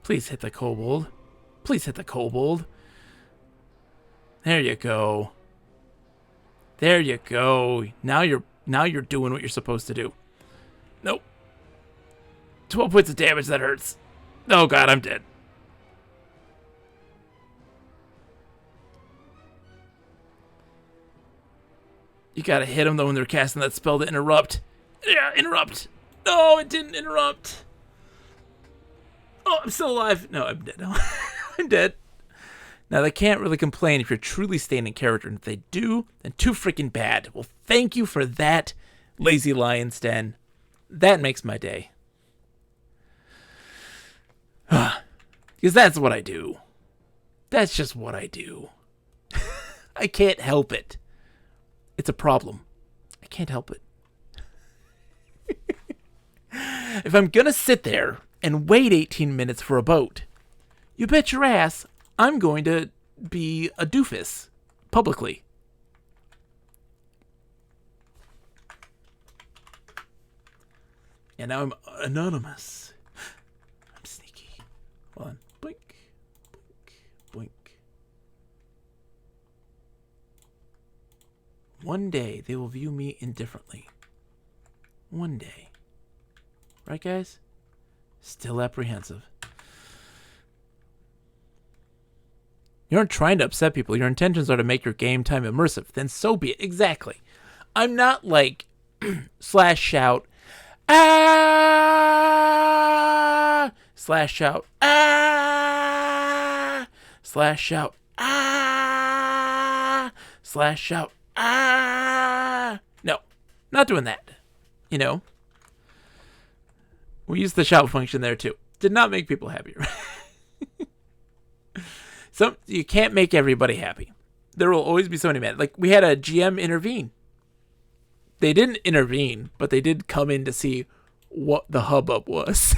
Please hit the kobold. Please hit the kobold. There you go. There you go. Now you're doing what you're supposed to do. Nope. 12 points of damage, that hurts. Oh god, I'm dead. You gotta hit them though when they're casting that spell to interrupt. Yeah, interrupt. No, it didn't interrupt. Oh, I'm still alive. No, I'm dead. I'm dead. Now, they can't really complain if you're truly staying in character. And if they do, then too freaking bad. Well, thank you for that, Lazy Lion's Den. That makes my day. Because that's what I do. That's just what I do. I can't help it. It's a problem. I can't help it. If I'm going to sit there and wait 18 minutes for a boat, you bet your ass I'm going to be a doofus publicly. And now I'm anonymous. I'm sneaky. Hold on. Blink, blink, blink. One day they will view me indifferently. One day. Right, guys? Still apprehensive. You aren't trying to upset people. Your intentions are to make your game time immersive. Then so be it. Exactly. I'm not like slash shout, ah, slash shout, ah, slash shout, ah, slash shout, ah. No, not doing that. You know, we used the shout function there too. Did not make people happier. So you can't make everybody happy. There will always be somebody mad. Like we had a GM intervene. They didn't intervene, but they did come in to see what the hubbub was.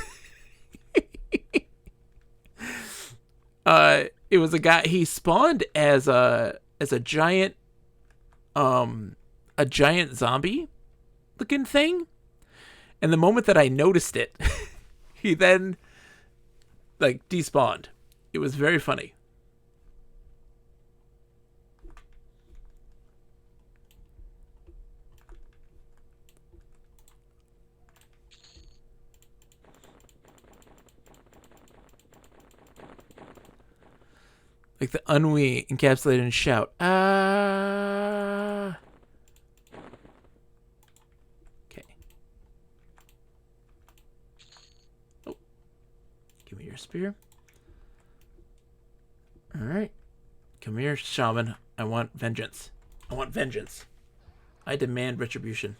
It was a guy. He spawned as a giant zombie looking thing. And the moment that I noticed it, he then like despawned. It was very funny. Like the ennui encapsulated in shout. Ah. Okay. Oh. Give me your spear. Alright. Come here, shaman. I want vengeance. I want vengeance. I demand retribution.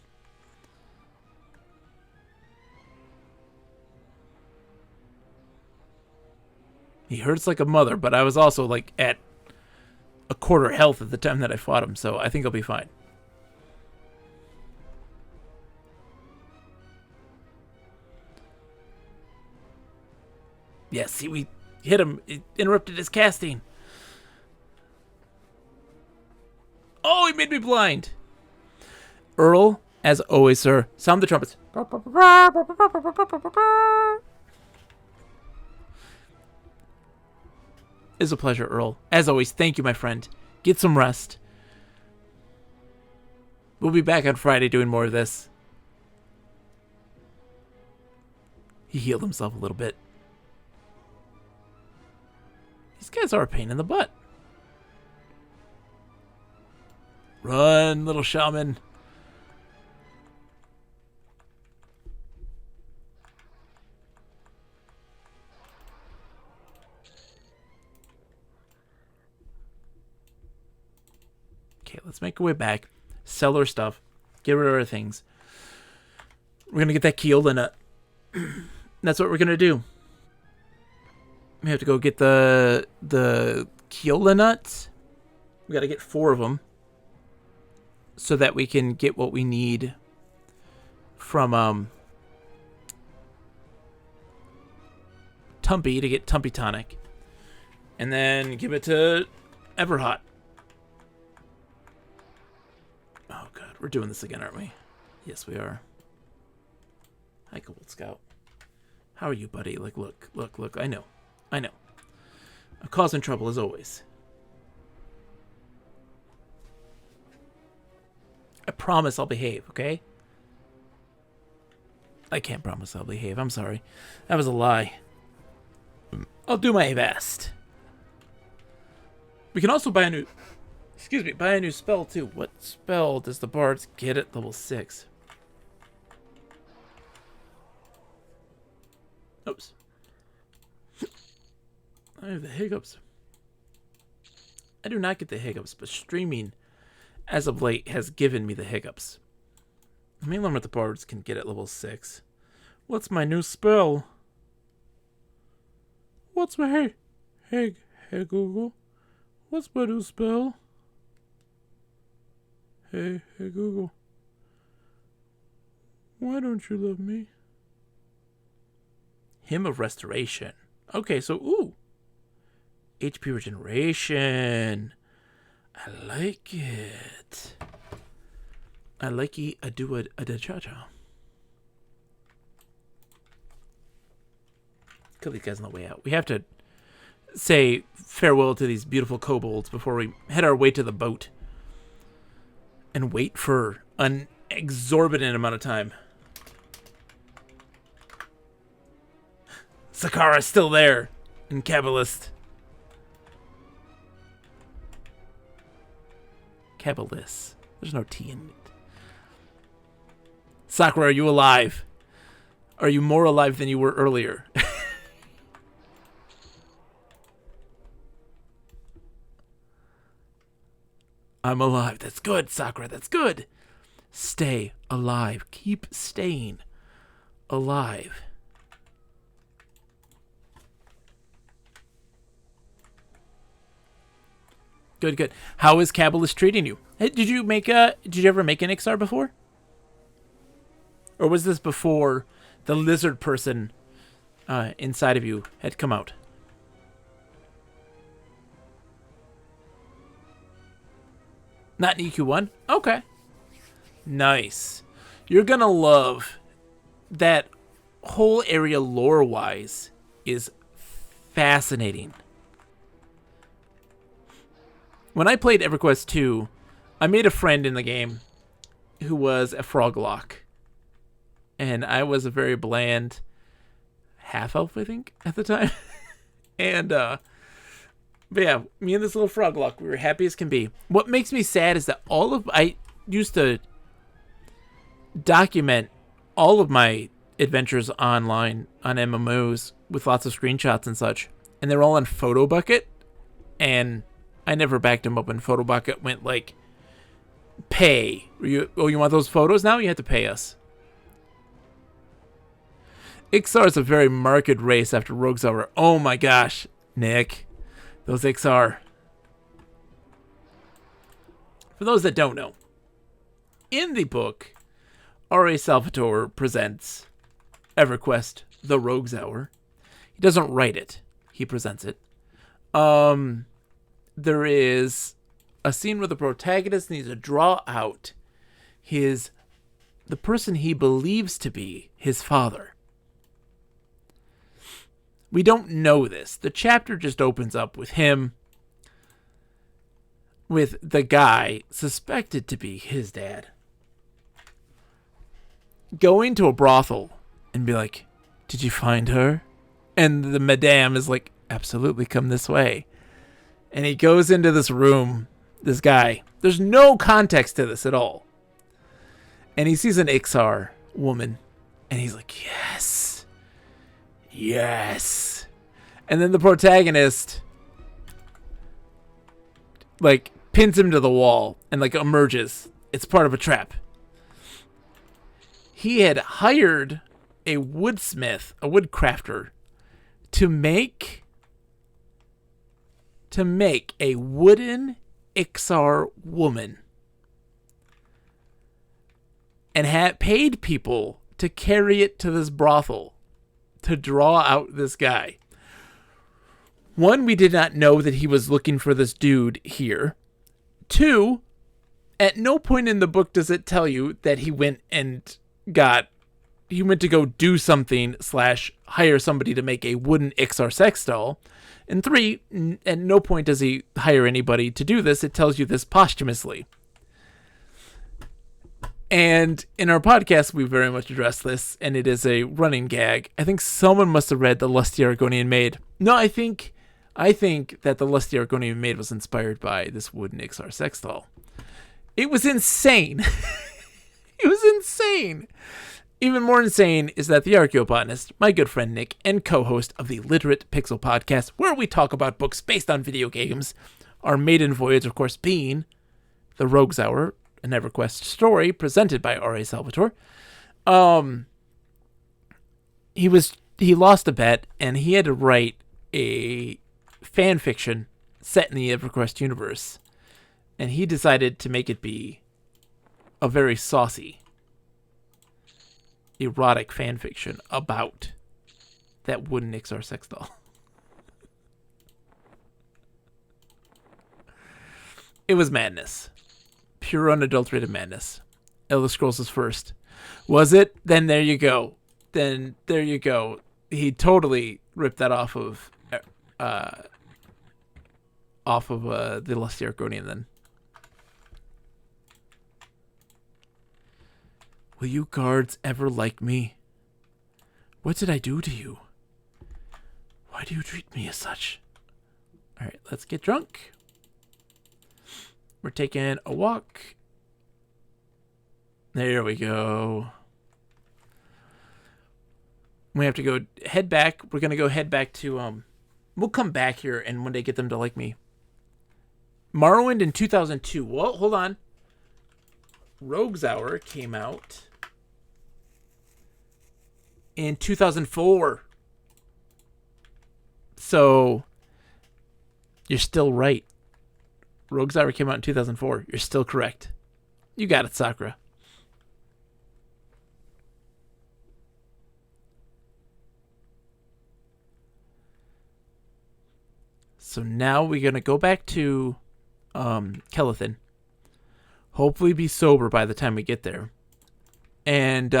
He hurts like a mother, but I was also like at a quarter health at the time that I fought him, so I think I'll be fine. Yeah, see, we hit him. It interrupted his casting. Oh, he made me blind. Earl, as always, sir, sound the trumpets. It's a pleasure, Earl. As always, thank you, my friend. Get some rest. We'll be back on Friday doing more of this. He healed himself a little bit. These guys are a pain in the butt. Run, little shaman. Okay, let's make our way back. Sell our stuff. Get rid of our things. We're going to get that Keola nut. That's what we're going to do. We have to go get the Keola nuts. We got to get 4 of them so that we can get what we need from Tumpy to get Tumpy Tonic. And then give it to Everhot. Oh, God. We're doing this again, aren't we? Yes, we are. Hi, Gold Scout. How are you, buddy? Like, look. I know. I'm causing trouble, as always. I promise I'll behave, okay? I can't promise I'll behave. I'm sorry. That was a lie. I'll do my best. We can also buy a new... Excuse me, buy a new spell, too. What spell does the bards get at level 6? Oops. I have the hiccups. I do not get the hiccups, but streaming, as of late, has given me the hiccups. Let me learn what the bards can get at level 6. What's my new spell? What's my... Hey Google? What's my new spell? Hey Google. Why don't you love me? Hymn of Restoration. Okay, so, ooh. HP regeneration. I like it. I like it. I do it. I did cha-cha. Kill these guys on the way out. We have to say farewell to these beautiful kobolds before we head our way to the boat. And wait for an exorbitant amount of time. Sakara's still there. And Kabbalist. Kabbalist. There's no T in it. Sakura, are you alive? Are you more alive than you were earlier? I'm alive. That's good, Sakura. That's good. Stay alive. Keep staying alive. Good. How is Kabbalist treating you? Hey, did you ever make an Ixar before? Or was this before the lizard person inside of you had come out? Not in EQ1? Okay. Nice. You're gonna love that whole area lore-wise is fascinating. When I played Everquest 2, I made a friend in the game who was a froglock. And I was a very bland half-elf, I think, at the time. And, but yeah, me and this little froglock, we were happy as can be. What makes me sad is that I used to document all of my adventures online on MMOs with lots of screenshots and such. And they were all on PhotoBucket. And I never backed them up when PhotoBucket went like, pay. You want those photos now? You have to pay us. Ixar is a very marked race after Rogues Hour. Oh my gosh, Nick. Those Ixar. For those that don't know, in the book, R.A. Salvatore presents Everquest, The Rogues Hour. He doesn't write it. He presents it. There is a scene where the protagonist needs to draw out the person he believes to be his father. We don't know this. The chapter just opens up with him, with the guy suspected to be his dad, going to a brothel and be like, did you find her? And the madame is like, absolutely, come this way. And he goes into this room, this guy. There's no context to this at all. And he sees an Ixar woman. And he's like, yes. Yes. And then the protagonist, like, pins him to the wall and, like, emerges. It's part of a trap. He had hired a woodsmith, a woodcrafter, to make a wooden Ixar woman, and had paid people to carry it to this brothel to draw out this guy. One, we did not know that he was looking for this dude here. Two, at no point in the book does it tell you that he went to go do something / hire somebody to make a wooden Ixar sex doll. And three, at no point does he hire anybody to do this. It tells you this posthumously. And in our podcast, we very much address this, and it is a running gag. I think someone must have read The Lusty Argonian Maid. No, I think that The Lusty Argonian Maid was inspired by this wooden Ixar sex doll. It was insane. It was insane. Even more insane is that the archaeobotanist, my good friend Nick, and co-host of the Literate Pixel podcast, where we talk about books based on video games, our maiden voyage, of course, being The Rogue's Hour, an Everquest story presented by R.A. Salvatore. He lost a bet, and he had to write a fan fiction set in the Everquest universe, and he decided to make it be a very saucy, erotic fan fiction about that wooden Ixar sex doll. It was madness. Pure unadulterated madness. Elder Scrolls is first. Was it? Then there you go. He totally ripped that off of the Lusty Argonian then. Will you guards ever like me? What did I do to you? Why do you treat me as such? Alright, let's get drunk. We're taking a walk. There we go. We have to go head back. We're going to go head back to, we'll come back here and one day get them to like me. Morrowind in 2002. Whoa, hold on. Rogue's Hour came out in 2004. So, you're still right. Rogue's Hour came out in 2004. You're still correct. You got it, Sakura. So now we're going to go back to Kelethin. Hopefully be sober by the time we get there. And,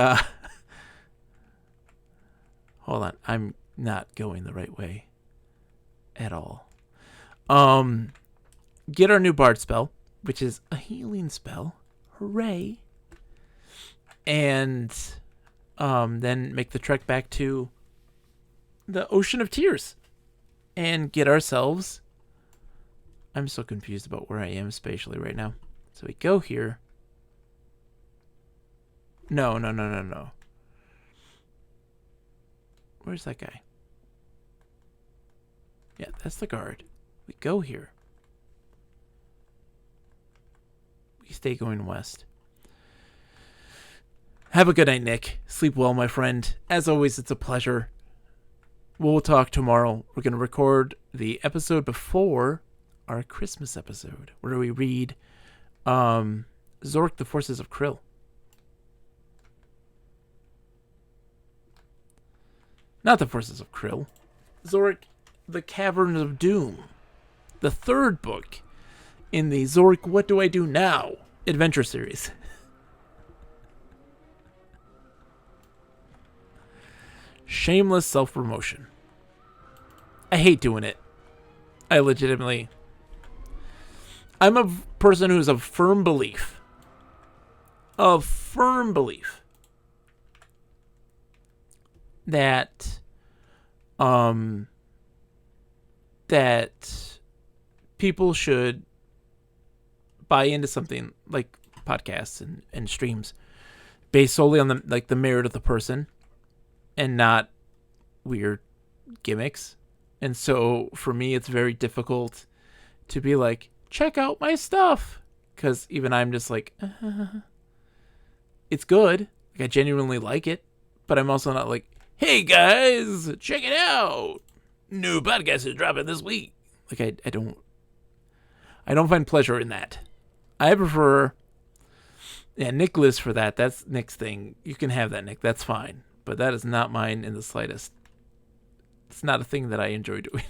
hold on. I'm not going the right way at all. Get our new Bard spell, which is a healing spell. Hooray. And, then make the trek back to the Ocean of Tears. And get ourselves... I'm so confused about where I am spatially right now. So we go here. No. Where's that guy? Yeah, that's the guard. We go here. We stay going west. Have a good night, Nick. Sleep well, my friend. As always, it's a pleasure. We'll talk tomorrow. We're going to record the episode before our Christmas episode, where we read Zork, the Forces of Krill. Not the Forces of Krill. Zork, the Caverns of Doom. The third book in the Zork, What Do I Do Now adventure series. Shameless self-promotion. I hate doing it. I legitimately... I'm a person who's of firm belief. That people should buy into something like podcasts and streams based solely on the merit of the person and not weird gimmicks. And so for me, it's very difficult to be like, check out my stuff. Because even I'm just like, it's good. Like, I genuinely like it. But I'm also not like, hey guys, check it out. New podcast is dropping this week. Like, I don't find pleasure in that. I prefer, Nicholas for that. That's Nick's thing. You can have that, Nick. That's fine. But that is not mine in the slightest. It's not a thing that I enjoy doing.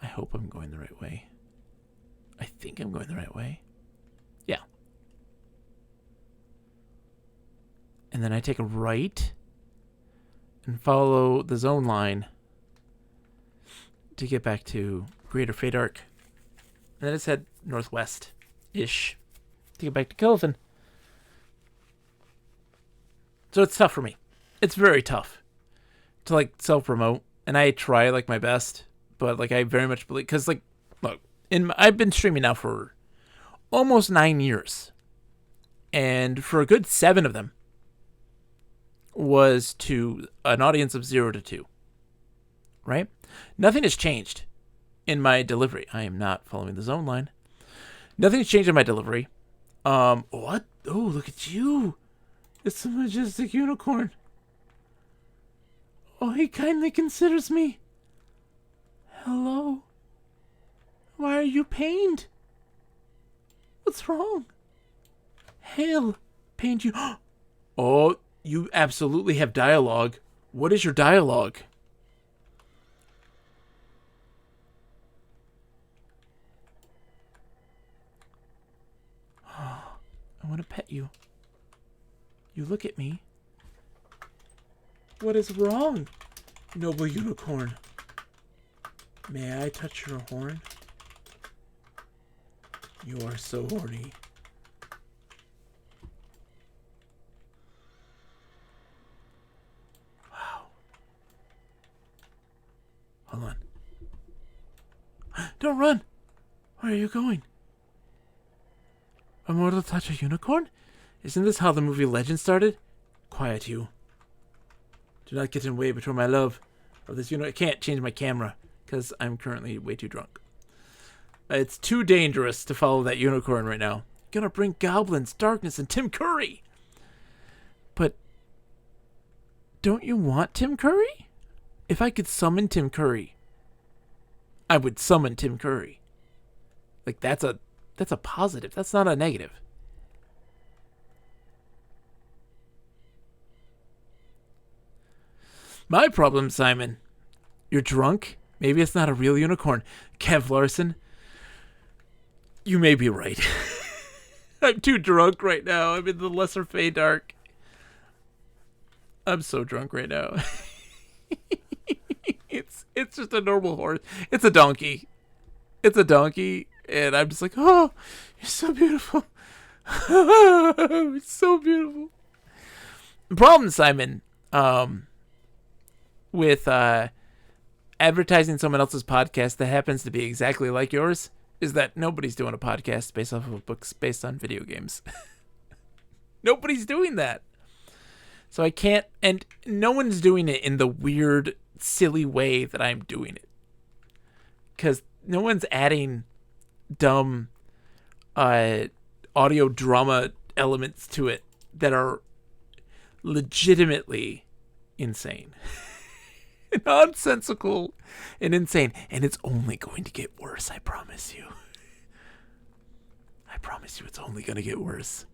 I hope I'm going the right way. I think I'm going the right way. Yeah. And then I take a right and follow the zone line to get back to Greater Fadark. And then I just head northwest-ish to get back to Kelvin. So it's tough for me. It's very tough to, like, self-promote. And I try, like, my best. But, like, I very much believe... Because, like, look, I've been streaming now for almost 9 years. And for a good 7 of them was to an audience of 0 to 2. Right? Nothing has changed in my delivery. I am not following the zone line. Nothing has changed in my delivery. What? Oh, look at you. It's a majestic unicorn. Oh, he kindly considers me. Hello? Why are you pained? What's wrong? Hail, pained you. Oh, you absolutely have dialogue. What is your dialogue? I want to pet you. You look at me. What is wrong, noble unicorn? May I touch your horn? You are so horny. Wow. Hold on. Don't run! Where are you going? A mortal touch a unicorn? Isn't this how the movie Legend started? Quiet, you. Do not get in the way between my love of this unicorn. I can't change my camera because I'm currently way too drunk. It's too dangerous to follow that unicorn right now. Gonna bring goblins, darkness, and Tim Curry. But don't you want Tim Curry? If I could summon Tim Curry, I would summon Tim Curry. Like, that's a positive. That's not a negative. My problem, Simon. You're drunk? Maybe it's not a real unicorn. Kev Larson, you may be right. I'm too drunk right now. I'm in the Lesser Fadark. I'm so drunk right now. It's just a normal horse. It's a donkey. It's a donkey. And I'm just like, oh, you're so beautiful. It's so beautiful. The problem, Simon, with advertising someone else's podcast that happens to be exactly like yours is that nobody's doing a podcast based off of books based on video games. Nobody's doing that. So I can't, and no one's doing it in the weird, silly way that I'm doing it. Because no one's adding dumb audio drama elements to it that are legitimately insane. Nonsensical and insane. And it's only going to get worse, I promise you. I promise you it's only going to get worse.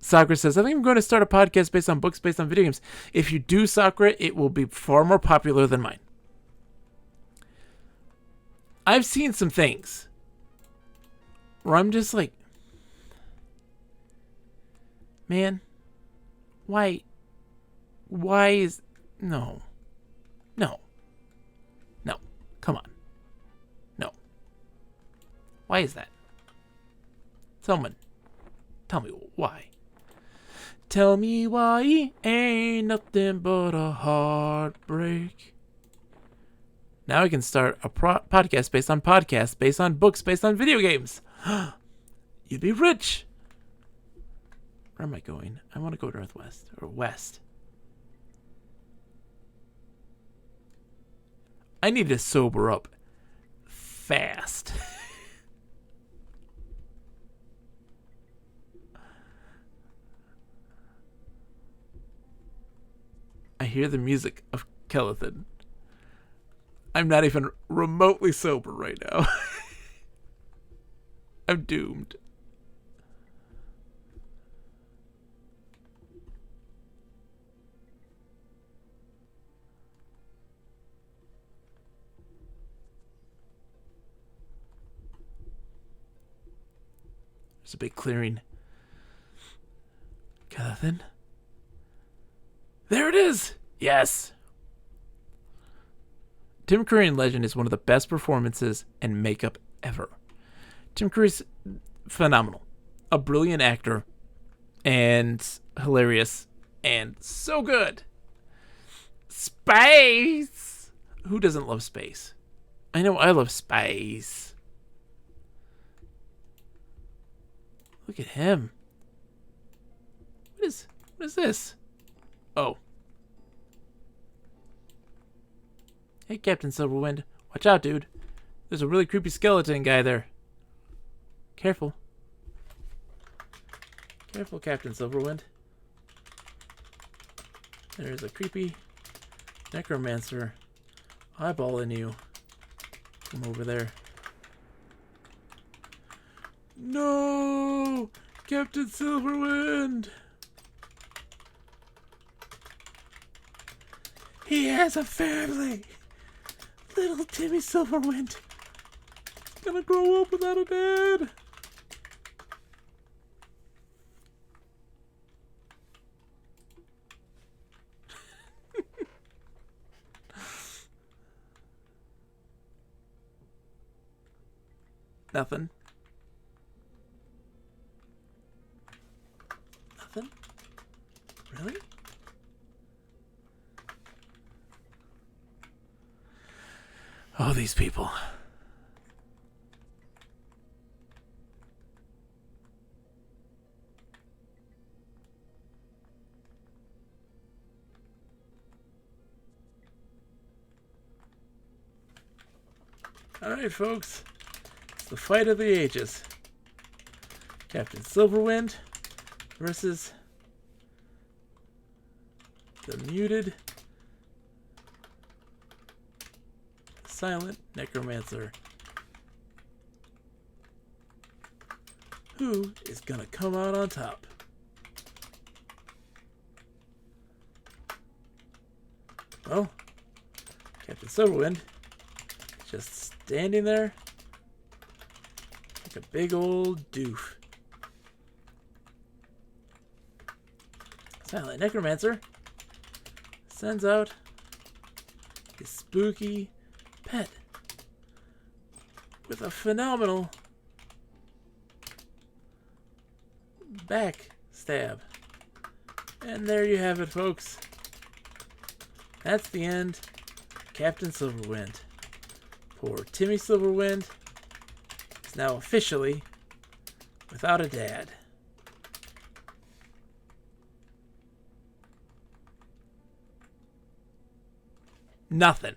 Sakura says, I think I'm going to start a podcast based on books based on video games. If you do, Sakura, it will be far more popular than mine. I've seen some things where I'm just like, man, why is, no, come on, no, why is that? Someone, tell me why. Tell me why he ain't nothing but a heartbreak. Now we can start a podcast based on podcasts, based on books, based on video games. You'd be rich. Where am I going? I want to go northwest or west. I need to sober up fast. I hear the music of Kelethan. I'm not even remotely sober right now. I'm doomed. There's a big clearing. Kelethan? There it is! Yes! Tim Curry in Legend is one of the best performances and makeup ever. Tim Curry's phenomenal. A brilliant actor. And hilarious. And so good. Space! Who doesn't love space? I know I love space. Look at him. What is this? Oh. Hey, Captain Silverwind. Watch out, dude. There's a really creepy skeleton guy there. Careful. Careful, Captain Silverwind. There's a creepy necromancer eyeballing you. Come over there. No! Captain Silverwind! He has a family! Little Timmy Silverwind. Gonna grow up without a dad. Nothing. Nothing? Really? Oh, these people. Alright, folks. It's the fight of the ages. Captain Silverwind versus the muted silent necromancer. Who is gonna come out on top? Well, Captain Silverwind just standing there like a big old doof. Silent necromancer sends out his spooky pet with a phenomenal back stab. And there you have it, folks. That's the end. Captain Silverwind. Poor Timmy Silverwind is now officially without a dad. Nothing.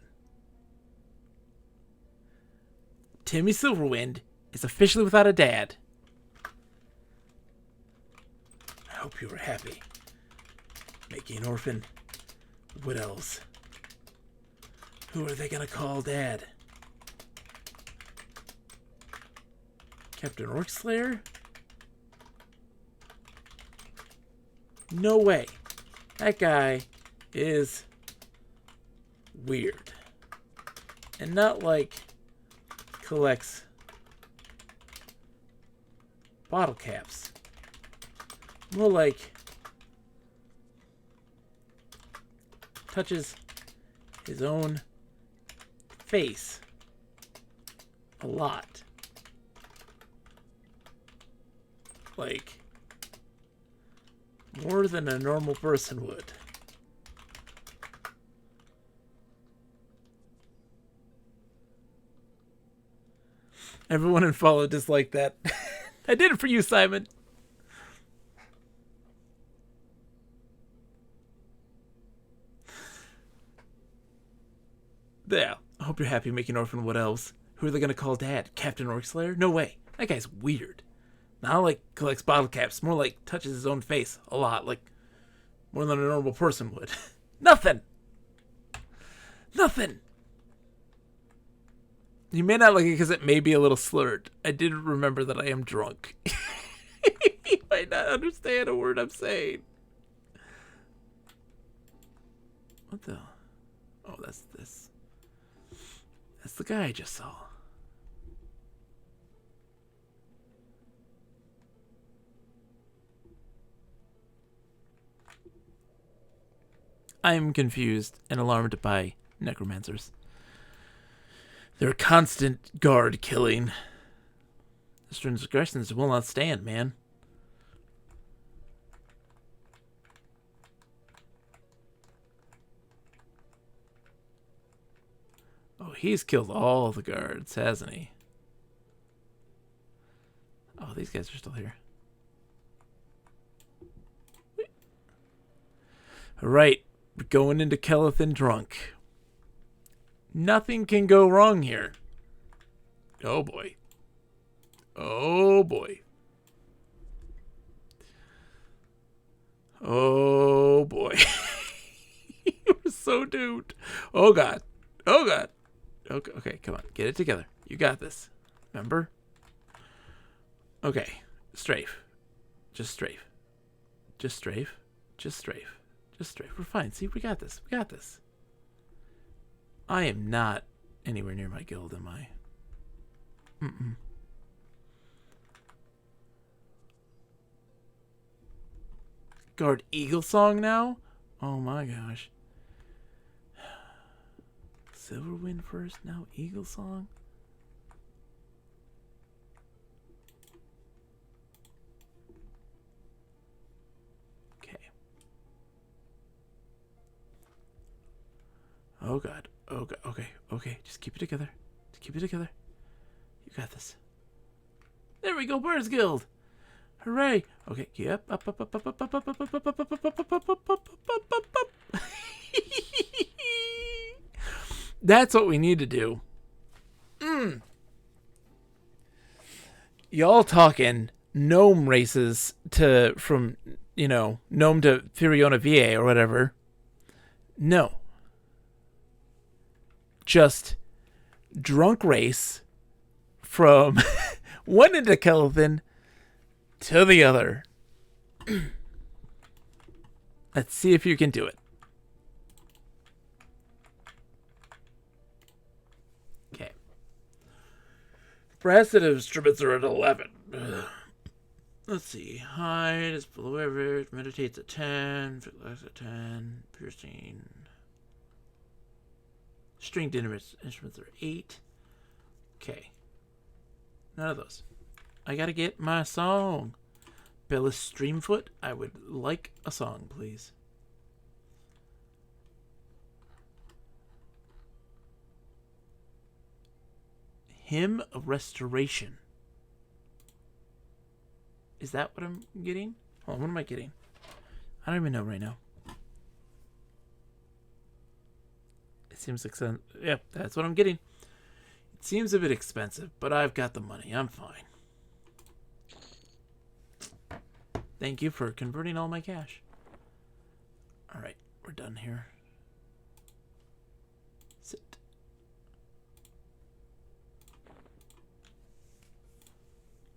Timmy Silverwind is officially without a dad. I hope you were happy. Making an orphan. What else? Who are they gonna call dad? Captain Orcslayer? No way. That guy is weird. And not like collects bottle caps. More like touches his own face a lot. Like More than a normal person would. Everyone in follow disliked that. I did it for you, Simon. Yeah, I hope you're happy making Orphan Wood Elves. Who are they gonna call Dad? Captain Orcslayer? No way. That guy's weird. Not like collects bottle caps, more like touches his own face a lot, like more than a normal person would. Nothing! Nothing! You may not like it because it may be a little slurred. I did remember that I am drunk. You might not understand a word I'm saying. What the? Oh, that's this. That's the guy I just saw. I am confused and alarmed by necromancers. Their constant guard killing. The transgressions will not stand, man. Oh, he's killed all the guards, hasn't he? Oh, these guys are still here. Alright, we're going into Kelethin drunk. Nothing can go wrong here. Oh boy. Oh boy. Oh boy. We're so doomed. Oh god. Oh god. Okay, okay, come on. Get it together. You got this. Remember? Okay. Strafe. Just strafe. Just strafe. Just strafe. Just strafe. We're fine. See, we got this. We got this. I am not anywhere near my guild, am I? Mm-mm. Guard Eagle Song now? Oh my gosh. Silverwind first, now Eagle Song? Okay. Oh god. Oh god. Okay. Okay. Just keep it together. Just keep it together. You got this. There we go, Birds Guild. Hooray. Okay. Yep. Up, up, up, up, up, up, up, up, up, up, up, up, up, up, up, up, up, up, up. That's what we need to do. Y'all talking gnome races to from, you know, gnome to Furiona VA or whatever. No. Just drunk race from one end of Kelethin to the other. Let's see if you can do it. Okay. Brass instruments are at 11. Let's see. Height is below average. Meditates at 10. Relax at 10. Piercing. Stringed instruments are 8. Okay. None of those. I gotta get my song. Bellis Streamfoot, I would like a song, please. Hymn of Restoration. Is that what I'm getting? Hold on, what am I getting? I don't even know right now. It seems like some... Yep, that's what I'm getting. It seems a bit expensive, but I've got the money. I'm fine. Thank you for converting all my cash. Alright, we're done here. Sit.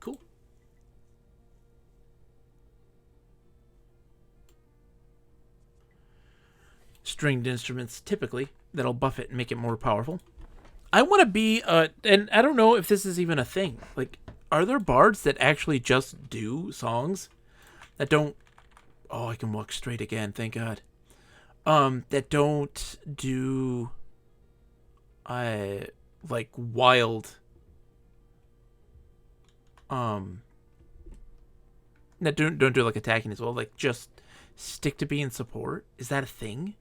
Cool. Stringed instruments, typically, that'll buff it and make it more powerful. I want to be, and I don't know if this is even a thing. Like, are there bards that actually just do songs that don't... Oh, I can walk straight again, thank God. That don't do... like, wild... that don't do, like, attacking as well. Like, just Stick to being support? Is that a thing?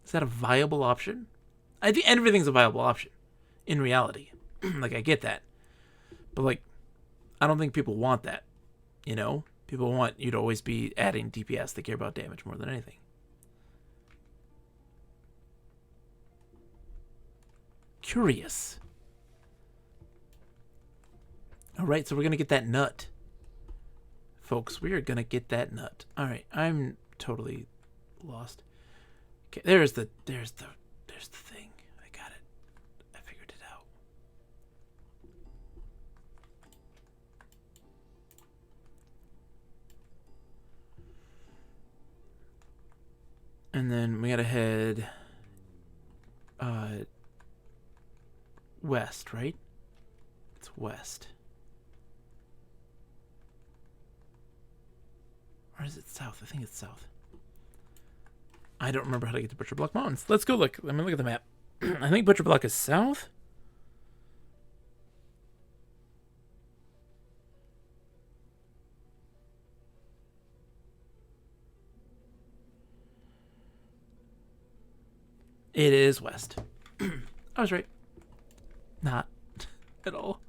Is that a viable option? I think everything's a viable option in reality. Like, I get that. But, like, I don't think people want that. You know? People want you to always be adding DPS. They care about damage more than anything. Curious. Alright, so we're going to get that nut. Folks, we are going to get that nut. Alright, I'm totally lost. Okay, there's the thing. I got it. I figured it out. And then we gotta head west, right? It's west. Or is it south? I think it's south. I don't remember how to get to Butcher Block Mountains. Let's go look. Let me look at the map. I think Butcher Block is south. It is west. I was right. Not at all.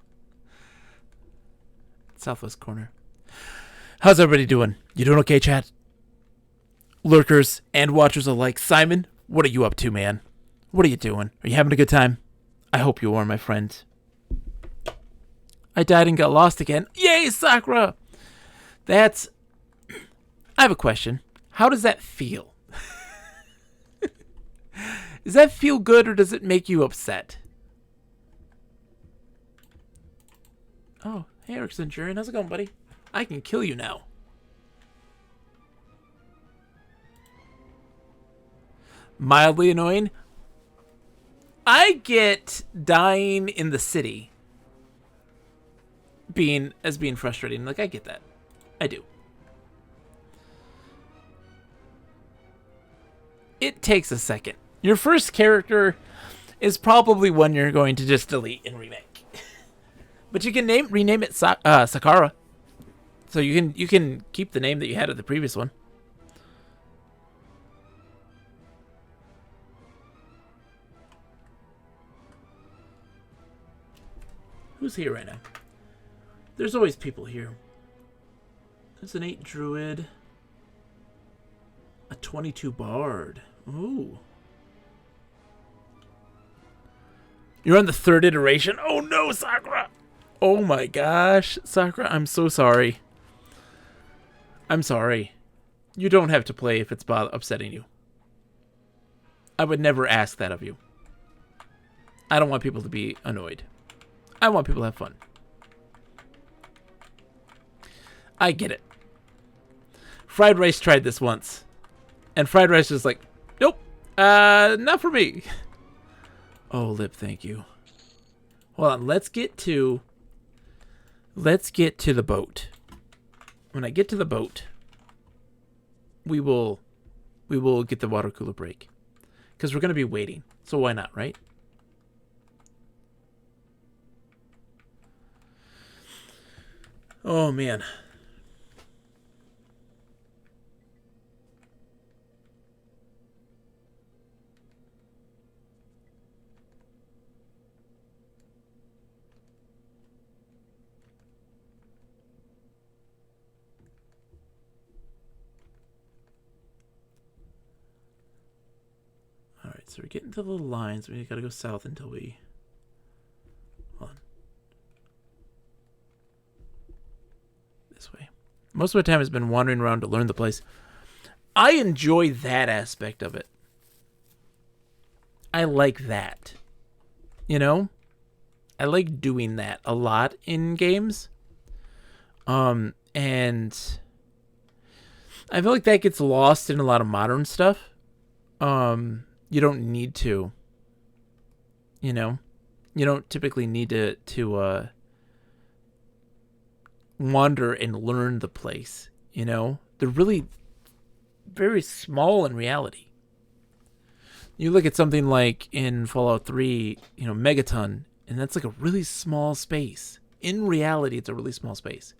Southwest corner. How's everybody doing? You doing okay, chat? Lurkers and watchers alike. Simon, what are you up to, man? What are you doing? Are you having a good time? I hope you are, my friend. I died and got lost again. Yay, Sakura! That's... I have a question. How does that feel? Does that feel good or does it make you upset? Oh, hey, Eric Centurion. How's it going, buddy? I can kill you now. Mildly annoying. I get dying in the city being frustrating. Like, I get that. I do. It takes a second. Your first character is probably one you're going to just delete and remake. But you can rename it Sakara. So you can keep the name that you had of the previous one. Who's here right now? There's always people here. There's an 8 druid. A 22 bard. Ooh. You're on the 3rd iteration? Oh no, Sakura! Oh my gosh. Sakura, I'm so sorry. I'm sorry. You don't have to play if it's upsetting you. I would never ask that of you. I don't want people to be annoyed. I want people to have fun. I get it. Fried Rice tried this once. And Fried Rice was like, nope, not for me. Oh, Lip, thank you. Hold on, let's get to the boat. When I get to the boat, we will get the water cooler break. Because we're going to be waiting. So why not, right? Oh, man. Alright, so we're getting to the lines. We gotta go south until we... Hold on. This way. Most of my time has been wandering around to learn the place. I enjoy that aspect of it. I like that. You know? I like doing that a lot in games. And I feel like that gets lost in a lot of modern stuff. You don't need to. You know? You don't typically need to wander and learn the place. You know? They're really very small in reality. You look at something like in Fallout 3, you know, Megaton, and that's like a really small space. In reality, it's a really small space.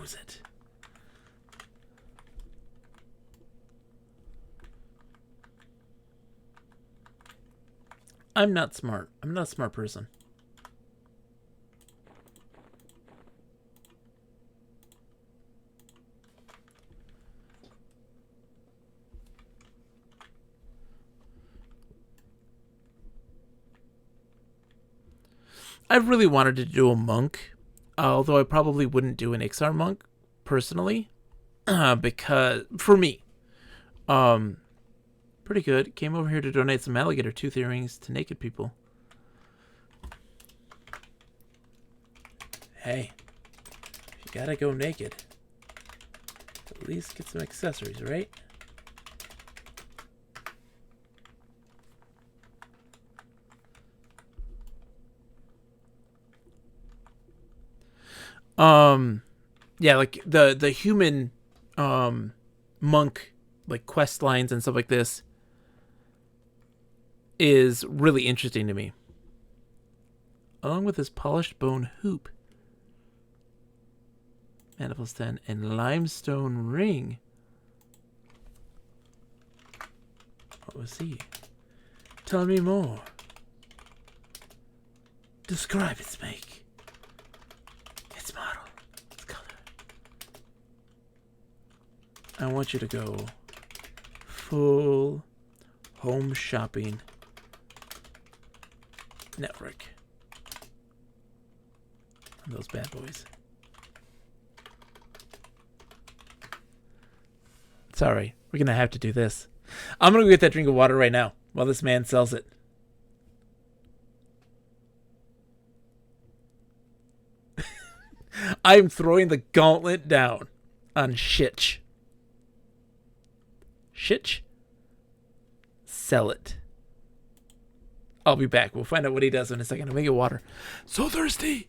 knows it. I'm not smart. I'm not a smart person. I've really wanted to do a monk, although I probably wouldn't do an Ixar monk personally, because for me, pretty good. Came over here to donate some alligator tooth earrings to naked people. Hey, if you gotta go naked, at least get some accessories, right? Yeah, like the human monk like quest lines and stuff like this is really interesting to me. Along with this polished bone hoop, Manifold stand, and limestone ring. What was he? Tell me more. Describe its make, its model, its color. I want you to go full home shopping network on those bad boys. Sorry, we're gonna have to do this. I'm gonna go get that drink of water right now while this man sells it. I'm throwing the gauntlet down on Shitch. Shitch? Sell it. I'll be back. We'll find out what he does in a second. I'm gonna get water. So thirsty!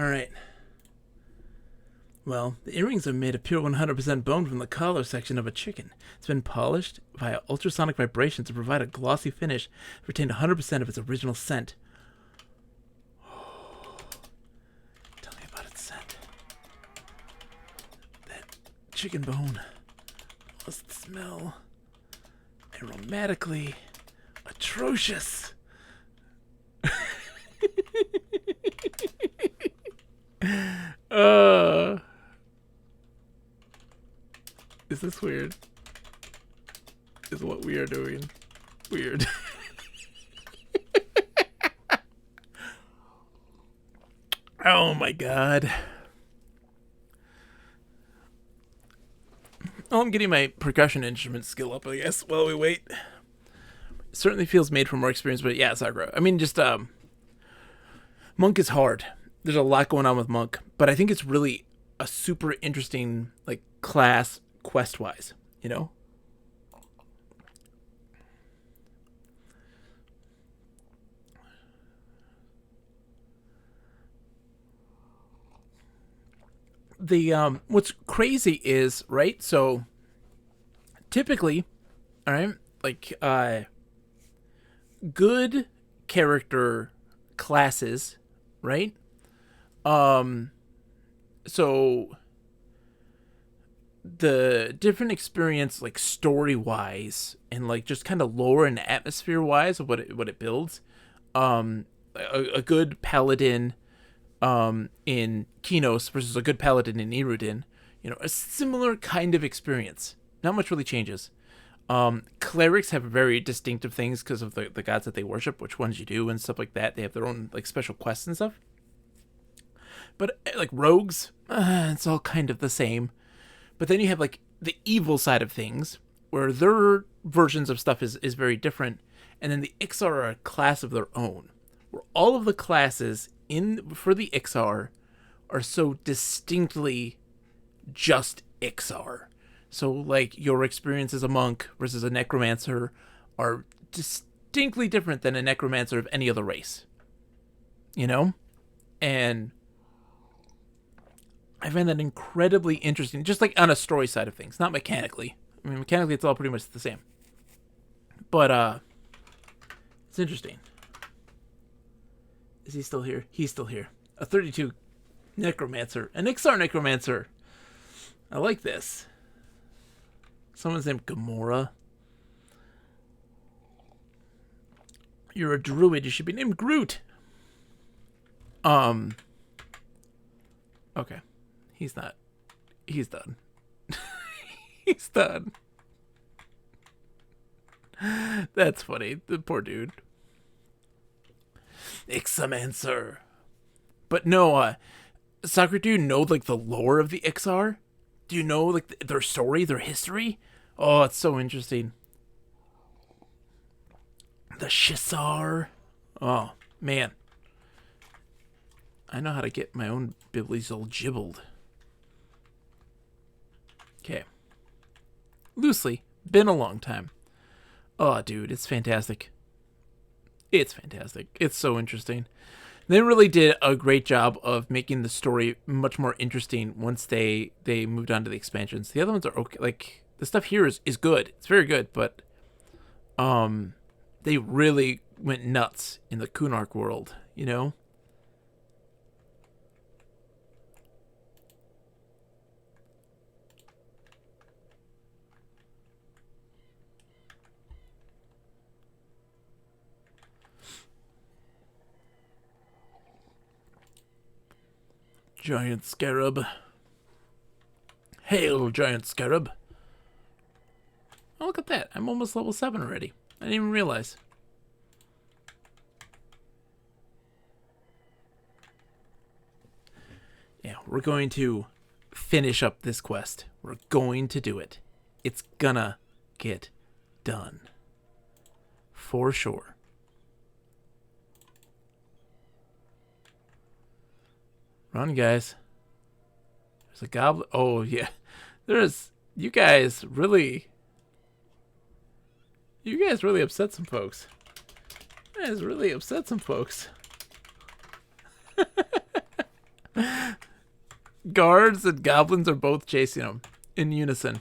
Alright. Well, the earrings are made of pure 100% bone from the collar section of a chicken. It's been polished via ultrasonic vibrations to provide a glossy finish that retained 100% of its original scent. Tell me about its scent. That chicken bone must smell Aromatically atrocious. Is this weird? Is what we are doing weird? Oh my god. Oh, I'm getting my percussion instrument skill up, I guess, while we wait. It certainly feels made for more experience, but yeah, Sakura. I mean, just, Monk is hard. There's a lot going on with Monk, but I think it's really a super interesting, like, class quest-wise, you know? The, what's crazy is, right, so, typically, alright, like, good character classes, right? So the different experience, like story wise, and like just kind of lore and atmosphere wise of what it builds. A good paladin, in Kinos versus a good paladin in Irudin, you know, a similar kind of experience. Not much really changes. Clerics have very distinctive things because of the gods that they worship, which ones you do and stuff like that. They have their own like special quests and stuff. But like rogues, it's all kind of the same. But then you have like the evil side of things, where their versions of stuff is very different. And then the Ixar are a class of their own, where all of the classes in for the Ixar are so distinctly just Ixar. So like your experience as a monk versus a necromancer are distinctly different than a necromancer of any other race. You know? And I find that incredibly interesting, just like on a story side of things, not mechanically. I mean, mechanically it's all pretty much the same. But it's interesting. Is he still here? He's still here. A 32 necromancer. An Ixar necromancer. I like this. Someone's named Gamora. You're a druid. You should be named Groot. Okay. He's not. He's done. He's done. That's funny. The poor dude. Ixamancer. But no, Sakura, do you know like the lore of the Ixar? Do you know like their story, their history? Oh, it's so interesting. The Shisar. Oh, man. I know how to get my own bibblies all gibbled. Okay. Loosely. Been a long time. Oh, dude, it's fantastic. It's fantastic. It's so interesting. They really did a great job of making the story much more interesting once they moved on to the expansions. The other ones are okay. Like, the stuff here is good. It's very good, but they really went nuts in the Kunark world, you know? Giant scarab. Hail, giant scarab. Oh, look at that. I'm almost level 7 already. I didn't even realize. Yeah, we're going to finish up this quest. We're going to do it. It's gonna get done. For sure. Run, guys. There's a goblin. Oh, yeah. There's... You guys really upset some folks. You guys really upset some folks. Guards and goblins are both chasing him in unison.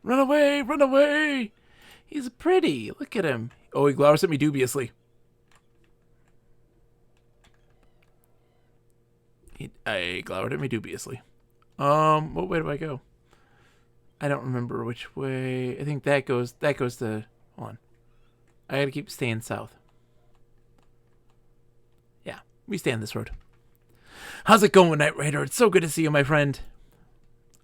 Run away! Run away! He's pretty. Look at him. Oh, he glowers at me dubiously. I glowered at me dubiously. What way do I go? I don't remember which way. I think that goes to... Hold on. I gotta keep staying south. Yeah, we stay on this road. How's it going, Knight Rider? It's so good to see you, my friend.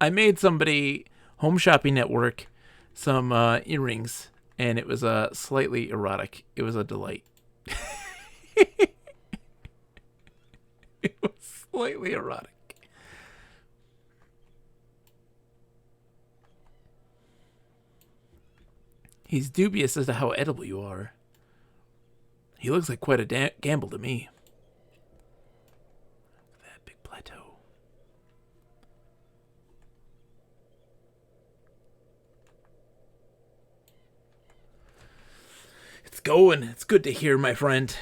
I made somebody home shopping network some earrings, and it was slightly erotic. It was a delight. It was slightly erotic. He's dubious as to how edible you are. He looks like quite a gamble to me. That big plateau. It's going. It's good to hear, my friend.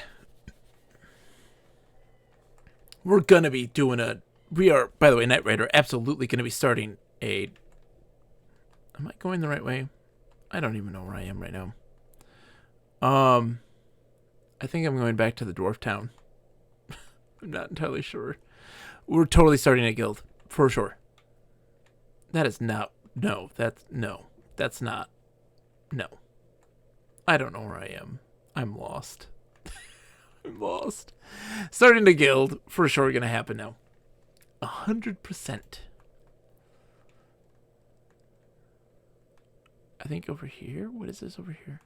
We're gonna be doing we are, by the way, Knight Rider, absolutely gonna be starting a... Am I going the right way? I don't even know where I am right now. I think I'm going back to the dwarf town. I'm not entirely sure. We're totally starting a guild, for sure. That is not... No, that's... No. That's not... No. I don't know where I am. I'm lost. I'm lost. Starting a guild, for sure gonna happen now. 100%. I think over here? What is this over here?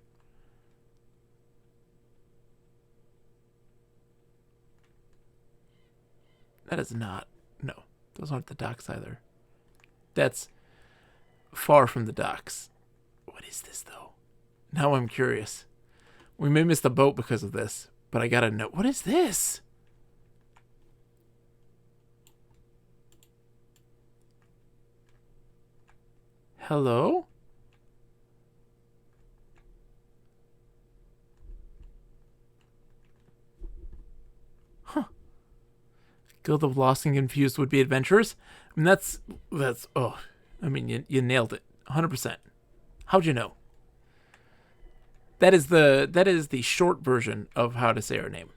That is not... No. Those aren't the docks either. That's far from the docks. What is this, though? Now I'm curious. We may miss the boat because of this, but I gotta know. What is this? Hello? Huh. Guild of Lost and Confused Would-Be Adventurers? I mean, that's, oh, I mean, you nailed it. 100%. How'd you know? That is the short version of how to say our name.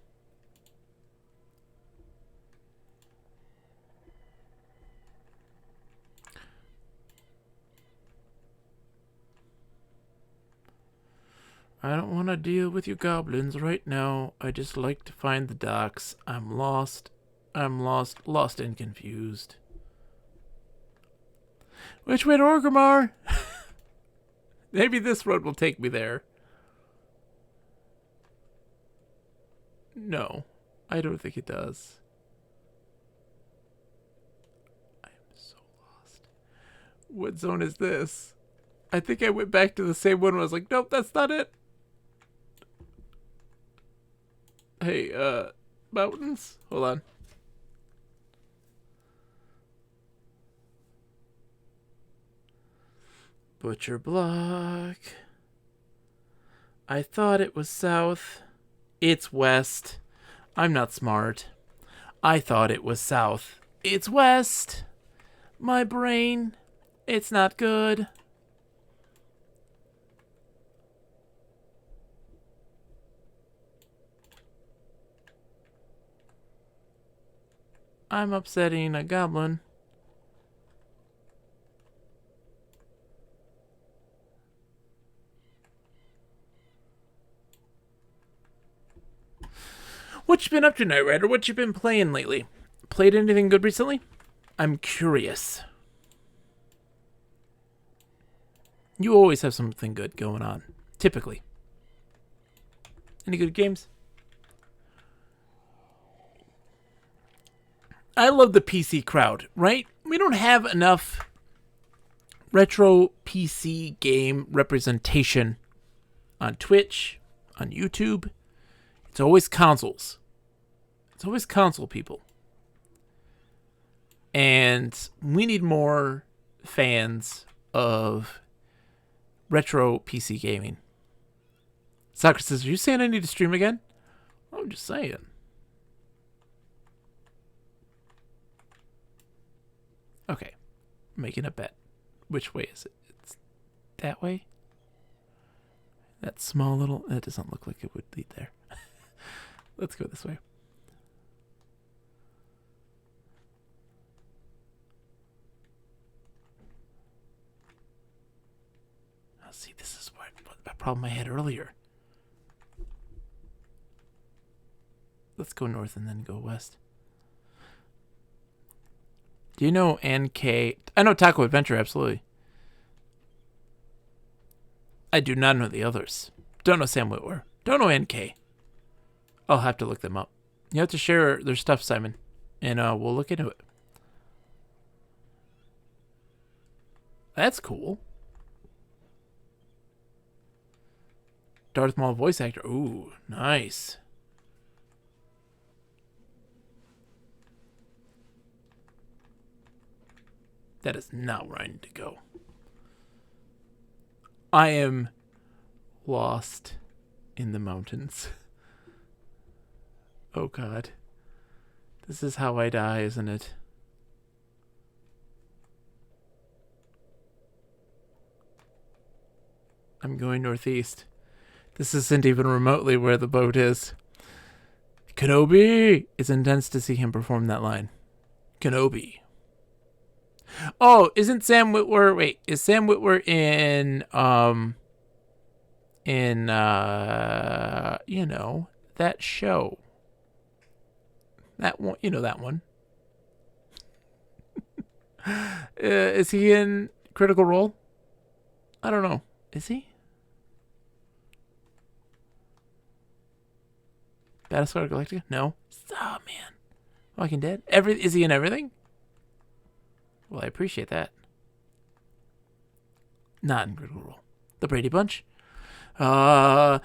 I don't want to deal with you goblins right now. I just like to find the docks. I'm lost. I'm lost and confused. Which way to Orgrimmar? Maybe this road will take me there. No, I don't think it does. I am so lost. What zone is this? I think I went back to the same one where I was like, nope, that's not it. Hey, mountains? Hold on. Butcher block. I thought it was south. It's west. I'm not smart. I thought it was south. It's west. My brain. It's not good. I'm upsetting a goblin. What you been up to, Knight Rider? What you been playing lately? Played anything good recently? I'm curious. You always have something good going on. Typically. Any good games? I love the PC crowd, right? We don't have enough retro PC game representation on Twitch, on YouTube. It's always consoles. It's always console people. And we need more fans of retro PC gaming. Soccer says, are you saying I need to stream again? I'm just saying. Okay. Making a bet. Which way is it? It's that way? That small little... That doesn't look like it would lead there. Let's go this way. problem I had earlier. Let's go north and then go west. Do you know NK? I know Taco Adventure, absolutely. I do not know the others. Don't know Sam Witwer. Don't know NK. I'll have to look them up. You have to share their stuff, Simon, and we'll look into it. That's cool. Darth Maul voice actor. Ooh, nice. That is not where I need to go. I am lost in the mountains. Oh God. This is how I die, isn't it? I'm going northeast. This isn't even remotely where the boat is. Kenobi! It's intense to see him perform that line. Kenobi. Oh, isn't Sam Witwer... Wait, is Sam Witwer in... you know, that show. That one, you know that one. Is he in Critical Role? I don't know. Is he? Battlestar Galactica? No. Oh, man. Walking Dead? Is he in everything? Well, I appreciate that. Not in Critical Role. The Brady Bunch? The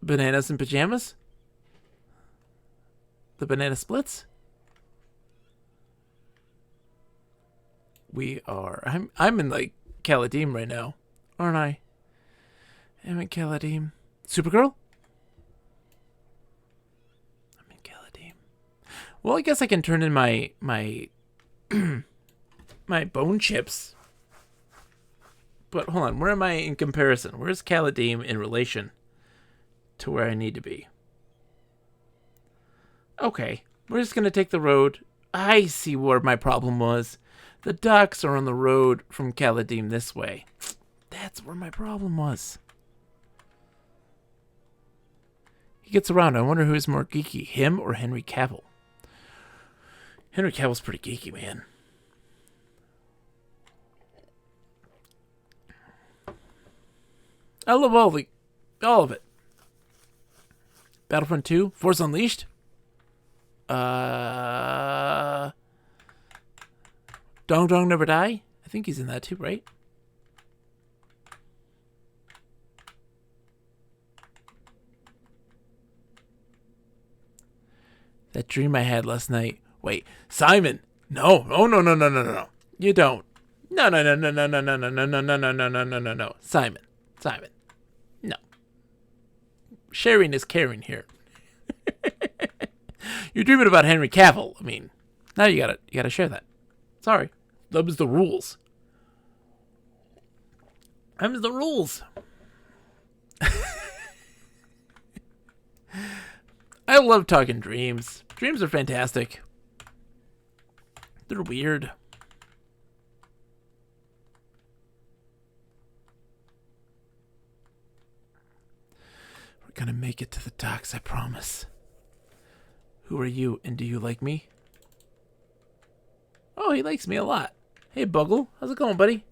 Bananas and Pajamas? The Banana Splits? We are... I'm in, like, Caladim right now. Aren't I? I'm in Caladim. Supergirl? I'm in Caladim. Well, I guess I can turn in my my bone chips. But hold on, where am I in comparison? Where's Caladim in relation to where I need to be? Okay, we're just going to take the road. I see where my problem was. The docks are on the road from Caladim this way. That's where my problem was. He gets around. I wonder who's more geeky, him or Henry Cavill. Henry Cavill's pretty geeky, man. I love all of it. Battlefront 2, Force Unleashed. Dong Dong Never Die. I think he's in that too, right? That dream I had last night. Wait, Simon. No. Oh, no. You don't. No. Simon. No. Sharing is caring here. You're dreaming about Henry Cavill. I mean, now you gotta share that. Sorry. Them's the rules. Them's the rules. I love talking dreams. Dreams are fantastic. They're weird. We're gonna make it to the docks, I promise. Who are you, and do you like me? Oh, he likes me a lot. Hey, Buggle. How's it going, buddy?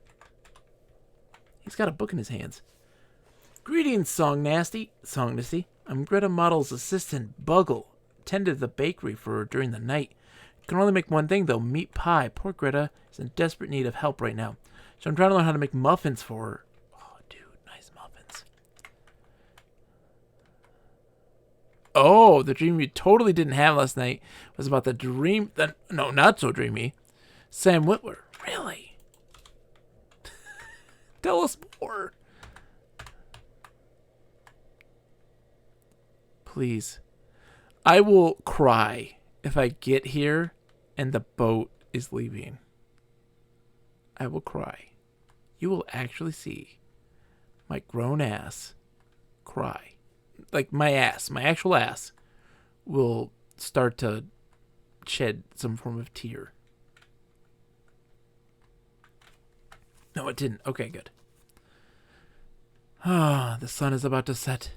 He's got a book in his hands. Greetings, Song Nasty. I'm Greta Model's assistant, Buggle. Tended the bakery for her during the night. Can only make one thing, though, meat pie. Poor Greta is in desperate need of help right now. So I'm trying to learn how to make muffins for her. Oh, dude, nice muffins. Oh, the dream you totally didn't have last night was about the dream that... No, not so dreamy. Sam Witwer. Really? Tell us more. Please. I will cry if I get here and the boat is leaving. I will cry. You will actually see my grown ass cry. Like my actual ass will start to shed some form of tear. No, it didn't. Okay, good. Ah, the sun is about to set.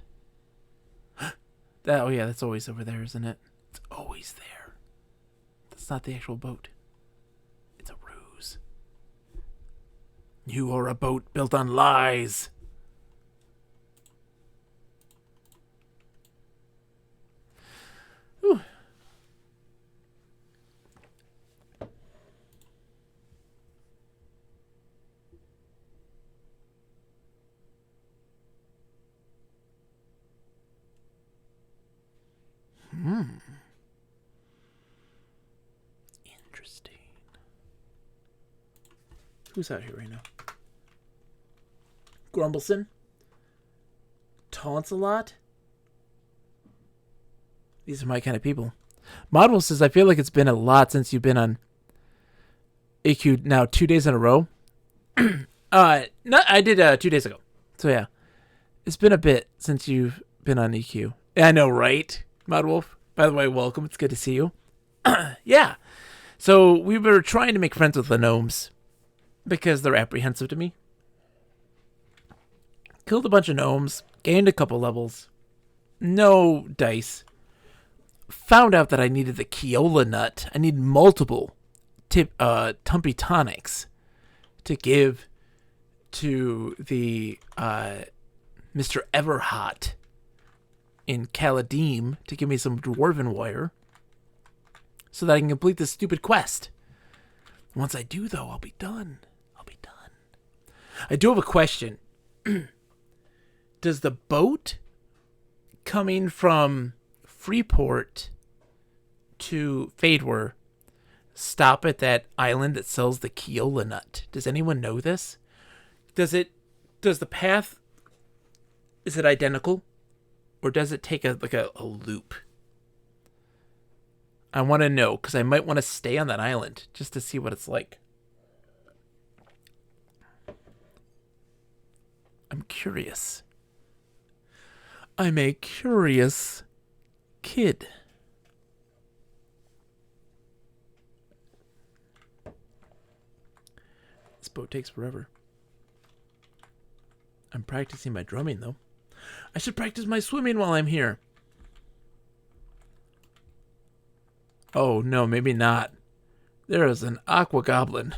Oh yeah, that's always over there, isn't it? It's always there. That's not the actual boat. It's a ruse. You are a boat built on lies. Whew. Interesting. Who's out here right now? Grumbleson? Taunts a lot? These are my kind of people. Model says, I feel like it's been a lot since you've been on AQ now 2 days in a row. No, I did 2 days ago. So yeah. It's been a bit since you've been on EQ. I know, right? Modwolf. By the way, welcome. It's good to see you. Yeah. So we were trying to make friends with the gnomes because they're apprehensive to me. Killed a bunch of gnomes, gained a couple levels. No dice. Found out that I needed the Keola nut. I need multiple Tumpy tonics to give to the Mr. Everhot in Caladeem to give me some dwarven wire so that I can complete this stupid quest. Once I do, though, I'll be done. I do have a question. Does the boat coming from Freeport to Fadewar stop at that island that sells the Keola nut? Does anyone know this? Does the path, is it identical? Or does it take a loop? I want to know, because I might want to stay on that island just to see what it's like. I'm curious. I'm a curious kid. This boat takes forever. I'm practicing my drumming, though. I should practice my swimming while I'm here. Oh, no, maybe not. There is an aqua goblin.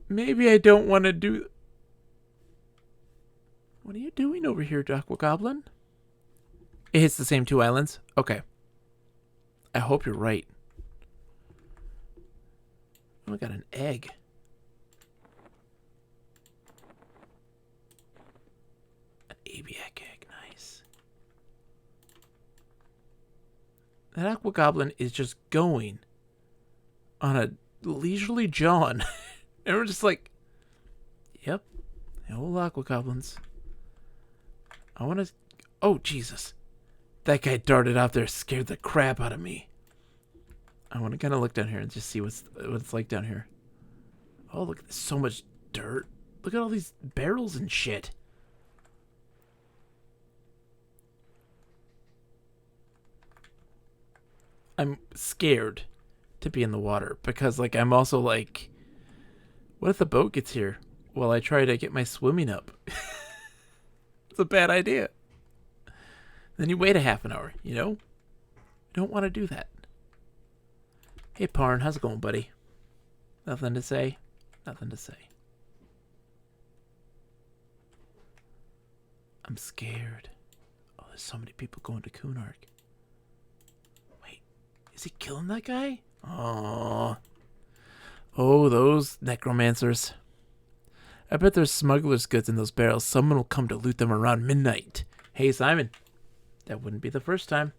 Maybe I don't want to do... What are you doing over here, aqua goblin? It hits the same 2 islands? Okay. I hope you're right. Oh, I got an egg. An aviac egg, nice. That aqua goblin is just going on a leisurely jaunt. And we're just like, yep, the old aqua goblins. I want to... Oh, Jesus. That guy darted out there, scared the crap out of me. I want to kind of look down here and just see what it's like down here. Oh, look, there's so much dirt. Look at all these barrels and shit. I'm scared to be in the water because, like, I'm also like, what if the boat gets here while I try to get my swimming up? It's a bad idea. Then you wait a half an hour, you know? You don't want to do that. Hey, Parn, how's it going, buddy? Nothing to say? Nothing to say. I'm scared. Oh, there's so many people going to Kunark. Wait, is he killing that guy? Aww. Oh, those necromancers. I bet there's smuggler's goods in those barrels. Someone will come to loot them around midnight. Hey, Simon. That wouldn't be the first time.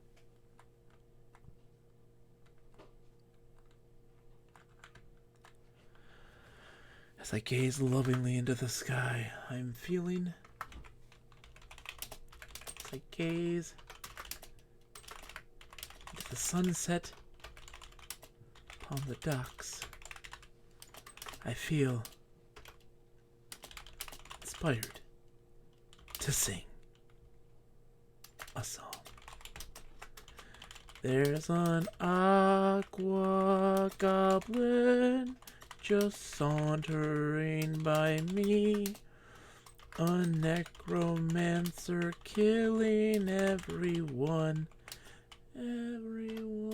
As I gaze lovingly into the sky, I'm feeling... As I gaze into the sunset upon the docks, I feel inspired to sing a song. There's an aqua goblin just sauntering by me, A necromancer killing everyone. Everyone.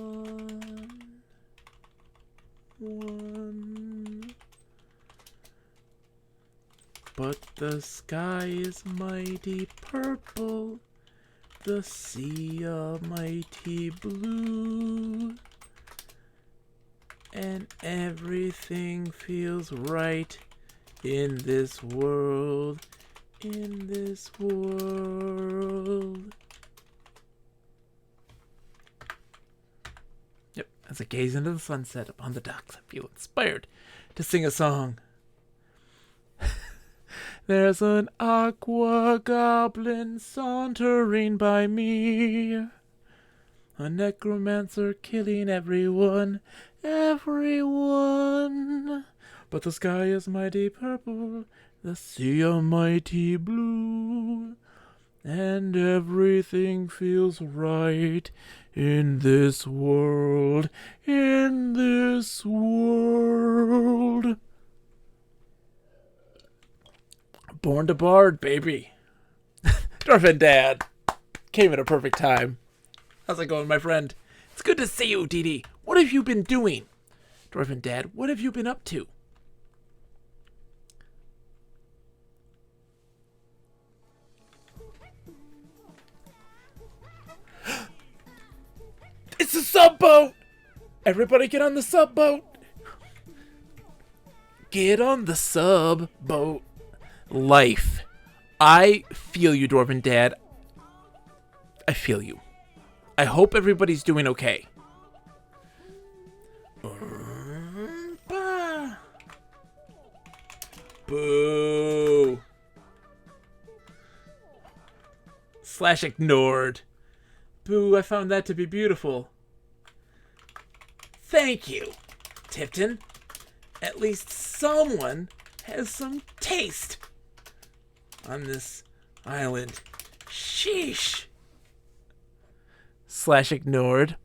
One. But the sky is mighty purple. The sea a mighty blue. And everything feels right in this world. In this world. Yep, as I gaze into the sunset upon the docks, I feel inspired to sing a song. There's an aqua goblin sauntering by me. A necromancer killing everyone. Everyone. But the sky is mighty purple. The sea a mighty blue. And everything feels right in this world. In this world. Born to Bard, baby. Dwarfin Dad came at a perfect time. How's it going, my friend? It's good to see you, Dee Dee. What have you been doing? Dwarfin Dad, what have you been up to? It's a subboat! Everybody get on the subboat! Get on the subboat. Life. I feel you, Dwarven Dad. I feel you. I hope everybody's doing okay. Boo. Slash ignored. Boo, I found that to be beautiful. Thank you, Tipton. At least someone has some taste on this island. Sheesh. Slash ignored.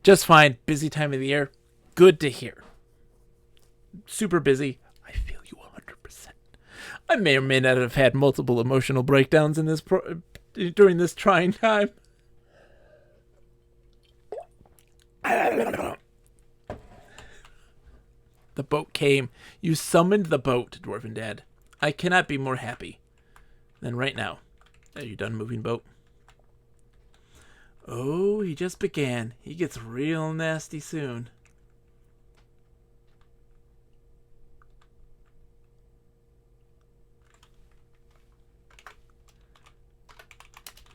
Just fine. Busy time of the year. Good to hear. Super busy. I feel you 100%. I may or may not have had multiple emotional breakdowns in this during this trying time. The boat came. You summoned the boat, Dwarven Dad. I cannot be more happy than right now. Are you done moving, boat? Oh, he just began. He gets real nasty soon.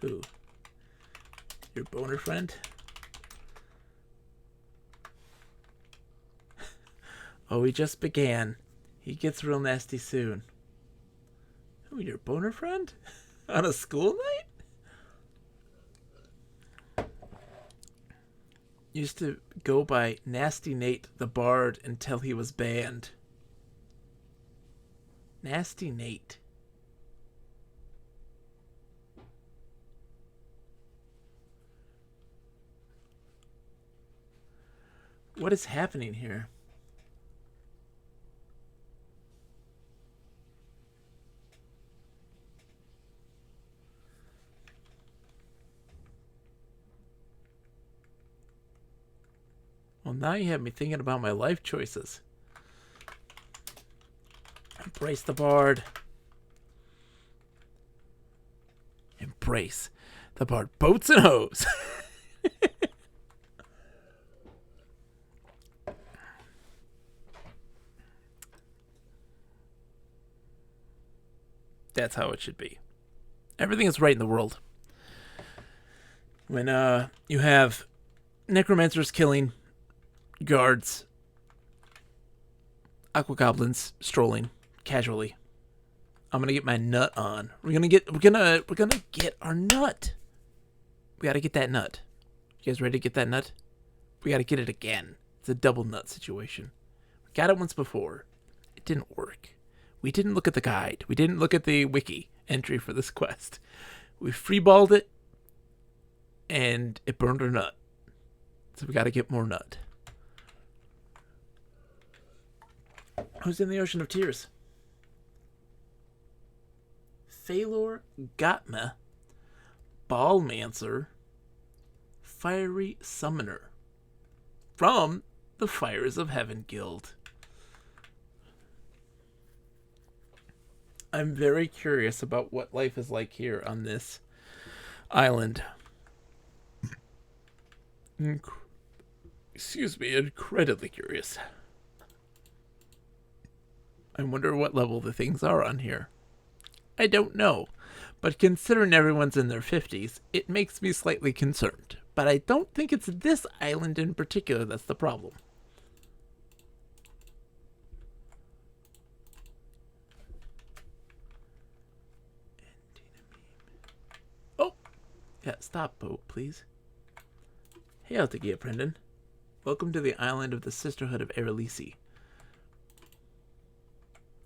Who? Your boner friend? Oh, he just began. He gets real nasty soon. Oh, your boner friend? On a school night? Used to go by Nasty Nate the Bard until he was banned. Nasty Nate. What is happening here? Well, now you have me thinking about my life choices. Embrace the Bard. Embrace the Bard. Boats and hoes. That's how it should be. Everything is right in the world. When you have necromancers killing guards, aqua goblins strolling casually, I'm gonna get my nut on. We're gonna get our nut. We gotta get that nut. You guys ready to get that nut? We gotta get it again. It's a double nut situation. We got it once before. It didn't work. We didn't look at the guide. We didn't look at the wiki entry for this quest. We freeballed it, and it burned our nut. So we gotta get more nut. Who's in the ocean of tears? Phalor Gotma, Ballmancer, Fiery Summoner from the Fires of Heaven Guild. I'm very curious about what life is like here on this island. Excuse me, incredibly curious. I wonder what level the things are on here. I don't know, but considering everyone's in their 50s, it makes me slightly concerned. But I don't think it's this island in particular that's the problem. Oh! Yeah, stop, boat, please. Hey, Altagia Brendan. Welcome to the island of the Sisterhood of Erelisi.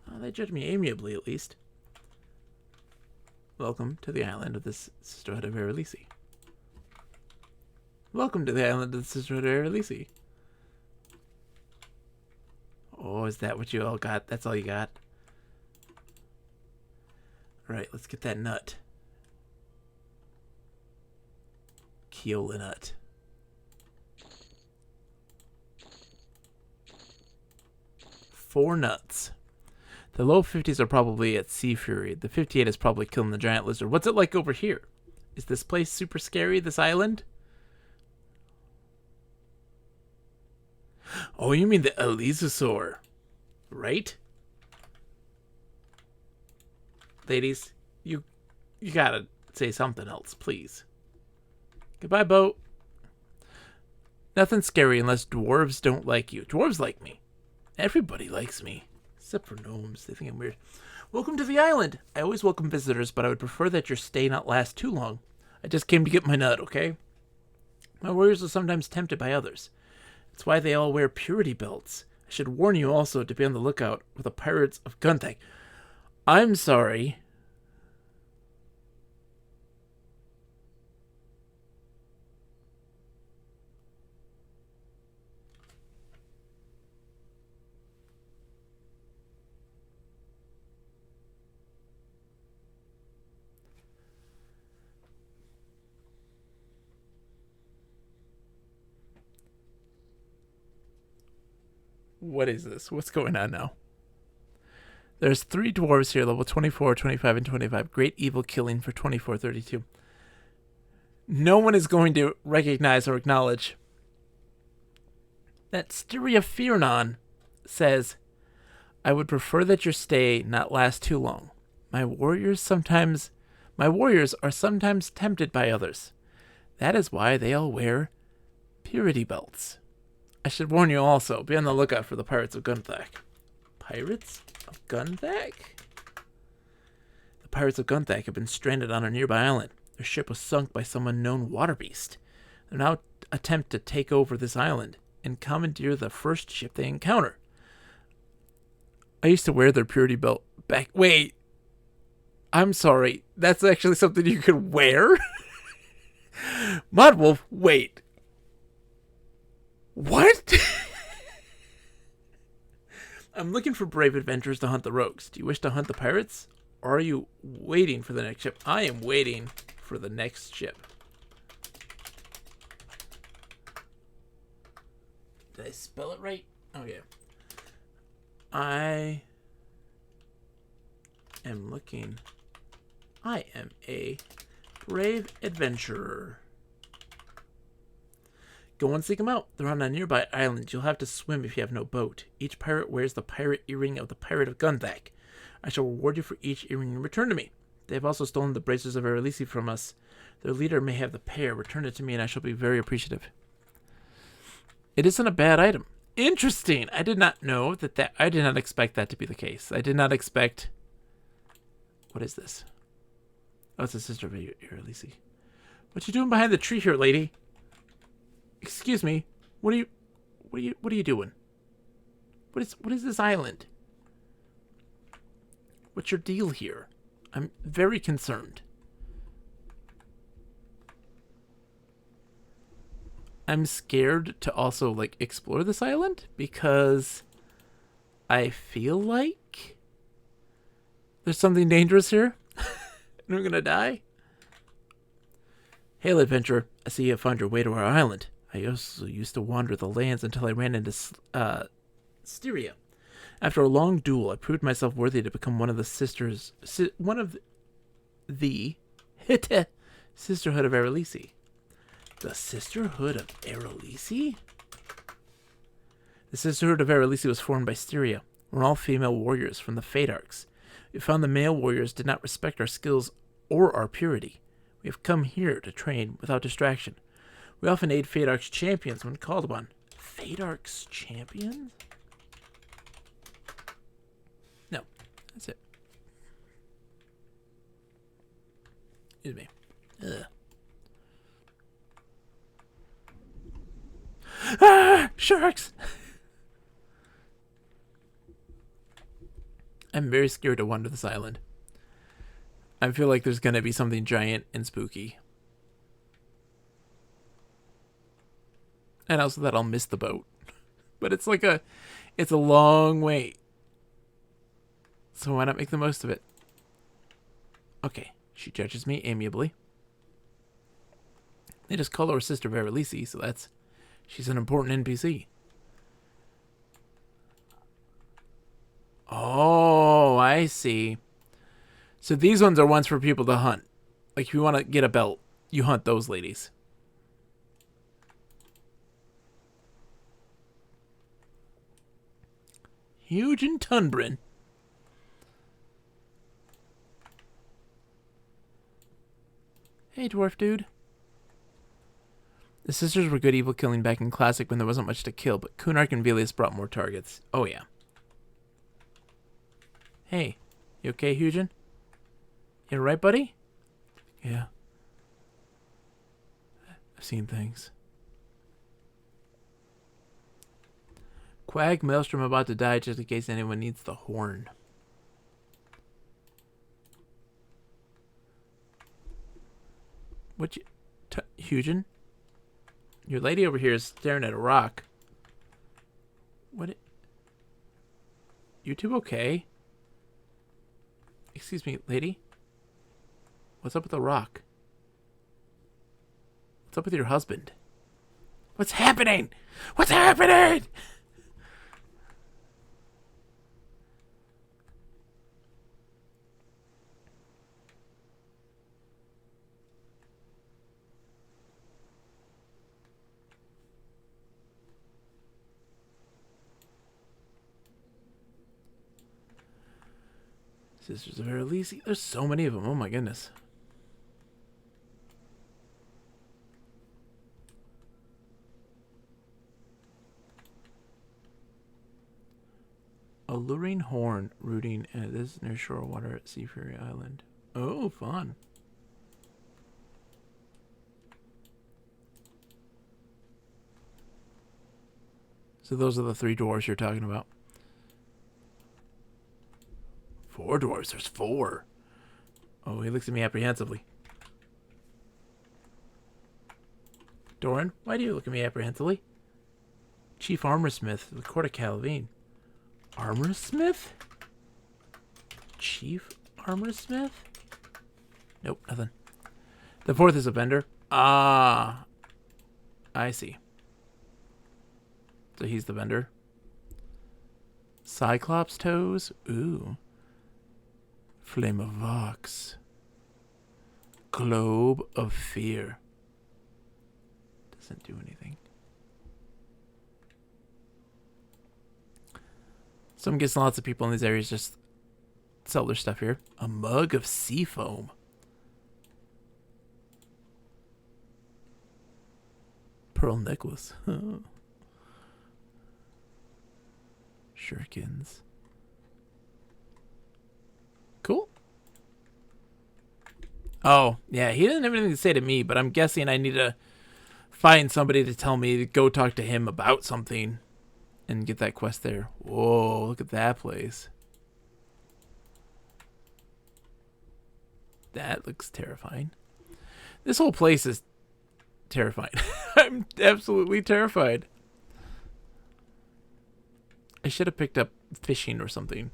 Oh, they judge me amiably, at least. Welcome to the island of the Sisterhood of Erelisi. Welcome to the island of the Sisterhood of Erelisi. Oh, is that what you all got? That's all you got? Alright, let's get that nut. Keola nut. Four nuts. The low 50s are probably at Sea Fury. The 58 is probably killing the giant lizard. What's it like over here? Is this place super scary, this island? Oh, you mean the Elizosaur, right? Ladies, you gotta say something else, please. Goodbye, boat. Nothing scary unless dwarves don't like you. Dwarves like me. Everybody likes me. Except for gnomes. They think I'm weird. Welcome to the island. I always welcome visitors, but I would prefer that your stay not last too long. I just came to get my nut, okay? My warriors are sometimes tempted by others. That's why they all wear purity belts. I should warn you also to be on the lookout for the pirates of Gunthag. I'm sorry. What is this? What's going on now? There's 3 dwarves here, level 24, 25, and 25. Great evil killing for 24, 32. No one is going to recognize or acknowledge that Stereopheranon says, I would prefer that your stay not last too long. My warriors are sometimes tempted by others. That is why they all wear purity belts. I should warn you also, be on the lookout for the pirates of Gunthag. Pirates of Gunthag? The pirates of Gunthag have been stranded on a nearby island. Their ship was sunk by some unknown water beast. They now attempt to take over this island and commandeer the first ship they encounter. I used to wear their purity belt back... Wait. I'm sorry. That's actually something you could wear? Modwolf, wait. What? I'm looking for brave adventurers to hunt the rogues. Do you wish to hunt the pirates? Or are you waiting for the next ship? I am waiting for the next ship. Did I spell it right? Oh, yeah. I am looking. I am a brave adventurer. Go and seek them out. They're on a nearby island. You'll have to swim if you have no boat. Each pirate wears the pirate earring of the pirate of Gunthag. I shall reward you for each earring you return to me. They have also stolen the bracelets of Erelisi from us. Their leader may have the pair. Return it to me and I shall be very appreciative. It isn't a bad item. Interesting. I did not know that I did not expect that to be the case. I did not expect... What is this? Oh, it's a sister of Erelisi. What you doing behind the tree here, lady? Excuse me. What are you doing? What is this island? What's your deal here? I'm very concerned. I'm scared to also like explore this island because I feel like there's something dangerous here. And I'm gonna die? Hail, adventurer. I see you have found your way to our island. I also used to wander the lands until I ran into Styria. After a long duel, I proved myself worthy to become one of the Sisterhood of Erelisi. The Sisterhood of Erelisi? The Sisterhood of Erelisi was formed by Styria. We're all female warriors from the Fadarks. We found the male warriors did not respect our skills or our purity. We have come here to train without distraction. We often aid Fadarks champions when called upon. Fadarks champions? No, that's it. Excuse me. Ugh. Ah! Sharks! I'm very scared to wander this island. I feel like there's gonna be something giant and spooky. And also that I'll miss the boat. But it's like it's a long wait. So why not make the most of it? Okay, she judges me amiably. They just call her Sister Verilici, so she's an important NPC. Oh, I see. So these ones are ones for people to hunt. Like if you want to get a belt, you hunt those ladies. Huge and Tunbrin. Hey, dwarf dude. The sisters were good evil killing back in Classic when there wasn't much to kill, but Kunark and Velius brought more targets. Oh, yeah. Hey, you okay, Hugin? You alright, buddy? Yeah. I've seen things. Quag, Maelstrom about to die just in case anyone needs the horn. What you... Hugin? Your lady over here is staring at a rock. What? You two okay? Excuse me, lady? What's up with the rock? What's up with your husband? What's happening? What's happening? Sisters of Erelisi. There's so many of them. Oh my goodness. Alluring horn rooting at this near shore water at Sea Fury Island. Oh, fun. So those are the 3 dwarves you're talking about. 4 dwarves. There's 4. Oh, he looks at me apprehensively. Doran, why do you look at me apprehensively? Chief Armorsmith of the Court of Calvine. Armorsmith? Chief Armorsmith? Nope, nothing. The 4th is a vendor. Ah. I see. So he's the vendor. Cyclops toes? Ooh. Flame of Vox. Globe of Fear. Doesn't do anything. So I'm guessing lots of people in these areas just sell their stuff here. A mug of sea foam. Pearl necklace. Shurikens. Cool. Oh, yeah, he doesn't have anything to say to me, but I'm guessing I need to find somebody to tell me to go talk to him about something and get that quest there. Whoa, look at that place. That looks terrifying. This whole place is terrifying. I'm absolutely terrified. I should have picked up fishing or something.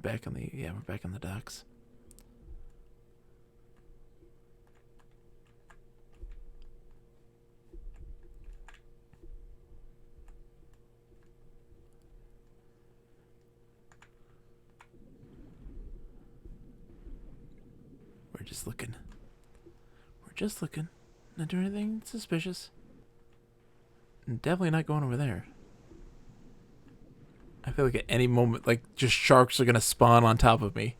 back on the... Yeah, we're back on the docks. We're just looking. We're just looking. Not doing anything suspicious. And definitely not going over there. I feel like at any moment, like, just sharks are going to spawn on top of me.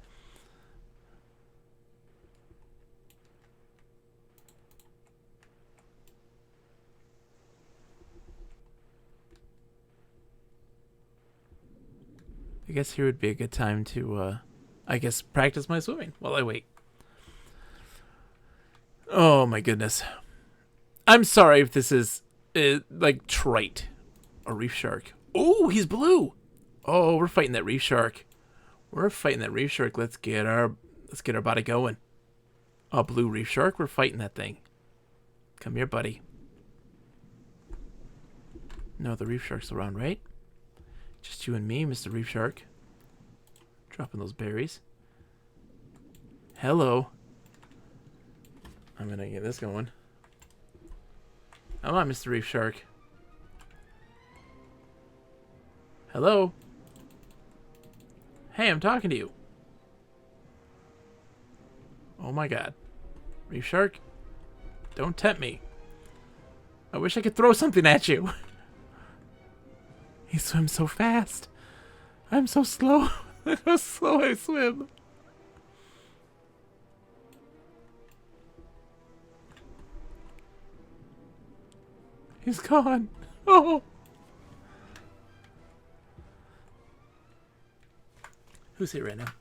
I guess here would be a good time to, I guess, practice my swimming while I wait. Oh, my goodness. I'm sorry if this is, like, trite. A reef shark. Oh, he's blue! Oh, we're fighting that reef shark. We're fighting that reef shark. Let's get our body going. Oh, blue reef shark. We're fighting that thing. Come here, buddy. No, the reef shark's around, right? Just you and me, Mr. Reef Shark. Dropping those berries. Hello. I'm gonna get this going. Come on, Mr. Reef Shark. Hello. Hey, I'm talking to you. Oh my god. Reef Shark, don't tempt me. I wish I could throw something at you. He swims so fast. I'm so slow. How slow I swim. He's gone. Oh. Who's here right now?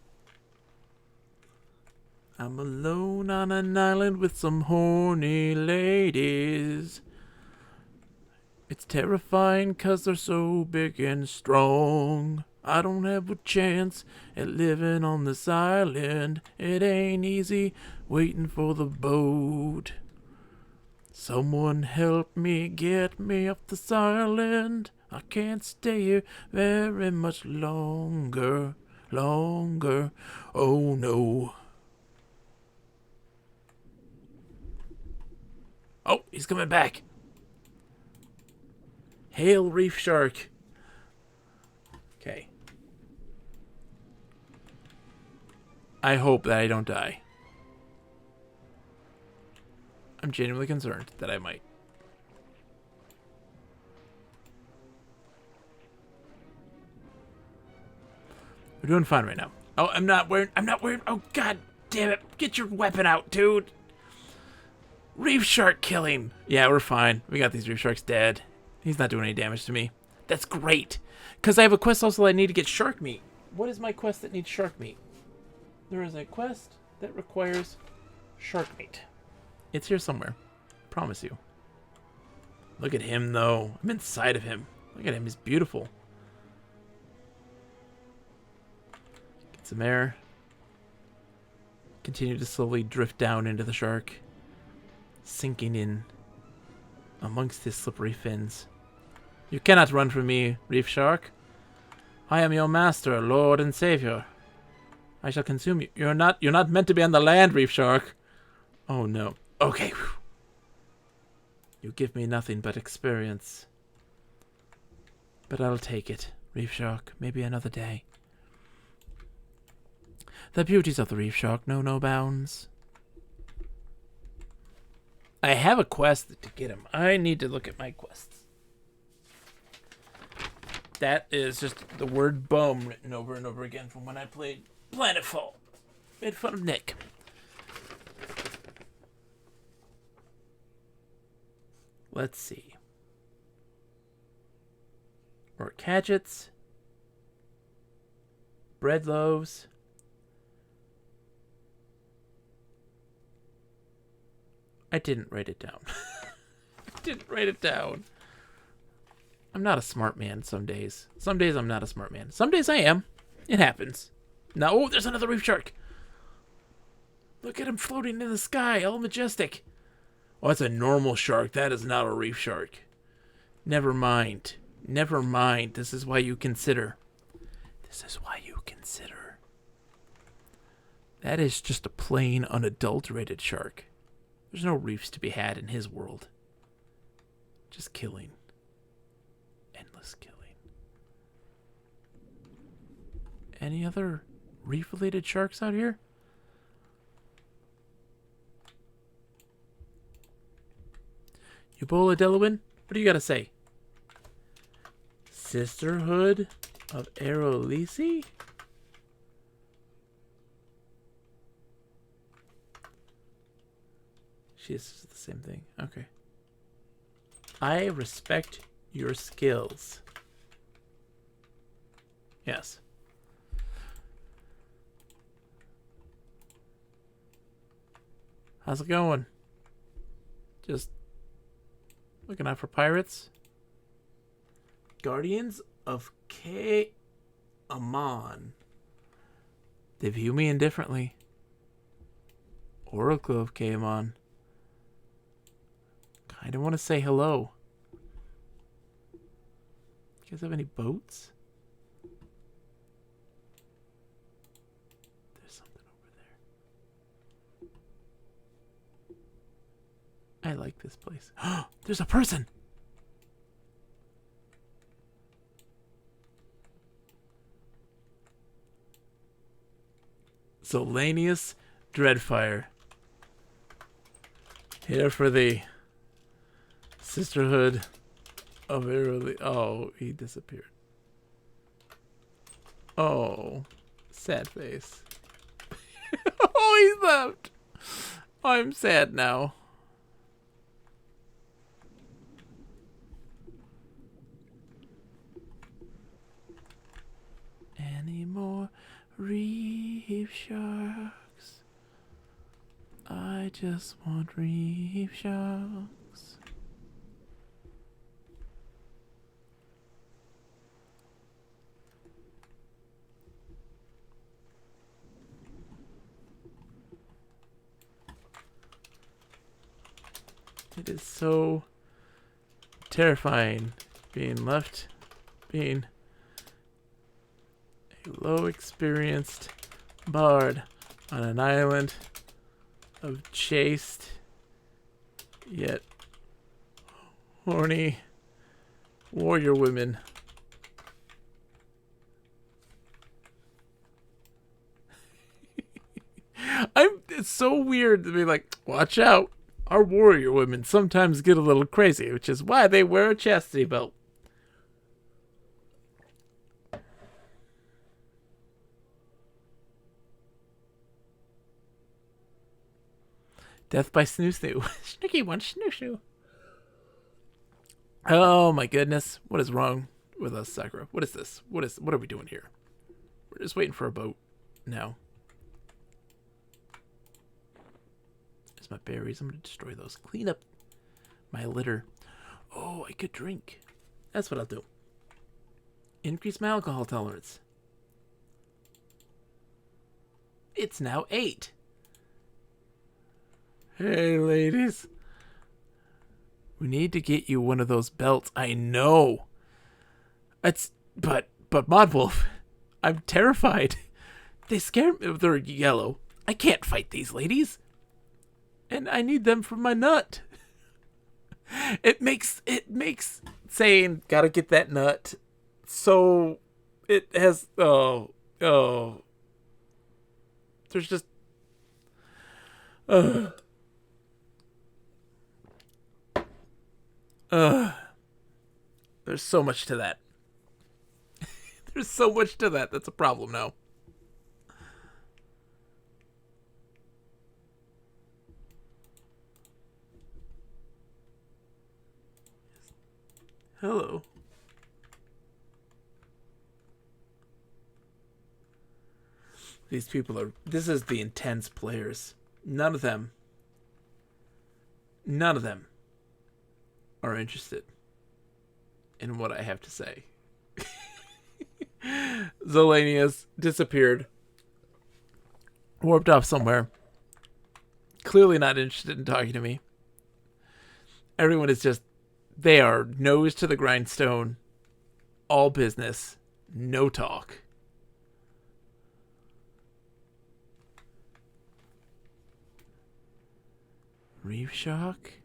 I'm alone on an island with some horny ladies. It's terrifying 'cause they're so big and strong. I don't have a chance at living on this island. It ain't easy waiting for the boat. Someone help me get me off this island. I can't stay here very much longer. Oh no. Oh, he's coming back. Hail, Reef Shark. Okay. I hope that I don't die. I'm genuinely concerned that I might. We're doing fine right now. Oh, I'm not wearing. Oh, god damn it. Get your weapon out, dude. Reef Shark killing. Yeah, we're fine. We got these Reef Sharks dead. He's not doing any damage to me. That's great. Because I have a quest also that I need to get shark meat. What is my quest that needs shark meat? There is a quest that requires shark meat. It's here somewhere. Promise you. Look at him, though. I'm inside of him. Look at him. He's beautiful. Get some air. Continue to slowly drift down into the shark. Sinking in amongst his slippery fins. You cannot run from me, Reef Shark. I am your master, lord and savior. I shall consume you. You're not meant to be on the land, Reef Shark. Oh no. Okay. You give me nothing but experience. But I'll take it, Reef Shark. Maybe another day. The beauties of the Reef Shark know no bounds. I have a quest to get him. I need to look at my quests. That is just the word bum written over and over again from when I played Planetfall. Made fun of Nick. Let's see. More gadgets. Bread loaves. I didn't write it down. I didn't write it down. I'm not a smart man some days. Some days I'm not a smart man. Some days I am. It happens. Now, oh, there's another reef shark. Look at him floating in the sky, all majestic. Oh, that's a normal shark. That is not a reef shark. Never mind. Never mind. This is why you consider. This is why you consider That is just a plain, unadulterated shark. There's no reefs to be had in his world. Just killing. Endless killing. Any other reef-related sharks out here? Ebola Delawin, what do you got to say? Sisterhood of Aerolisi? She's the same thing. Okay. I respect your skills. Yes. How's it going? Just looking out for pirates. Guardians of K. Amon. They view me indifferently. Oracle of K. Amon. Kinda want to say hello. You guys have any boats? There's something over there. I like this place. There's a person! Solanius Dreadfire. Here for the Sisterhood of Aerolisi. Oh, he disappeared. Oh, sad face. Oh, he left. I'm sad now. Any more reef sharks? I just want reef sharks. It is so terrifying being left, being a low experienced bard on an island of chaste yet horny warrior women. It's so weird to be like, watch out. Our warrior women sometimes get a little crazy, which is why they wear a chastity belt. Death by snoo snoo. Snooky wants snoo snoo. Oh my goodness. What is wrong with us, Sakura? What is this? What are we doing here? We're just waiting for a boat now. There's my berries. I'm going to destroy those. Clean up my litter. Oh, I could drink. That's what I'll do. Increase my alcohol tolerance. It's now 8. Hey, ladies. We need to get you one of those belts. I know. But Modwolf, I'm terrified. They scare me. They're yellow. I can't fight these ladies. And I need them for my nut. It makes saying gotta get that nut. So it has there's just there's so much to that. There's so much to that. That's a problem now. Hello. These people are... This is the intense players. None of them are interested in what I have to say. Zolanius disappeared. Warped off somewhere. Clearly not interested in talking to me. Everyone is just... They are nose to the grindstone. All business. No talk. Reef Shark,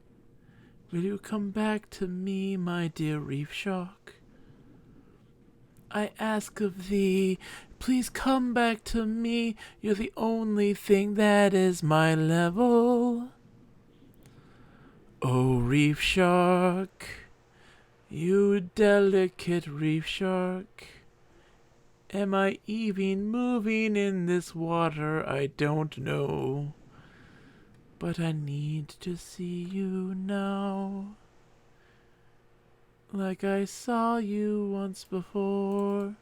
will you come back to me, my dear Reef Shark? I ask of thee, please come back to me. You're the only thing that is my level. Oh, Reef Shark, you delicate Reef Shark. Am I even moving in this water? I don't know. But I need to see you now. Like I saw you once before.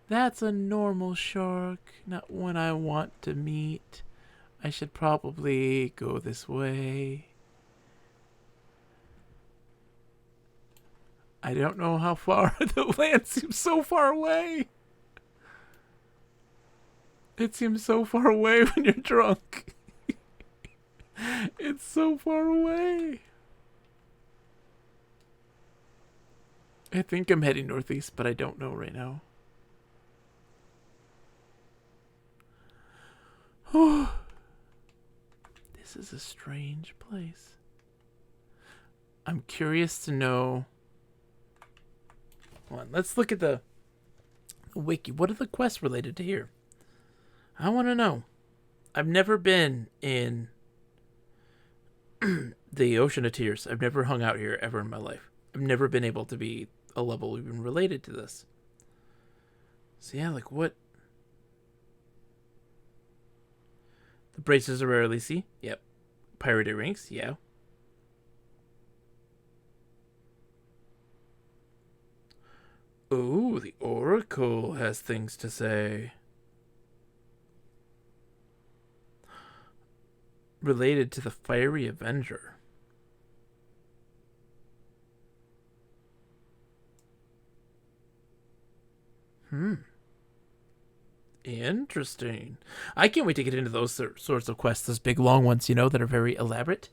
That's a normal shark, not one I want to meet. I should probably go this way. I don't know how far. The land seems so far away. It seems so far away when you're drunk. It's so far away. I think I'm heading northeast, but I don't know right now. This is a strange place. I'm curious to know. Hold on, let's look at the wiki. What are the quests related to here? I want to know. I've never been in the Ocean of Tears. I've never hung out here ever in my life. I've never been able to be a level even related to this. So yeah, like what? The braces are rarely see. Yep. Pirate earrings. Yeah. Ooh, the Oracle has things to say. Related to the Fiery Avenger. Interesting. I can't wait to get into those sorts of quests, those big long ones, you know, that are very elaborate.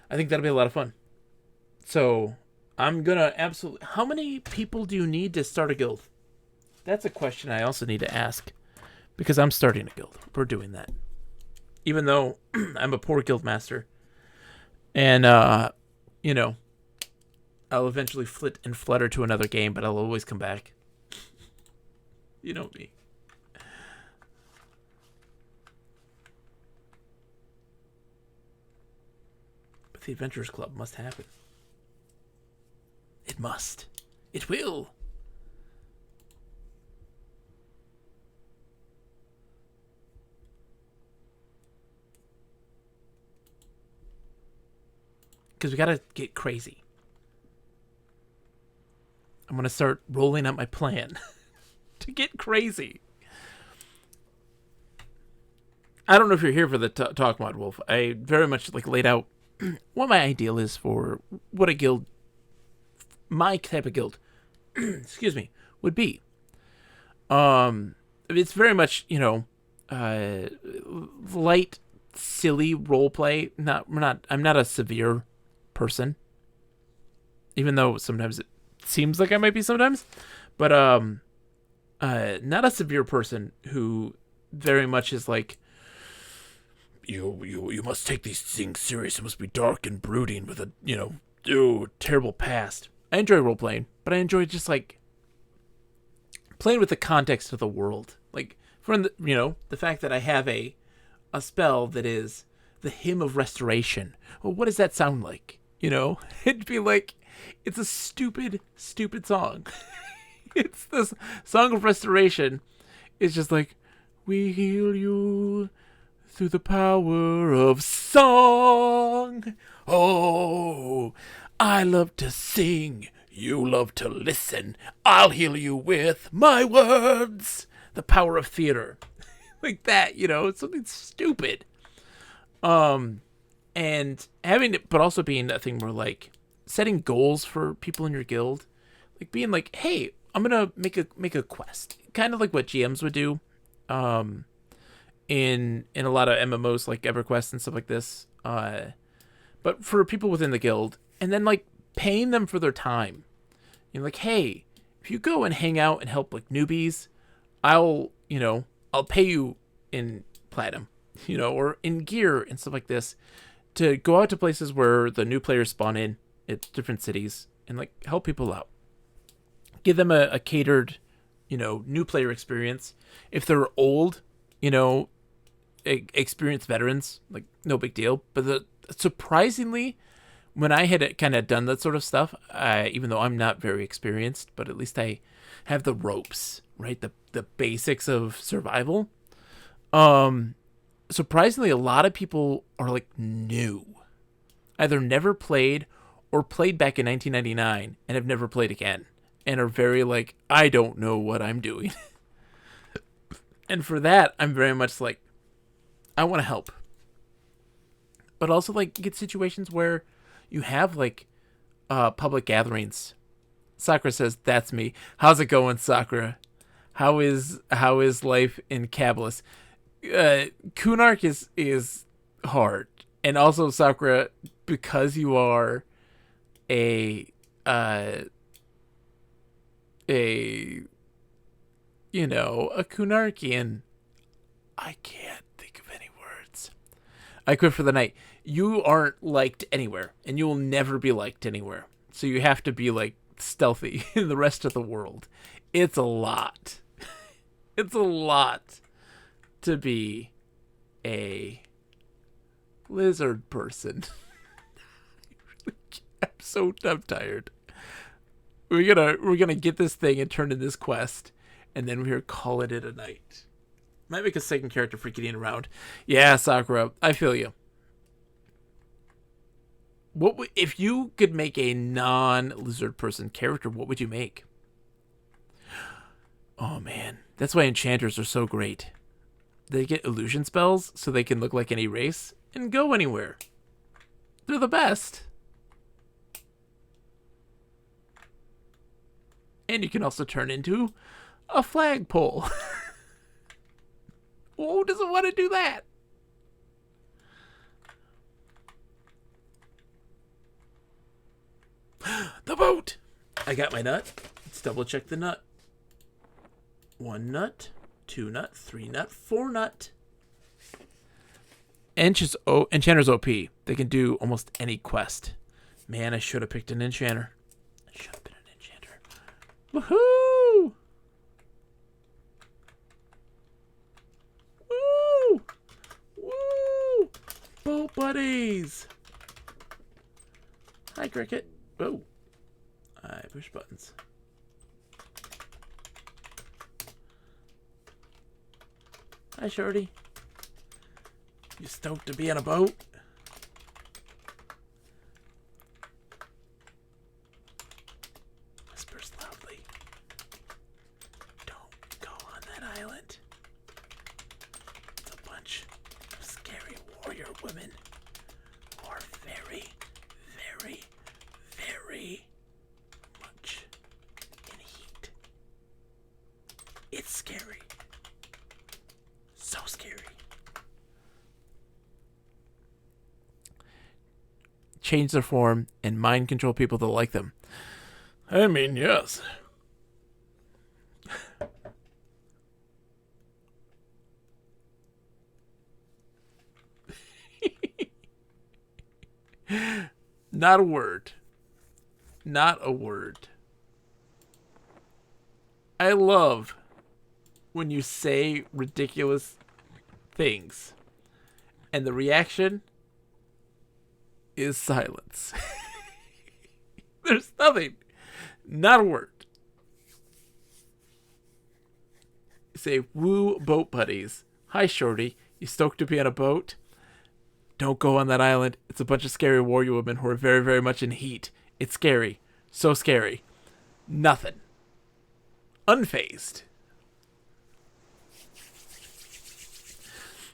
I think that'll be a lot of fun. So, I'm gonna absolutely... How many people do you need to start a guild? That's a question I also need to ask. Because I'm starting a guild. We're doing that. Even though I'm a poor guild master. And, you know, I'll eventually flit and flutter to another game, but I'll always come back. You know me. But the Adventurers Club must happen. It must. It will. Because we gotta get crazy. I'm gonna start rolling out my plan to get crazy. I don't know if you're here for the talk mod, Wolf. I very much like laid out what my ideal is for what a guild, my type of guild, excuse me, would be. It's very much, you know, light, silly roleplay. I'm not a severe person, even though sometimes it seems like I might be sometimes, but not a severe person who very much is like, you must take these things serious. It must be dark and brooding with a, you know, terrible past. I enjoy role playing, but I enjoy just like playing with the context of the world. Like, for the, you know, the fact that I have a spell that is the Hymn of Restoration. Well, what does that sound like? You know, it'd be like, it's a stupid song. It's this Song of Restoration. It's just like, we heal you through the power of song. Oh, I love to sing. You love to listen. I'll heal you with my words. The power of theater. Like that, you know, it's something stupid. And having it, but also being that thing where like setting goals for people in your guild, like being like, hey, I'm gonna make a quest, kind of like what GMs would do, in a lot of MMOs like Everquest and stuff like this, but for people within the guild, and then like paying them for their time. You know, like, hey, if you go and hang out and help like newbies, I'll pay you in platinum, you know, or in gear and stuff like this, to go out to places where the new players spawn in at different cities and like help people out. Give them a catered, new player experience. If they're old, experienced veterans, like no big deal. But surprisingly, when I had kind of done that sort of stuff, even though I'm not very experienced, but at least I have the ropes, right? The basics of survival. Surprisingly, a lot of people are like new, either never played or played back in 1999 and have never played again, and are very like, I don't know what I'm doing. And for that, I'm very much like, I want to help, but also like get situations where you have like public gatherings. Sakura says, "That's me. How's it going, Sakura? How is life in Kabalist? Kunark is hard, and also Sakura, because you are a Kunarkian. I can't think of any words. I quit for the night. You aren't liked anywhere, and you will never be liked anywhere. So you have to be like stealthy in the rest of the world. It's a lot. It's a lot to be a lizard person. I'm tired. We're gonna get this thing and turn in this quest, and then we're gonna call it a night. Might make a second character for getting around. Yeah, Sakura, I feel you. If you could make a non-lizard person character? What would you make? Oh man, that's why enchanters are so great. They get illusion spells so they can look like any race and go anywhere. They're the best. And you can also turn into a flagpole. Who doesn't want to do that? The boat! I got my nut. Let's double check the nut. 1 nut, 2 nut, 3 nut, 4 nut. Enchanter's OP. They can do almost any quest. Man, I should have picked an enchanter. I should have been an enchanter. Woohoo! Woo! Woo! Boat buddies! Hi, Cricket. Oh. I push buttons. Hi, Shorty. You stoked to be on a boat? Whispers loudly. Don't go on that island. It's a bunch of scary warrior women who are very, very, very much in heat. It's scary. So scary. Change their form and mind control people that like them. I mean, yes. Not a word. Not a word. I love when you say ridiculous things and the reaction is silence. There's nothing. Not a word. Say, woo, boat buddies. Hi, Shorty. You stoked to be on a boat? Don't go on that island. It's a bunch of scary warrior women who are very, very much in heat. It's scary. So scary. Nothing. Unfazed.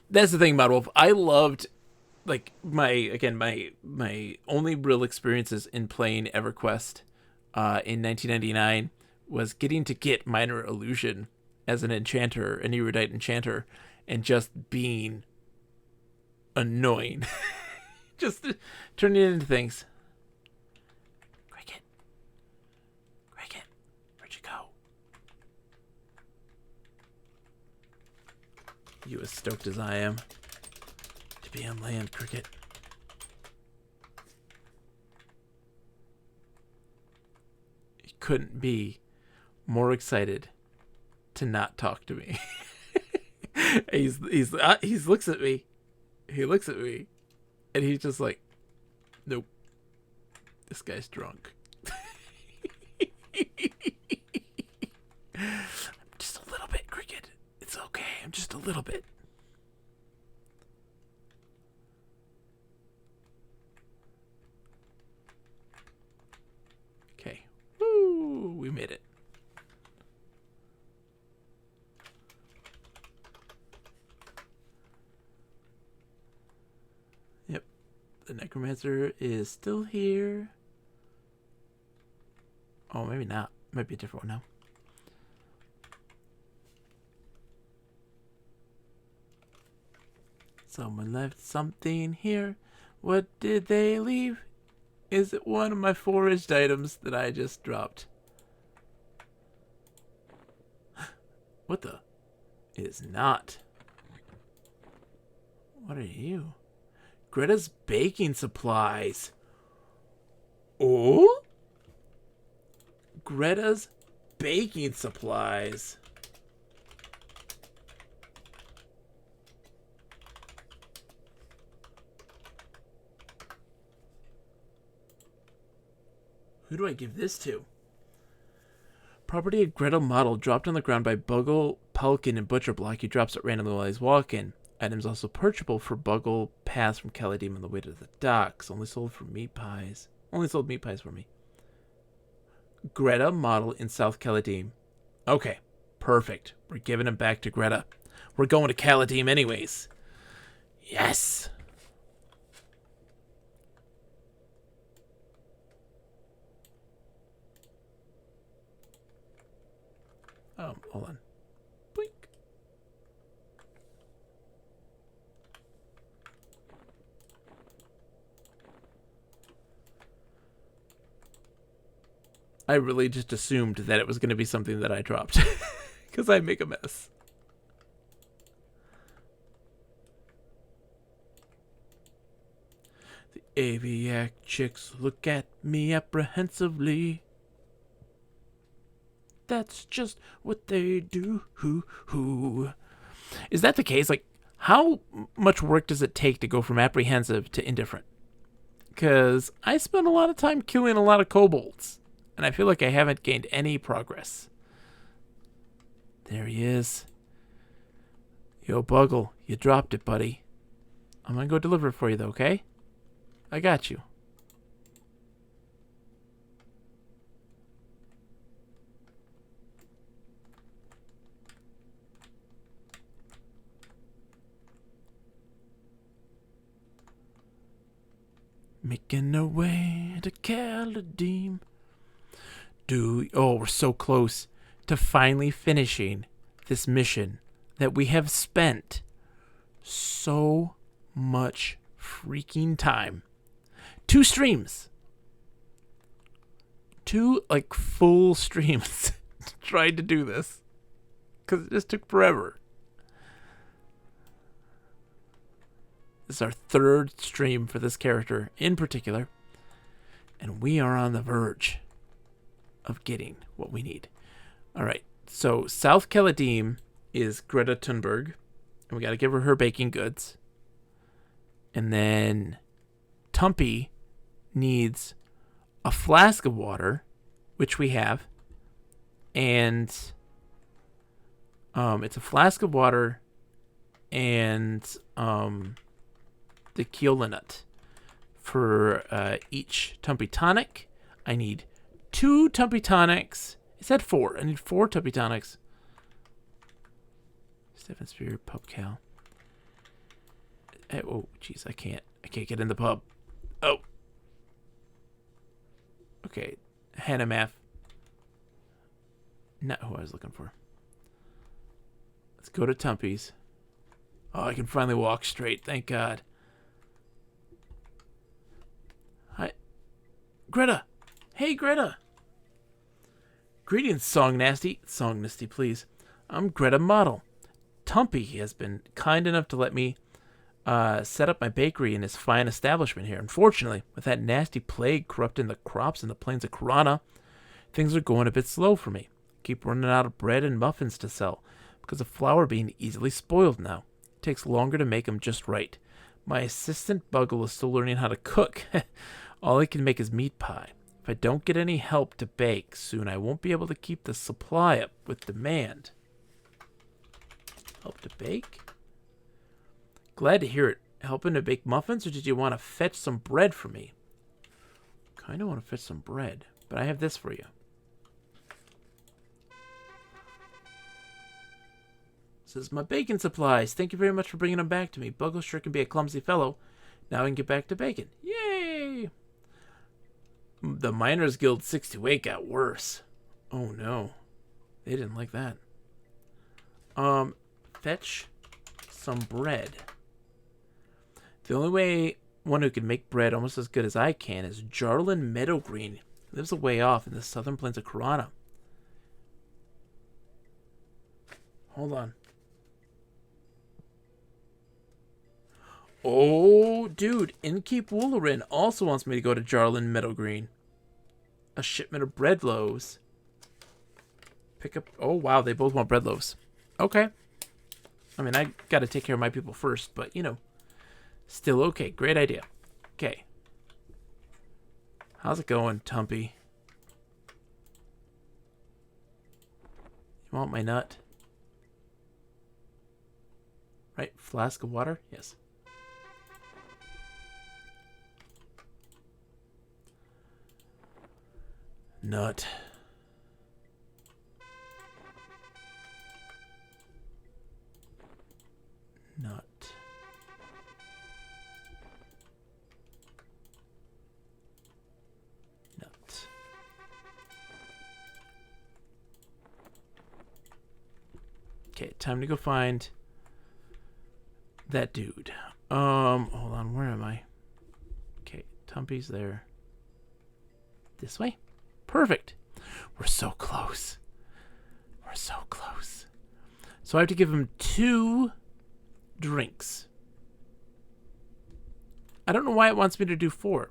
That's the thing about Wolf. I loved, like, my only real experiences in playing EverQuest in 1999 was getting to get Minor Illusion as an enchanter, an erudite enchanter, and just being annoying. Just turning it into things. Cricket. Cricket, where'd you go? You as stoked as I am to be on land, Cricket. couldn't be more excited to not talk to me. He looks at me. He looks at me, and he's just like, "Nope, this guy's drunk." Just a little bit, Cricket. It's okay. I'm just a little bit. Okay. Woo! We made it. Yep. The necromancer is still here. Oh, maybe not. Might be a different one now. Someone left something here. What did they leave? Is it one of my foraged items that I just dropped? What the? It is not. What are you? Greta's baking supplies. Oh? Greta's baking supplies. Who do I give this to? Property of Greta model dropped on the ground by Buggle, Pelican, and Butcher Block. He drops it randomly while he's walking. Items also purchasable for Buggle Pass from Caladim on the way to the docks. Only sold for meat pies. Only sold meat pies for me. Greta model in South Caladim. Okay, perfect. We're giving him back to Greta. We're going to Caladim anyways. Yes! Hold on. Boink. I really just assumed that it was going to be something that I dropped. Because I make a mess. The Aviac chicks look at me apprehensively. That's just what they do. Hoo. Is that the case? Like, how much work does it take to go from apprehensive to indifferent? Because I spend a lot of time killing a lot of kobolds, and I feel like I haven't gained any progress. There he is. Yo, Buggle, you dropped it, buddy. I'm gonna go deliver it for you, though, okay? I got you. Making our way to Caladim. We're so close to finally finishing this mission that we have spent so much freaking time. 2 streams. 2, like, full streams trying to do this. Because it just took forever. This is our 3rd stream for this character in particular. And we are on the verge of getting what we need. Alright, so South Caladim is Greta Thunberg. And we got to give her baking goods. And then Tumpy needs a flask of water, which we have. And it's a flask of water and the Keola nut. For each Tumpy tonic, I need 2 Tumpy tonics. Is that 4? I need 4 Tumpy tonics. Stephen Spear, Pub Cal. Oh, jeez, I can't get in the pub. Oh. Okay, Hannah Math. Not who I was looking for. Let's go to Tumpy's. Oh, I can finally walk straight. Thank God. Hi, Greta. Hey, Greta. Greetings, Song Nasty, please. I'm Greta Model. Tumpy has been kind enough to let me set up my bakery in his fine establishment here. Unfortunately, with that nasty plague corrupting the crops in the plains of Karana, Things are going a bit slow for me. Keep running out of bread and muffins to sell because of flour being easily spoiled now. It takes longer to make them just right. My assistant Buggle is still learning how to cook. All I can make is meat pie. If I don't get any help to bake soon, I won't be able to keep the supply up with demand. Help to bake? Glad to hear it. Helping to bake muffins, or did you want to fetch some bread for me? Kind of want to fetch some bread, but I have this for you. This is my baking supplies. Thank you very much for bringing them back to me. Buggle sure can be a clumsy fellow. Now I can get back to baking. Yay! The Miners Guild 628 got worse. Oh no. They didn't like that. Fetch some bread. The only way one who can make bread almost as good as I can is Jarlin Meadowgreen. He lives a way off in the southern plains of Karana. Hold on. Oh, dude, Innkeep Woolerin also wants me to go to Jarlin Meadowgreen. A shipment of bread loaves. Pick up... Oh, wow, they both want bread loaves. Okay. I mean, I gotta take care of my people first, but, you know. Still okay. Great idea. Okay. How's it going, Tumpy? You want my nut? Right, flask of water? Yes. Nut. Nut. Nut. Okay, time to go find that dude. Hold on, where am I? Okay, Tumpy's there. This way? Perfect. We're so close. We're so close. So I have to give him 2 drinks. I don't know why it wants me to do 4.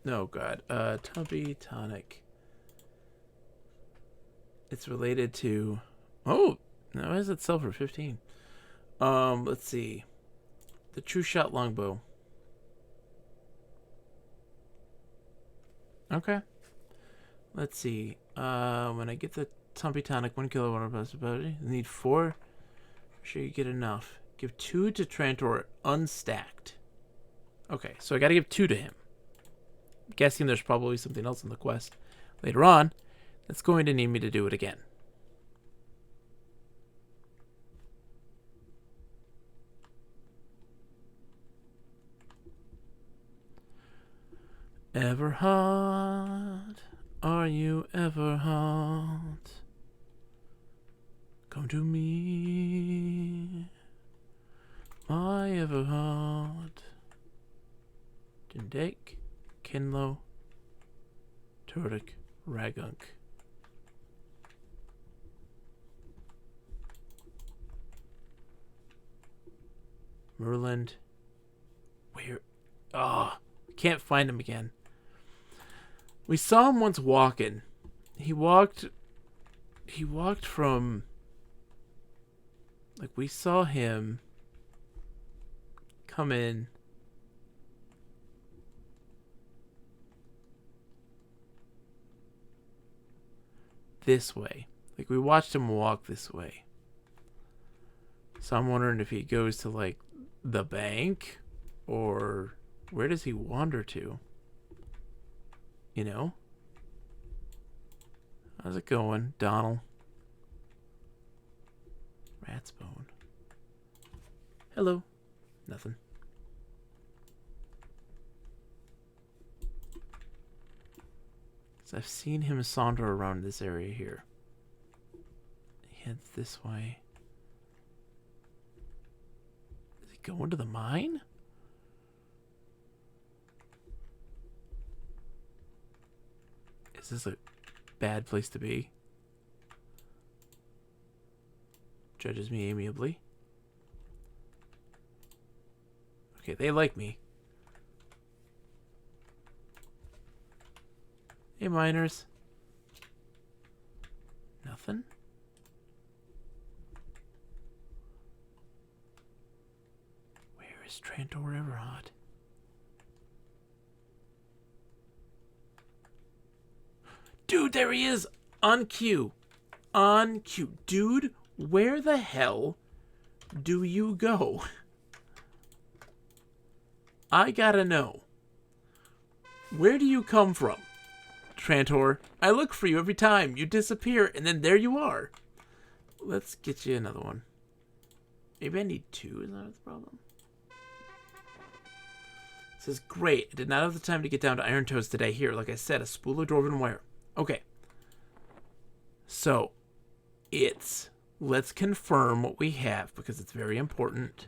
No, God. Tumpy tonic. It's related to... Oh! No, why does it sell for 15? Let's see. The True Shot Longbow. Okay. Let's see. When I get the Tumpy Tonic, 1 kilowatt of possibility. I need 4. I'm sure you get enough. Give 2 to Trantor unstacked. Okay, so I gotta give 2 to him. I'm guessing there's probably something else in the quest later on that's going to need me to do it again. Ever hot? Are you ever hot? Come to me, my ever hot. Dindake, Kinlo, Turdic, Ragunk. Merland. Where? Oh, can't find him again. We saw him once walking. He walked from... Like, we saw him come in. This way. Like, we watched him walk this way. So I'm wondering if he goes to, like, the bank, or where does he wander to? You know? How's it going, Donald? Rat's bone. Hello. Nothing. So I've seen him saunter around this area here. He heads this way. Is he going to the mine? Is this a bad place to be? Judges me amiably. Okay, they like me. Hey, miners. Nothing? Where is Trantor Everhot? Dude, there he is! On cue. On cue. Dude, where the hell do you go? I gotta know. Where do you come from, Trantor? I look for you every time. You disappear, and then there you are. Let's get you another one. Maybe I need 2. Is that the problem? It says, great. I did not have the time to get down to Iron Toes today. Here, like I said, a spool of dwarven wire. Okay. So, let's confirm what we have, because it's very important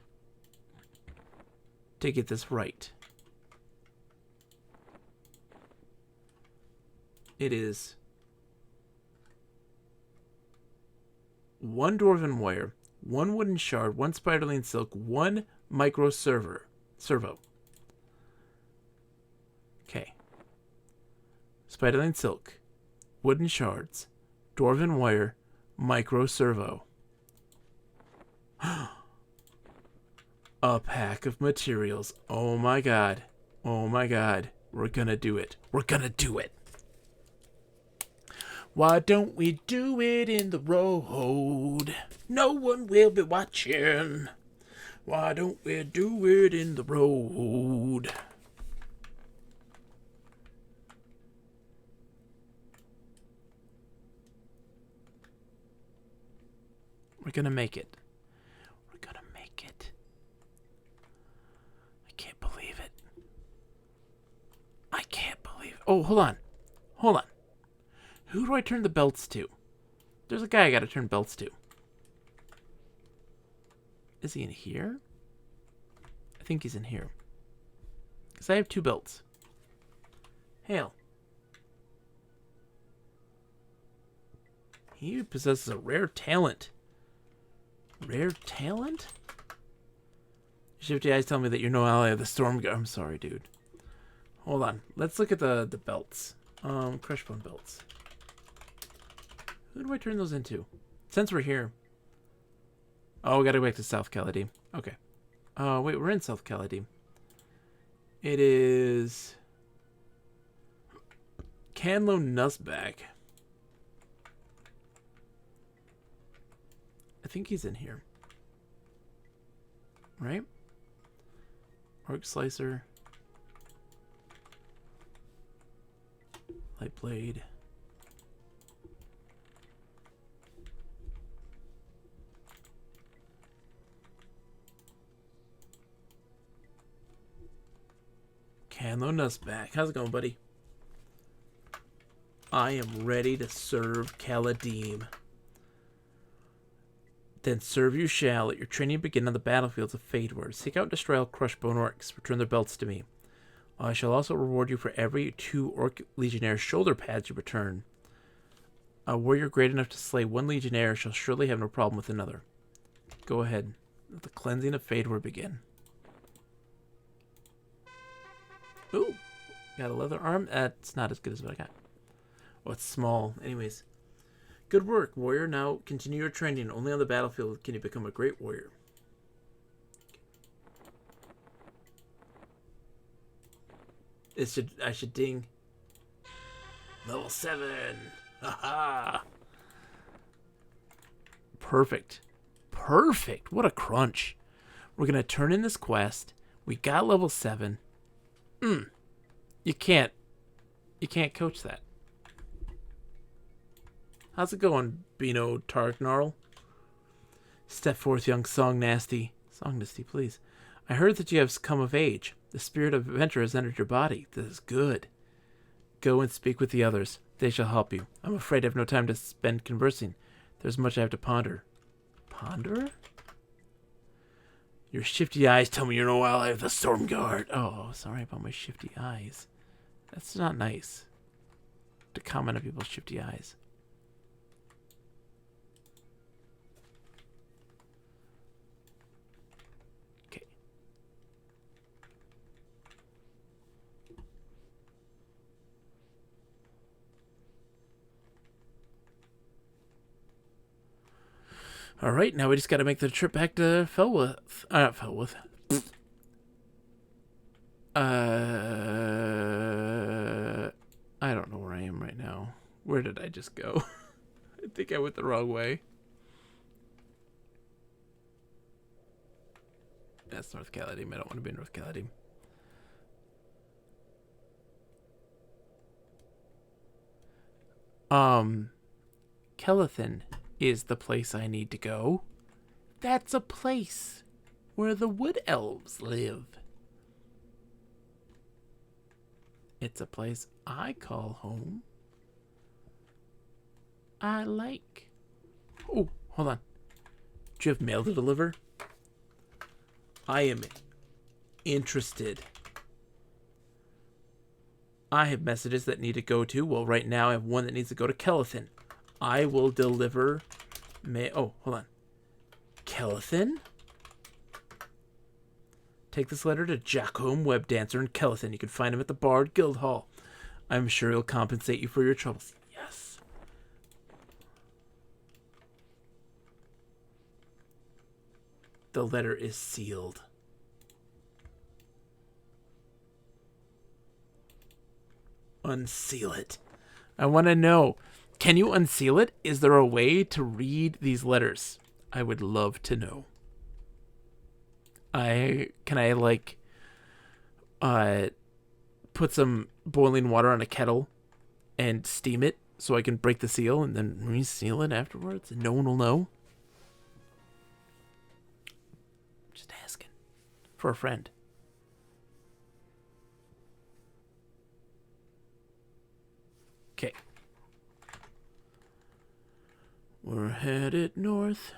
to get this right. It is 1 dwarven wire, 1 wooden shard, 1 spiderling silk, 1 micro servo. Okay. Spiderling silk, wooden shards, dwarven wire, micro servo. A pack of materials. Oh my god. Oh my god. We're gonna do it. We're gonna do it. Why don't we do it in the road? No one will be watching. Why don't we do it in the road? We're gonna make it. We're gonna make it. I can't believe it. I can't believe it. Oh, hold on. Hold on. Who do I turn the belts to? There's a guy I gotta turn belts to. Is he in here? I think he's in here. Because I have 2 belts. Hail. He possesses a rare talent. Rare talent? Shifty Eyes tell me that you're no ally of the Storm Guard. I'm sorry, dude. Hold on. Let's look at the belts. Crushbone belts. Who do I turn those into? Since we're here. Oh, we gotta go back to South Caledon. Okay. Wait, we're in South Caledon. It is Canlo Nussback. I think he's in here. Right? Arc Slicer. Light Blade. Canlo Nussback. How's it going, buddy? I am ready to serve Caladim. Then serve you shall. Let your training begin on the battlefields of Fadeward. Seek out and destroy all Crushbone orcs. Return their belts to me. I shall also reward you for every 2 orc legionnaire shoulder pads you return. A warrior great enough to slay 1 legionnaire shall surely have no problem with another. Go ahead. Let the cleansing of Fadeward begin. Ooh. Got a leather arm. That's not as good as what I got. Oh, it's small. Anyways. Good work, warrior. Now continue your training. Only on the battlefield can you become a great warrior. I should ding. Level 7. Haha. Perfect. Perfect. What a crunch. We're going to turn in this quest. We got level 7. You can't coach that. How's it going, Beano Targnarl? Step forth, young Song Nasty. Song Nasty, please. I heard that you have come of age. The spirit of adventure has entered your body. This is good. Go and speak with the others. They shall help you. I'm afraid I have no time to spend conversing. There's much I have to ponder. Ponder? Your shifty eyes tell me you're no ally of the Storm Guard. Oh, sorry about my shifty eyes. That's not nice to comment on people's shifty eyes. All right, now we just got to make the trip back to Felwith. Not Felwith. I don't know where I am right now. Where did I just go? I think I went the wrong way. That's North Caladim. I don't want to be in North Caladim. Kelathan is the place I need to go. That's a place where the wood elves live. It's a place I call home. I like. Oh, hold on. Do you have mail to deliver? I am interested. I have messages that need to go to. Well, right now I have one that needs to go to Kelathan. I will deliver mail. Oh, hold on. Kelathan? Take this letter to Jackholm, web dancer in Kelathan. You can find him at the Bard Guild Hall. I'm sure he'll compensate you for your troubles. Yes. The letter is sealed. Unseal it. I want to know. Can you unseal it? Is there a way to read these letters? I would love to know. Can I like put some boiling water on a kettle and steam it so I can break the seal and then reseal it afterwards and no one will know? Just asking for a friend. Okay. We're headed north.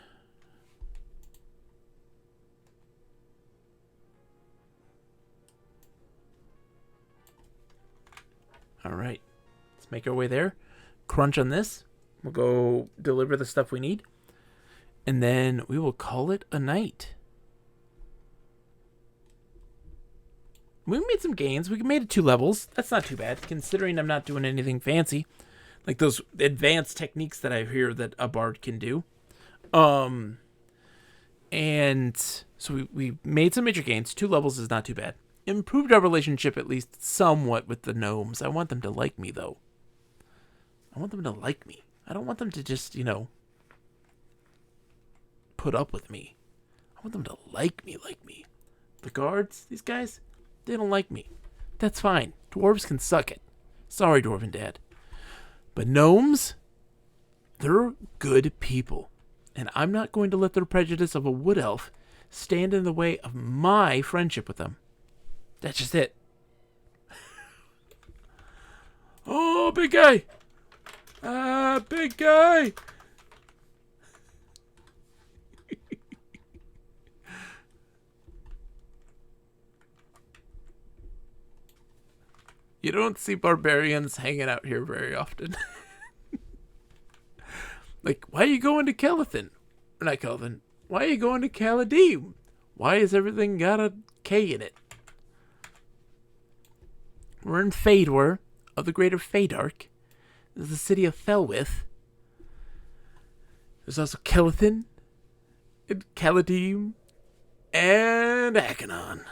All right. Let's make our way there. Crunch on this. We'll go deliver the stuff we need. And then we will call it a night. We made some gains. We made it 2 levels. That's not too bad, considering I'm not doing anything fancy. Like those advanced techniques that I hear that a bard can do. And so we made some major gains. 2 levels is not too bad. Improved our relationship at least somewhat with the gnomes. I want them to like me, though. I want them to like me. I don't want them to just, put up with me. I want them to like me. The guards, these guys, they don't like me. That's fine. Dwarves can suck it. Sorry, Dwarven Dad. But gnomes, they're good people. And I'm not going to let their prejudice of a wood elf stand in the way of my friendship with them. That's just it. Oh, big guy! Big guy! You don't see barbarians hanging out here very often. Like, why are you going to Kelathan? Or not Kelathan. Why are you going to Caladim? Why has everything got a K in it? We're in Fador of the Greater Fadark. This is the city of Felwith. There's also Kelathan, and Caladim, and Akanon.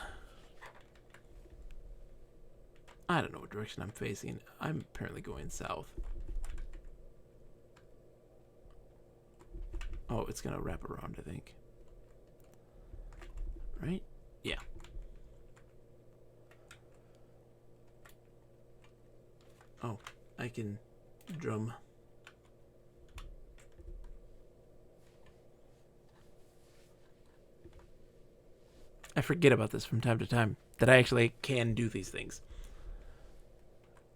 I don't know what direction I'm facing. I'm apparently going south. Oh, it's going to wrap around, I think. Right? Yeah. Oh, I can drum. I forget about this from time to time, that I actually can do these things.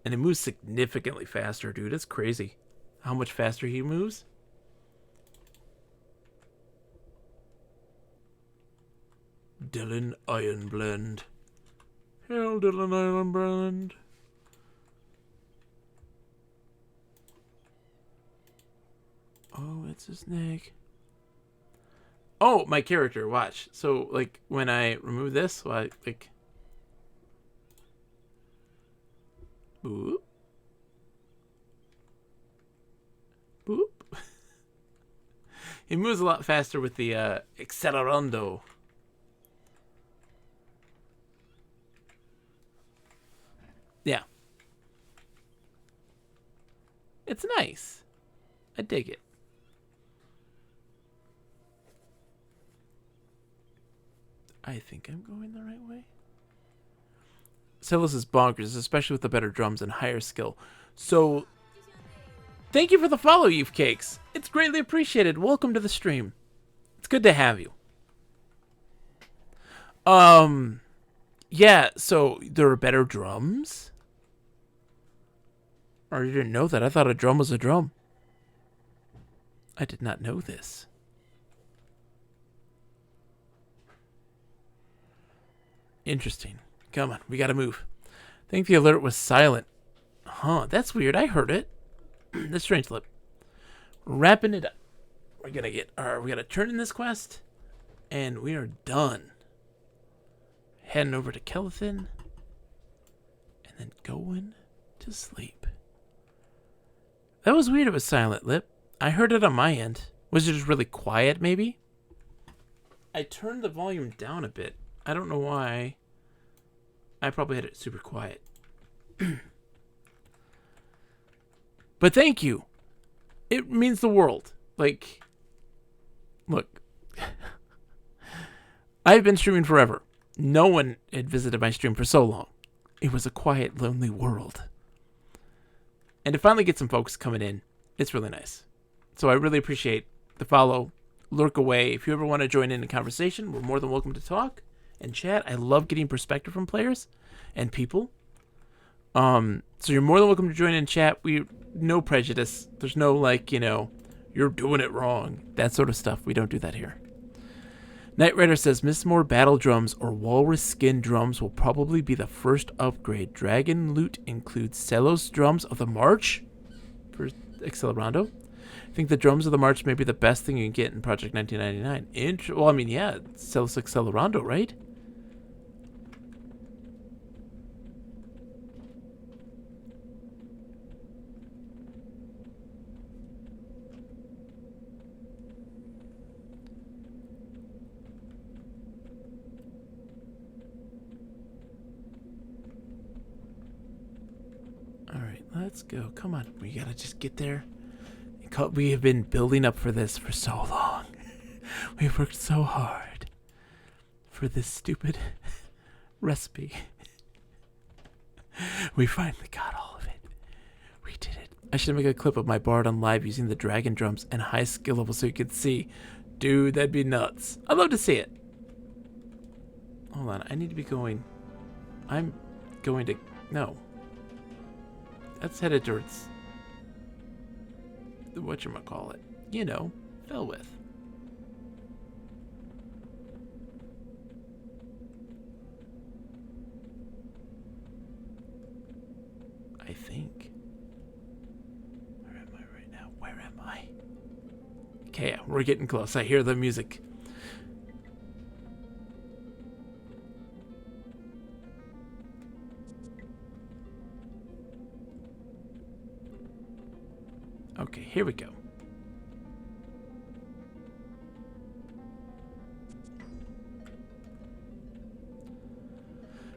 And it moves significantly faster, dude. It's crazy how much faster he moves. Dylan Ironblend. Hail Dylan Ironblend. Oh, it's his neck. Oh, my character, watch. So, like, when I remove this, well, like... Boop. Boop. He moves a lot faster with the accelerando. Yeah. It's nice. I dig it. I think I'm going the right way. Celos is bonkers, especially with the better drums and higher skill. So, thank you for the follow, Eve Cakes. It's greatly appreciated. Welcome to the stream. It's good to have you. Yeah, so there are better drums? Or you didn't know that? I thought a drum was a drum. I did not know this. Interesting. Come on, we gotta move. I think the alert was silent. Huh, that's weird. I heard it. That's strange, Lip. Wrapping it up. We gotta turn in this quest, and we are done. Heading over to Kelethin, and then going to sleep. That was weird. It was silent, Lip. I heard it on my end. Was it just really quiet, maybe? I turned the volume down a bit. I don't know why. I probably had it super quiet. But thank you. It means the world. Like, look. I've been streaming forever. No one had visited my stream for so long. It was a quiet, lonely world. And to finally get some folks coming in, it's really nice. So I really appreciate the follow. Lurk away. If you ever want to join in a conversation, we're more than welcome to talk and chat. I love getting perspective from players and people. So you're more than welcome to join in chat. No prejudice. There's no like, you're doing it wrong. That sort of stuff. We don't do that here. Knight Rider says, Miss More battle drums or walrus skin drums will probably be the first upgrade. Dragon loot includes Celos drums of the March for Accelerando. I think the drums of the March may be the best thing you can get in Project 1999. Well, I mean, yeah, Celos Accelerando, right? Let's go. Come on. We gotta just get there. We have been building up for this for so long. We've worked so hard for this stupid recipe. We finally got all of it. We did it. I should make a clip of my bard on live using the dragon drums and high skill level so you could see. Dude, that'd be nuts. I'd love to see it. Hold on. I need to be going. I'm going to... No. That's headed towards whatchamacallit. Felwith. I think. Where am I right now? Where am I? Okay, yeah, we're getting close. I hear the music. Okay, here we go.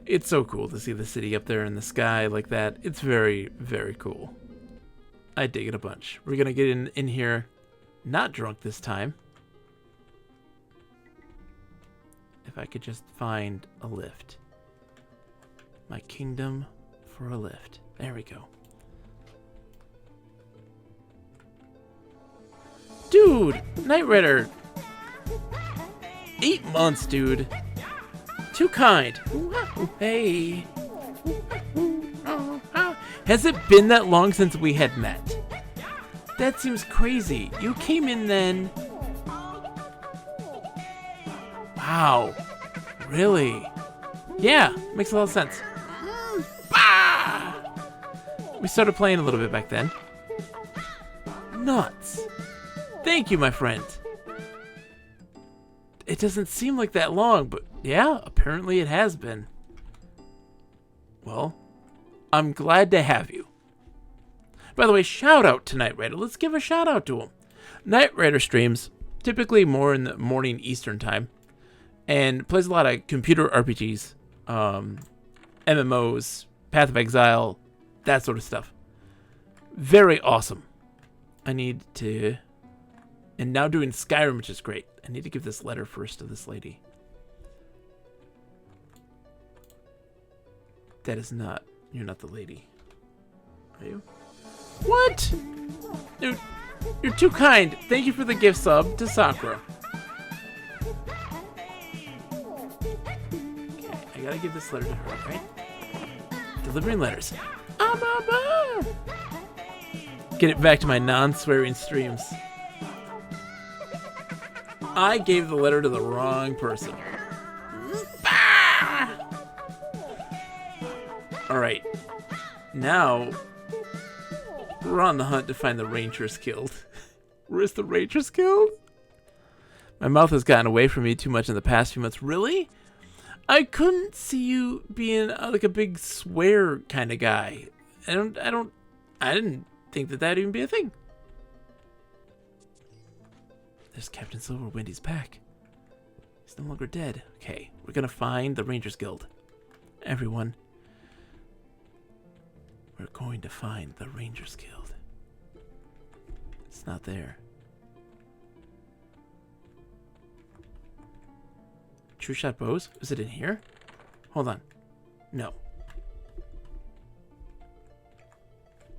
It's so cool to see the city up there in the sky like that. It's very, very cool. I dig it a bunch. We're gonna get in here, not drunk this time. If I could just find a lift. My kingdom for a lift. There we go. Dude, Knight Rider. 8 months, dude. Too kind. Hey. Has it been that long since we had met? That seems crazy. You came in then. Wow. Really? Yeah, makes a lot of sense. Bah! We started playing a little bit back then. Nuts. Thank you, my friend. It doesn't seem like that long, but yeah, apparently it has been. Well, I'm glad to have you. By the way, shout out to Knight Rider. Let's give a shout out to him. Knight Rider streams typically more in the morning Eastern time, and plays a lot of computer RPGs, MMOs, Path of Exile, that sort of stuff. Very awesome. I need to... And now doing Skyrim, which is great. I need to give this letter first to this lady. That is not... You're not the lady. Are you? What? Dude, you're too kind. Thank you for the gift sub to Sakura. Okay, I gotta give this letter to her, right? Delivering letters. Get it back to my non-swearing streams. I gave the letter to the wrong person. Alright. Now, we're on the hunt to find the Rangers Guild. Where's the Rangers Guild? My mouth has gotten away from me too much in the past few months. Really? I couldn't see you being like a big swear kind of guy. I didn't think that'd even be a thing. There's Captain Silverwind. He's back. He's no longer dead. Okay, we're gonna find the Rangers Guild. Everyone. We're going to find the Rangers Guild. It's not there. True shot bows? Is it in here? Hold on. No.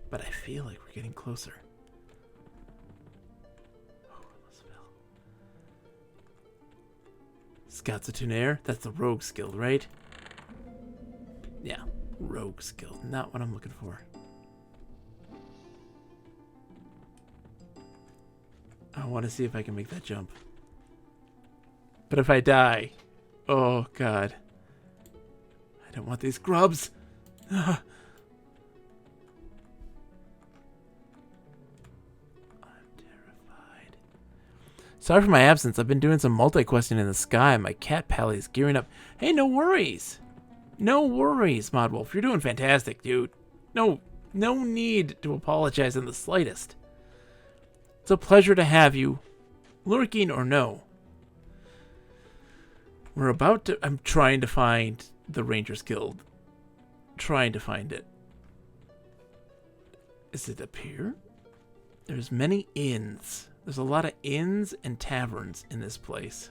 But I feel like we're getting closer. Oh, Scouts of Tunair? That's the Rogue's Guild, right? Yeah. Rogue's Guild. Not what I'm looking for. I want to see if I can make that jump. But if I die... Oh, God. I don't want these grubs. I'm terrified. Sorry for my absence. I've been doing some multi-questing in the sky. My cat pally is gearing up. Hey, no worries. No worries, Modwolf. You're doing fantastic, dude. No need to apologize in the slightest. It's a pleasure to have you, lurking or no. We're about to... I'm trying to find the Rangers Guild. Trying to find it. Is it up here? There's many inns. There's a lot of inns and taverns in this place.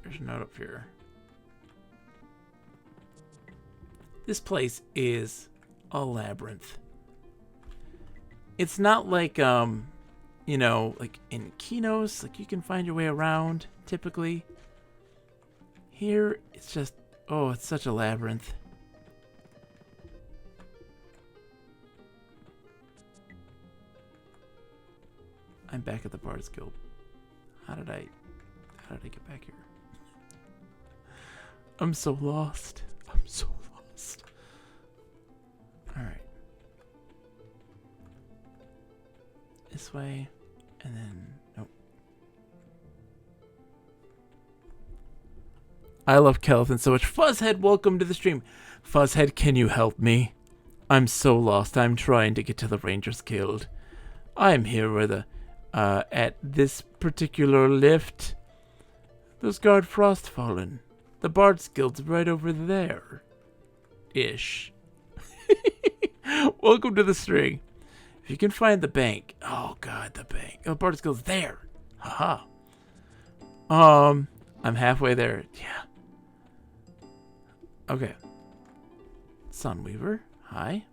There's a note up here. This place is a labyrinth. It's not like, you know, like in Kinos, like you can find your way around, typically. Here, it's just, oh, it's such a labyrinth. I'm back at the Bard's Guild. How did I get back here? I'm so lost. I'm so lost. Alright. This way, and then, nope. I love Kelvin so much. Fuzzhead, welcome to the stream. Fuzzhead, can you help me? I'm so lost. I'm trying to get to the Rangers Guild. I'm here where the, at this particular lift. Those guard Frostfallen. The Bard's Guild's right over there. Ish. Welcome to the string. If you can find the bank. Oh, God, the bank. Oh, Bard's Guild's there. Haha. I'm halfway there. Yeah. Okay. Sunweaver. Hi.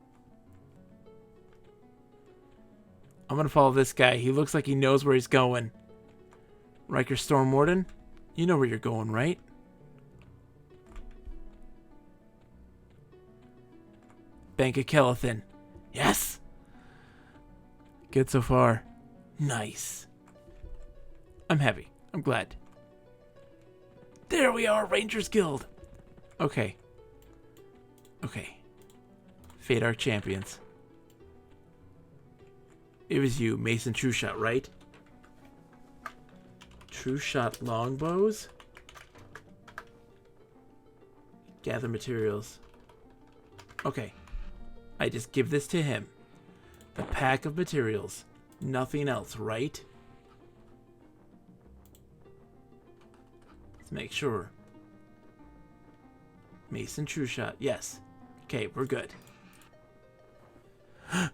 I'm gonna follow this guy. He looks like he knows where he's going. Riker Stormwarden, you know where you're going, right? Bank of Kelethin. Yes! Good so far. Nice. I'm happy. I'm glad. There we are, Rangers Guild. Okay. Okay. Fate our champions. It was you, Mason Trueshot, right? Trueshot longbows? Gather materials. Okay. I just give this to him. The pack of materials. Nothing else, right? Let's make sure. Mason True Shot. Yes. Okay, we're good.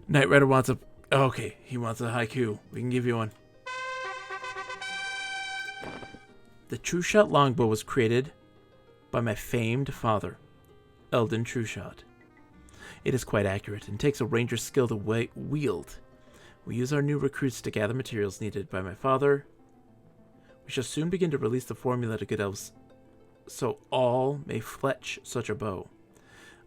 Knight Rider wants a... Okay, he wants a haiku. We can give you one. The True Shot longbow was created by my famed father, Eldon Trueshot. It is quite accurate and takes a ranger's skill to wield. We use our new recruits to gather materials needed by my father. We shall soon begin to release the formula to good elves, so all may fletch such a bow.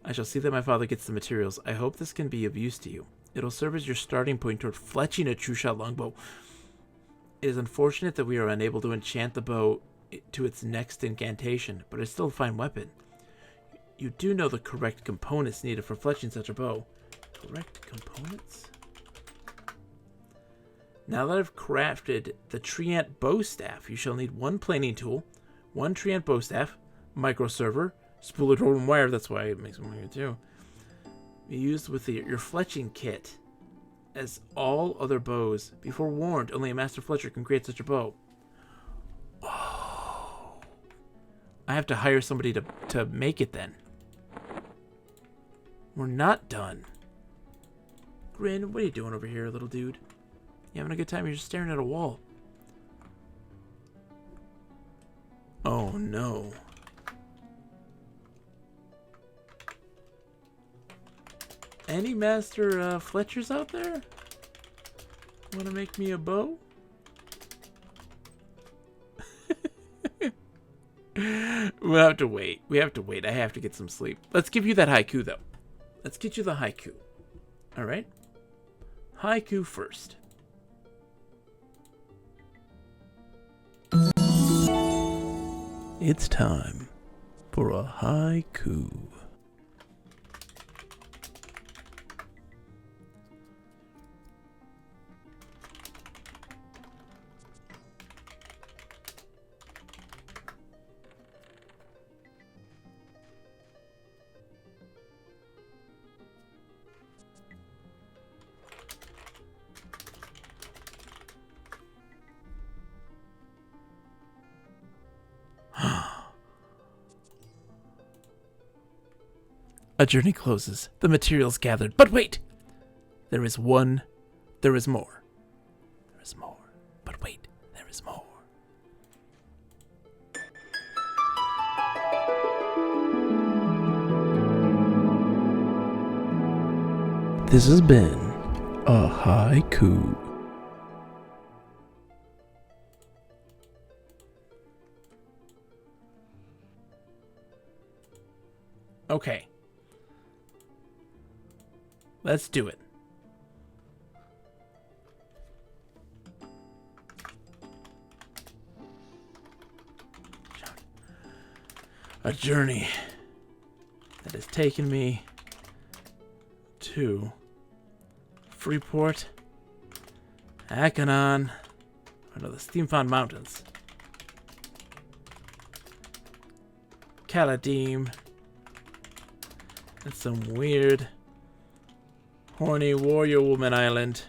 I shall see that my father gets the materials. I hope this can be of use to you. It'll serve as your starting point toward fletching a True Shot longbow. It is unfortunate that we are unable to enchant the bow to its next incantation, but it's still a fine weapon. You do know the correct components needed for fletching such a bow. Correct components? Now that I've crafted the Treant bow staff, you shall need one planing tool, one Treant bow staff, micro server, spool of golden wire, that's why it makes one here too. Be used with your fletching kit. As all other bows, be forewarned, only a master fletcher can create such a bow. Oh. I have to hire somebody to make it then. We're not done. Grin, what are you doing over here, little dude? You having a good time? You're just staring at a wall. Oh no. Any master Fletchers out there? Want to make me a bow? We'll have to wait. We have to wait. I have to get some sleep. Let's give you that haiku, though. Let's get you the haiku. All right? Haiku first. It's time for a haiku. A journey closes. The materials gathered. But wait! There is one. There is more. There is more. But wait. There is more. This has been a haiku. Okay. Let's do it. A journey that has taken me to Freeport, Akanon, or the Steamfound Mountains, Caladim, and some weird horny warrior woman island.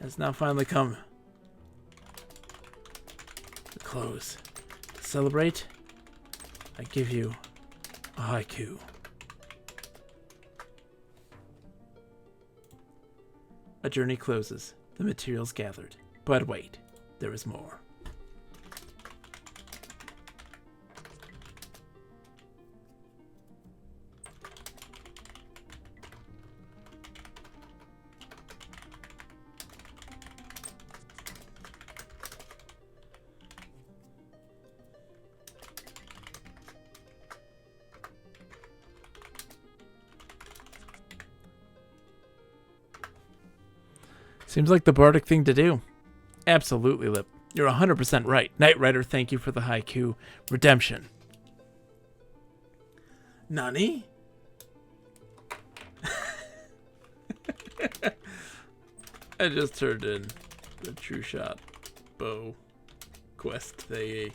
Has now finally come to close. To celebrate, I give you a haiku. A journey closes, the materials gathered. But wait, there is more. Seems like the bardic thing to do. Absolutely, Lip. You're 100% right. Knight Rider, thank you for the haiku. Redemption. Nani? I just turned in the True Shot bow quest thingy.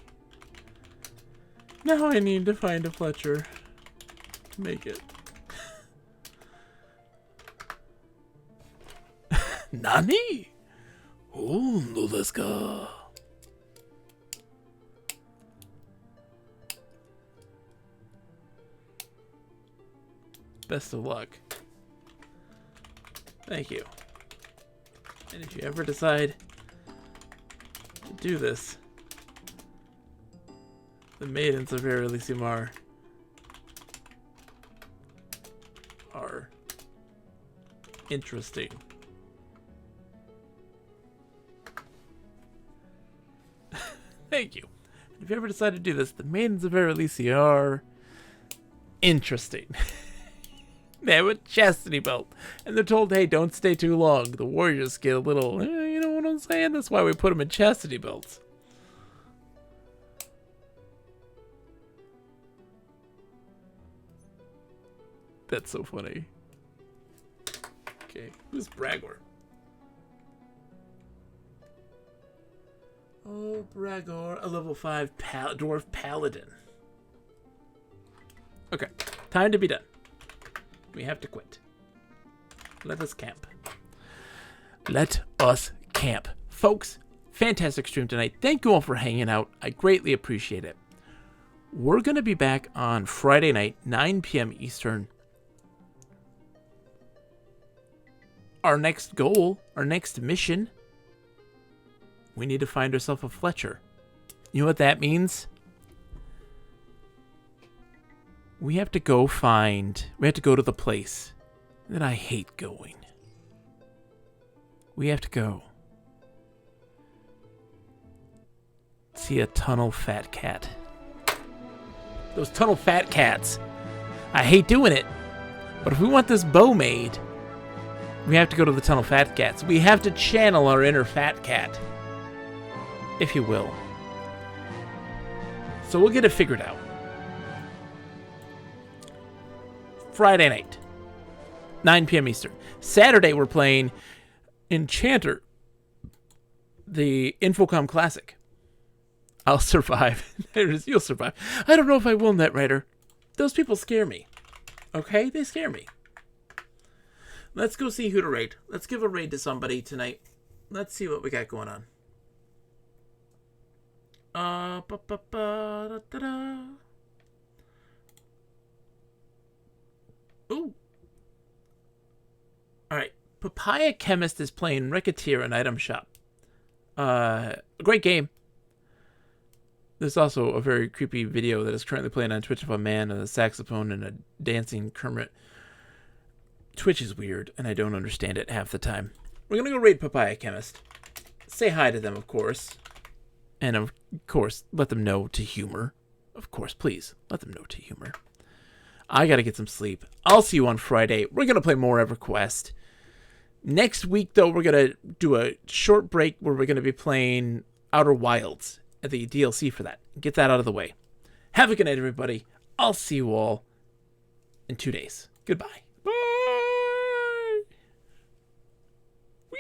Now I need to find a Fletcher to make it. Nani? Oh, no desu ka? Best of luck. Thank you. And if you ever decide to do this, the maidens of Air Elysium are interesting. Thank you. If you ever decide to do this, the maidens of Air Elysium are interesting. They have a chastity belt, and they're told, hey, don't stay too long. The warriors get a little, you know what I'm saying? That's why we put them in chastity belts. That's so funny. Okay, who's Bragor? Oh, Bragor, a level 5 dwarf paladin. Okay, time to be done. We have to quit. Let us camp. Let us camp. Folks, fantastic stream tonight. Thank you all for hanging out. I greatly appreciate it. We're going to be back on Friday night, 9 p.m. Eastern. Our next goal, our next mission, we need to find ourselves a Fletcher. You know what that means? We have to go to the place that I hate going. We have to go see a tunnel fat cat. Those tunnel fat cats. I hate doing it, but if we want this bow made, we have to go to the tunnel fat cats. We have to channel our inner fat cat, if you will. So we'll get it figured out. Friday night, 9 p.m. Eastern. Saturday, we're playing Enchanter, the Infocom Classic. I'll survive. You'll survive. I don't know if I will, Netrider. Those people scare me. Okay? They scare me. Let's go see who to raid. Let's give a raid to somebody tonight. Let's see what we got going on. Ooh. Alright. Papaya Chemist is playing Ricketeer in Item Shop. A great game. There's also a very creepy video that is currently playing on Twitch of a man and a saxophone and a dancing Kermit. Twitch is weird, and I don't understand it half the time. We're going to go raid Papaya Chemist. Say hi to them, of course. And, of course, let them know to humor. Of course, please, let them know to humor. I got to get some sleep. I'll see you on Friday. We're going to play more Everquest. Next week, though, we're going to do a short break where we're going to be playing Outer Wilds at the DLC for that. Get that out of the way. Have a good night, everybody. I'll see you all in 2 days. Goodbye. Bye. Whee!